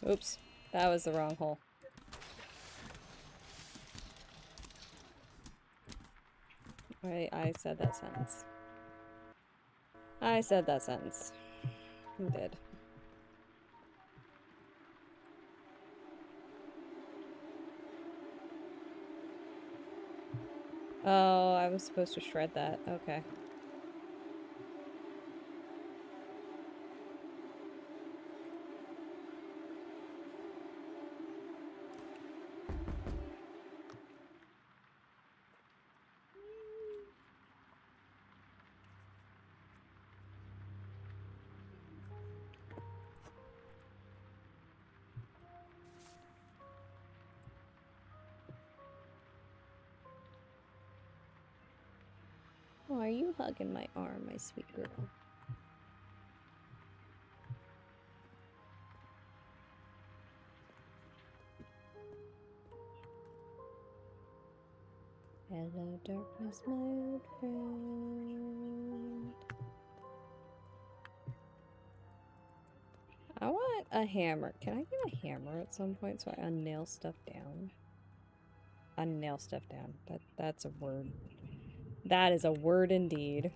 Oops, that was the wrong hole. I said that sentence. I said that sentence. I did. Oh, I was supposed to shred that. Okay. Why are you hugging my arm, my sweet girl? Hello, darkness, my old friend. I want a hammer. Can I get a hammer at some point so I unnail stuff down? Unnail stuff down. That's a word. That is a word indeed.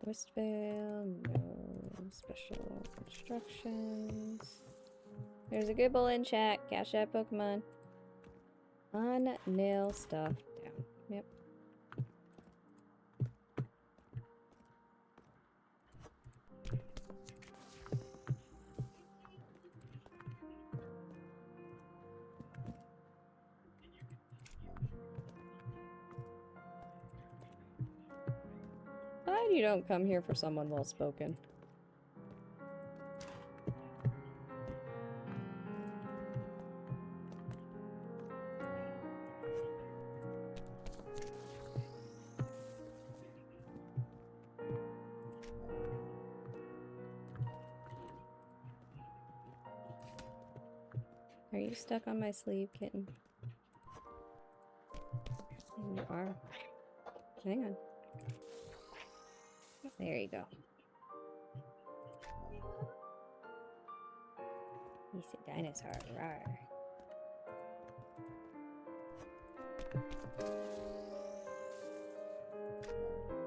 Westvale, no special instructions. There's a Gibble in chat. Cash that Pokemon. Nail stuff down. Yep. Glad you don't come here for someone well spoken. Are you stuck on my sleeve, kitten? You are. Hang on. There you go. He's a dinosaur. Rawr.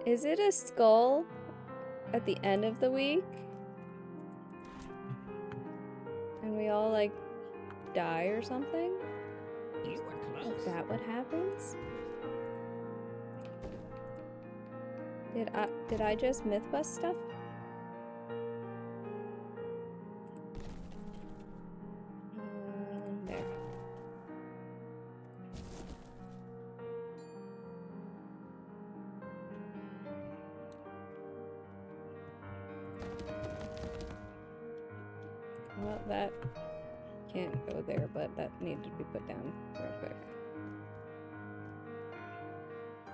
Is it a skull at the end of the week? And we all, like, die or something? You were close. Is that what happens? Did I just myth bust stuff? There. Well, that can't go there, but that needed to be put down real quick.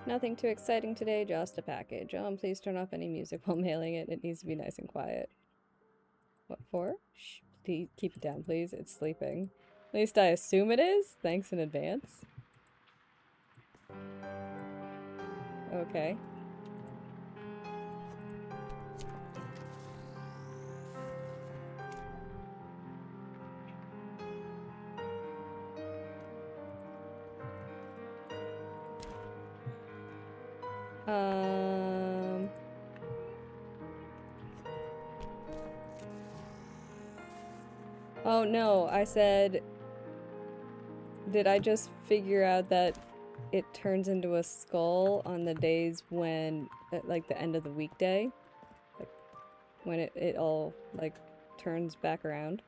Nothing too exciting today, just a package. Oh, and please turn off any music while mailing it. It needs to be nice and quiet. What for? Shh, keep it down, please. It's sleeping. At least I assume it is. Thanks in advance. Okay. Oh no, I said, did I just figure out that it turns into a skull on the days when, like, the end of the weekday? Like, when it all, like, turns back around?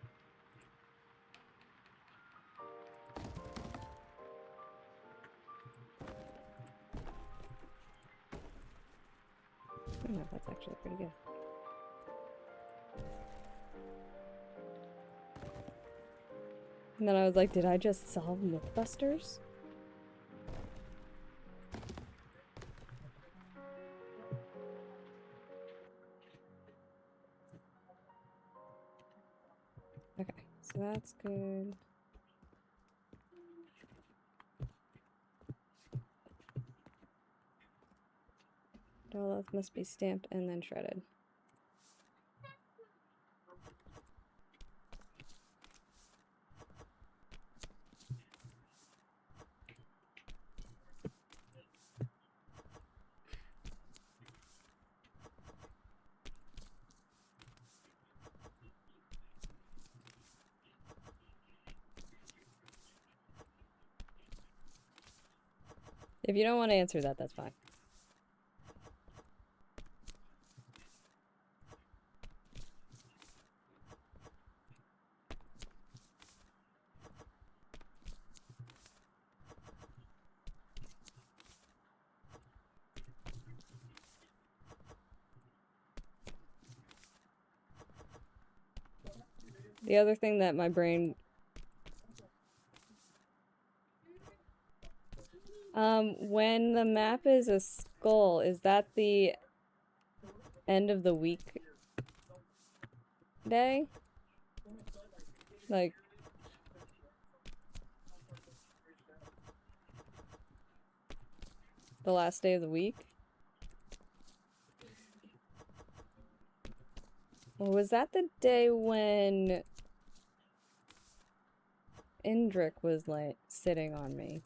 I don't know if that's actually pretty good. And then I was like, did I just solve Mythbusters? Okay, so that's good. Dolloth must be stamped and then shredded. If you don't want to answer that, that's fine. The other thing that my brain... when the map is a skull, is that the end of the week day? Like... the last day of the week? Or was that the day when Indrik was like sitting on me.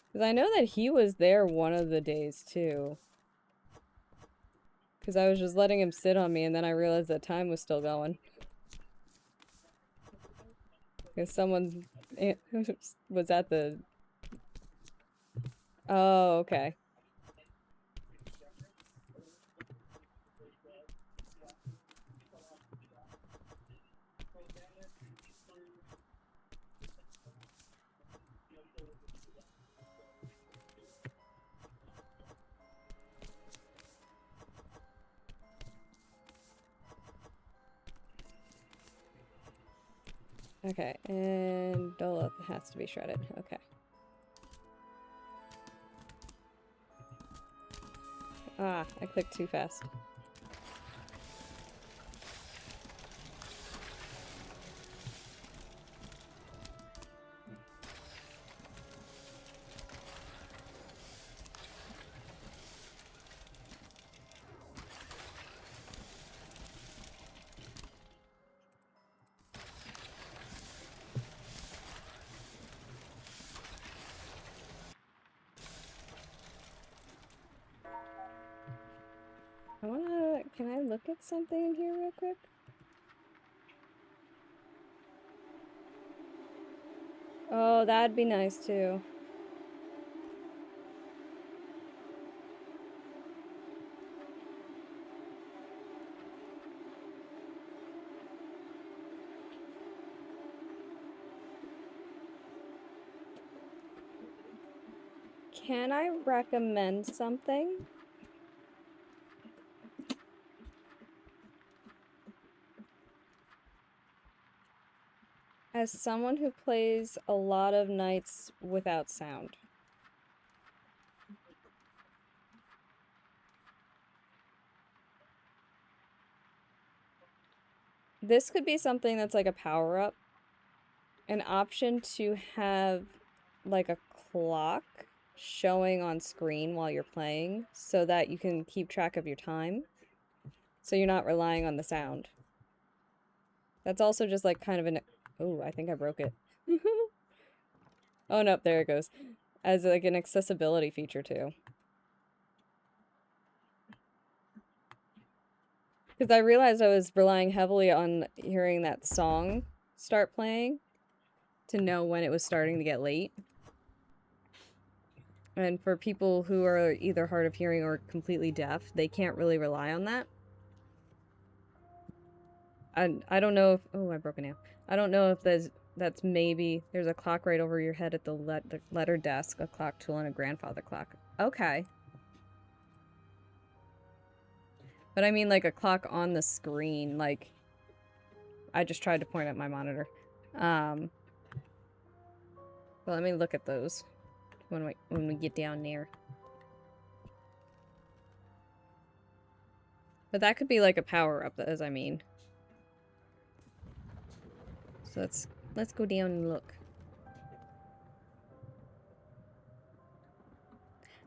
Because I know that he was there one of the days too. Because I was just letting him sit on me and then I realized that time was still going. Because someone was at the... Oh, okay. Okay, and Doloth has to be shredded. Okay. Ah, I clicked too fast. Can I look at something in here real quick? Oh, that'd be nice too. Can I recommend something? As someone who plays a lot of nights without sound. This could be something that's like a power-up. An option to have like a clock showing on screen while you're playing so that you can keep track of your time. So you're not relying on the sound. That's also just like kind of an... Oh, I think I broke it. Oh, no, there it goes. As like an accessibility feature too. Because I realized I was relying heavily on hearing that song start playing to know when it was starting to get late. And for people who are either hard of hearing or completely deaf, they can't really rely on that. I don't know if... Oh, I broke a nail. I don't know if that's maybe... There's a clock right over your head at the letter desk, a clock tool, and a grandfather clock. Okay. But I mean like a clock on the screen, like... I just tried to point at my monitor. But let me look at those when we get down there. But that could be like a power-up, as I mean. So let's go down and look.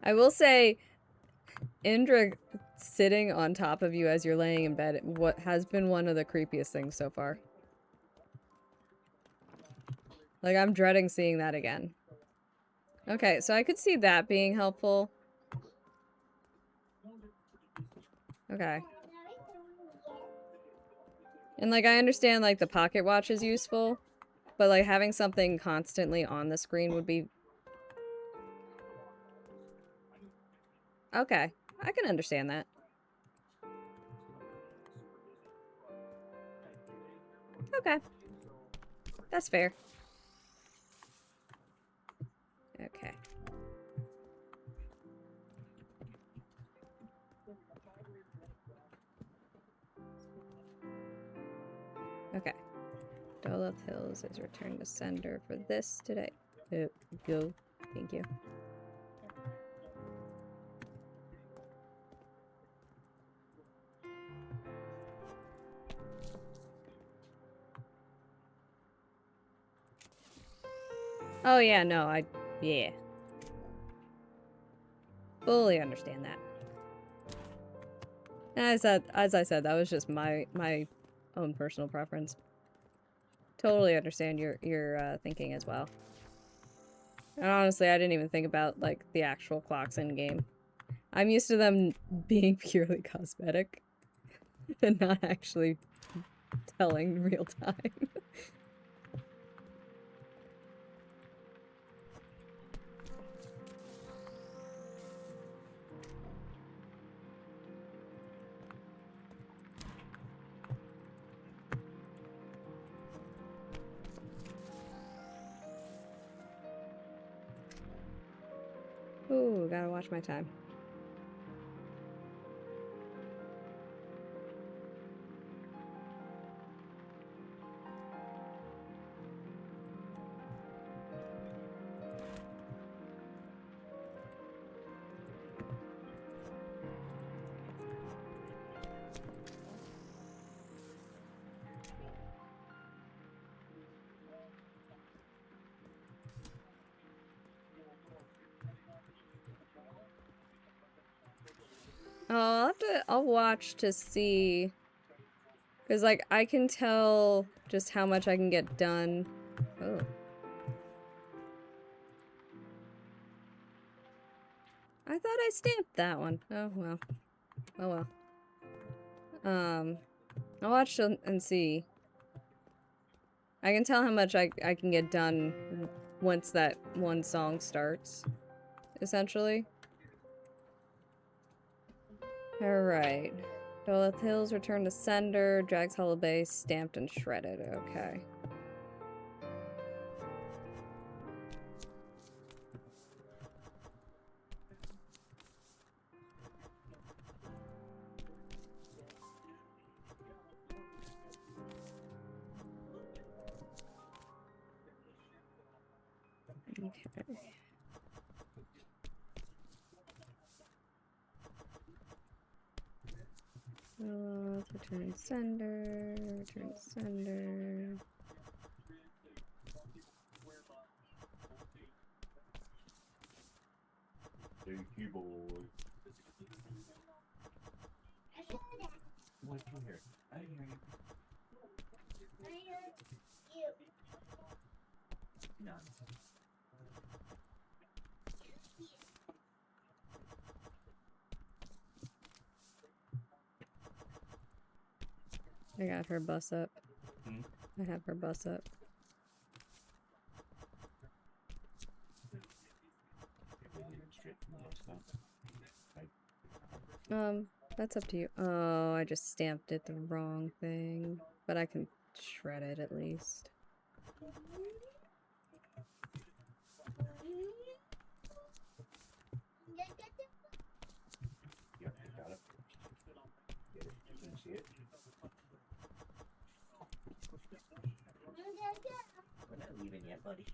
I will say, Indra sitting on top of you as you're laying in bed, what has been one of the creepiest things so far. Like, I'm dreading seeing that again. Okay, so I could see that being helpful. Okay. And, like, I understand, like, the pocket watch is useful, but, like, having something constantly on the screen would be... Okay, I can understand that. Okay. That's fair. Okay. Okay. Doloth Hills is returned to sender for this today. Go. Thank you. Oh yeah, no, yeah. Fully understand that. And as I said, that was just my own personal preference. totally understand your thinking as well. And honestly, I didn't even think about like the actual clocks in game. I'm used to them being purely cosmetic and not actually telling real time. Ooh, gotta watch my time. Oh, I'll watch to see. Because, like, I can tell just how much I can get done. Oh. I thought I stamped that one. Oh, well. Oh, well. I'll watch and see. I can tell how much I can get done once that one song starts, essentially. Alright. Dolith Hills returned to sender. Drags Hollow Bay stamped and shredded. Okay. Okay. Return sender. Return sender. Thank you, boy. What you hear? I hear you. Nonsense. I got her bus up. Hmm? I have her bus up. That's up to you. Oh, I just stamped it the wrong thing. But I can shred it at least. Yep, I got it. Get it? Can you see it? We're not leaving yet, buddy.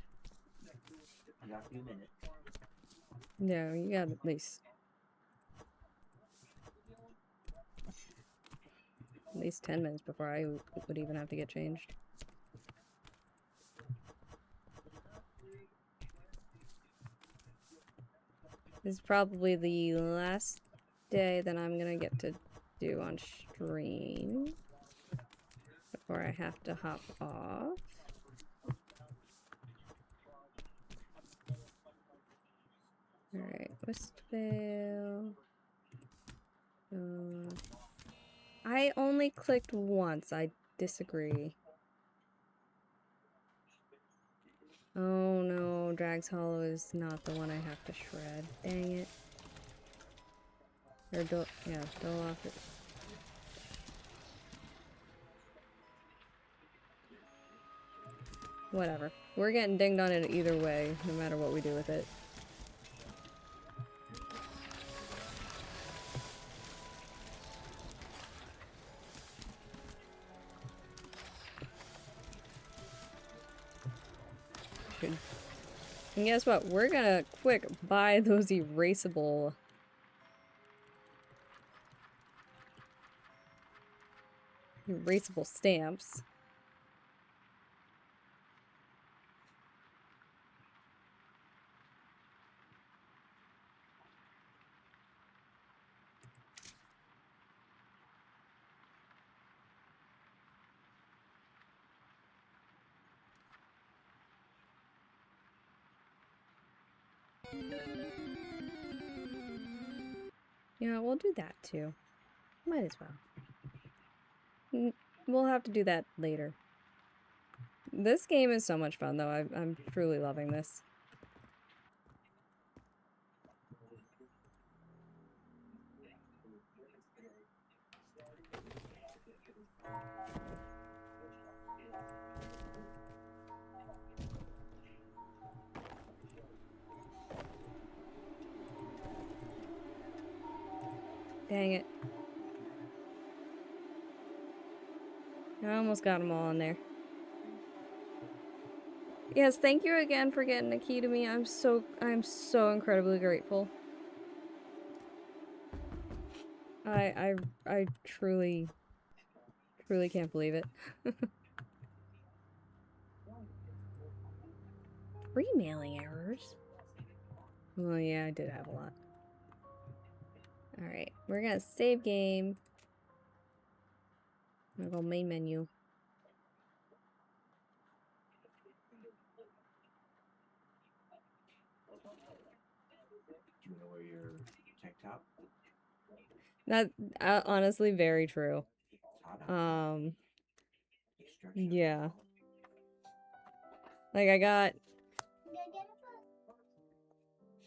You got a few minutes. No, you got at least 10 minutes before I would even have to get changed. This is probably the last day that I'm gonna get to do on stream before I have to hop off. Alright, Westvale. I only clicked once. I disagree. Oh no, Drags Hollow is not the one I have to shred. Dang it. Or Doloth. Whatever. We're getting dinged on it either way, no matter what we do with it. And guess what? We're gonna quick buy those erasable stamps. Yeah, we'll do that too. Might as well. We'll have to do that later. This game is so much fun, though. I'm truly loving this. Dang it. I almost got them all in there. Yes, thank you again for getting a key to me. I'm so incredibly grateful. I truly can't believe it. 3 mailing errors? Well, yeah, I did have a lot. Alright, we're gonna save game. I'm gonna go main menu. Do you know where your tank top? That honestly very true. Yeah. Like I got.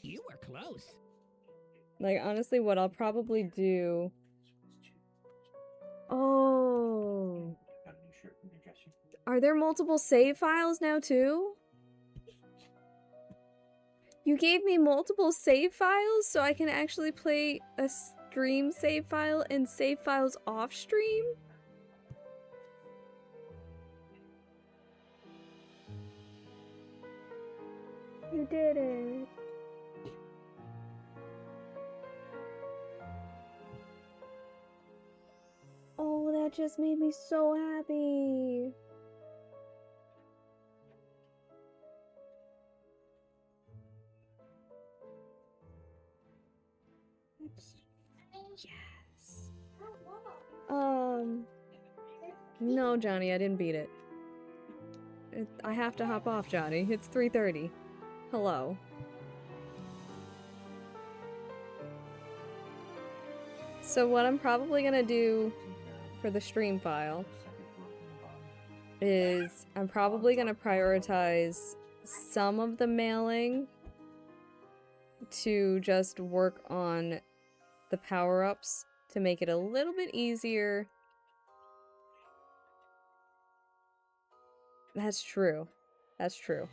You were close. Like honestly, what I'll probably do. Oh. Are there multiple save files now too? You gave me multiple save files so I can actually play a stream save file and save files off stream? You did it. Oh, that just made me so happy. Yes. No, Johnny, I didn't beat it. I have to hop off, Johnny. It's 3:30. Hello. So what I'm probably gonna do for the stream file is I'm probably gonna prioritize some of the mailing to just work on the power-ups to make it a little bit easier. That's true. That's true.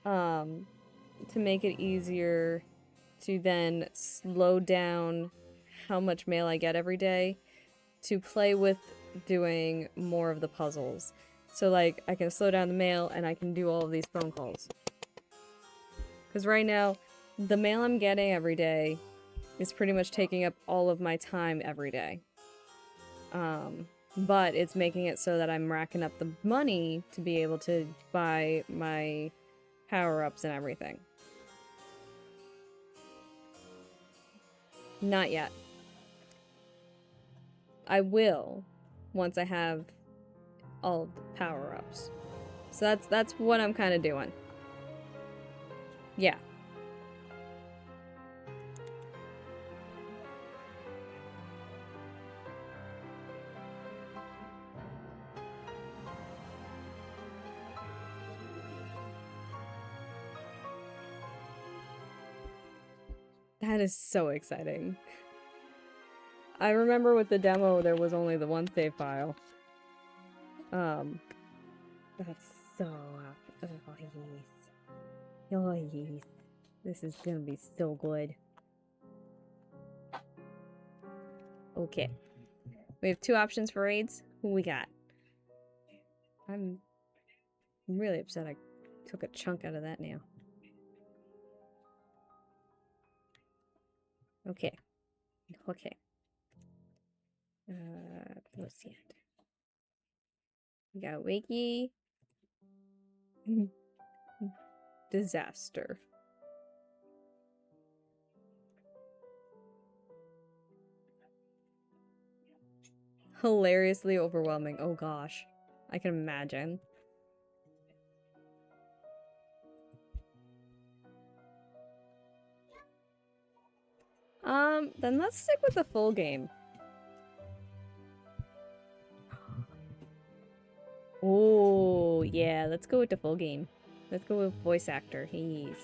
To make it easier to then slow down how much mail I get every day to play with doing more of the puzzles. So like I can slow down the mail and I can do all of these phone calls. Because right now, the mail I'm getting every day is pretty much taking up all of my time every day. But it's making it so that I'm racking up the money to be able to buy my power-ups and everything. Not yet. I will once I have all of the power-ups. So that's what I'm kind of doing. Yeah. That is so exciting. I remember with the demo there was only the one save file. That's so oh yes. Oh yes. This is gonna be so good. Okay. We have 2 options for raids. Who we got? I'm really upset I took a chunk out of that now. Okay. Okay. Let's see it. We got Wakey. Disaster. Hilariously overwhelming. Oh gosh. I can imagine. Then let's stick with the full game. Oh, yeah, let's go with the full game. Let's go with voice actor. He's...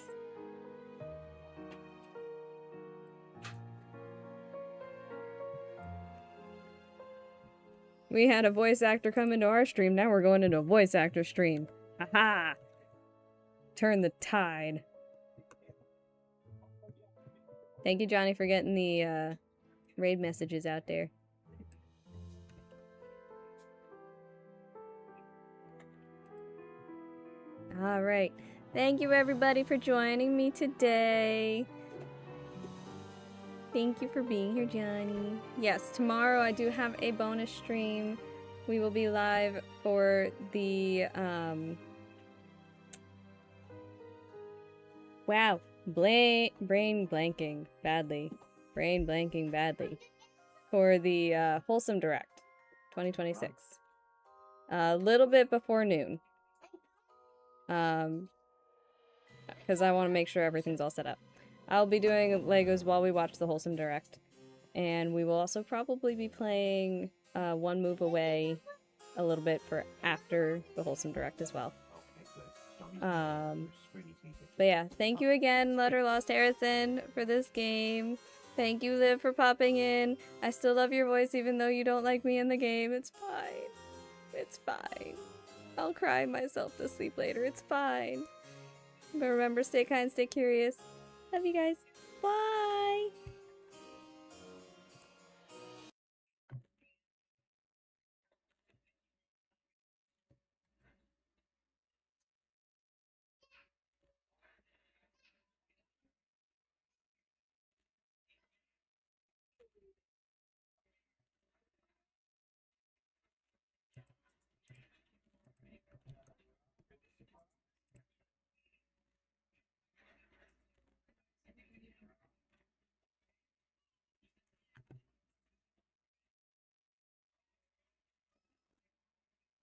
We had a voice actor come into our stream, now we're going into a voice actor stream. Haha! Turn the tide. Thank you, Johnny, for getting the raid messages out there. Alright. Thank you, everybody, for joining me today. Thank you for being here, Johnny. Yes, tomorrow I do have a bonus stream. We will be live for the, wow. Brain blanking badly. Brain blanking badly. For the, Wholesome Direct 2026. A little bit before noon. Because I want to make sure everything's all set up. I'll be doing Legos while we watch the Wholesome Direct. And we will also probably be playing One Move Away a little bit for after the Wholesome Direct as well. But yeah, thank you again, Letterlost Harrison, for this game. Thank you, Liv, for popping in. I still love your voice even though you don't like me in the game. It's fine. It's fine. I'll cry myself to sleep later. It's fine. But remember, stay kind, stay curious. Love you guys. Bye!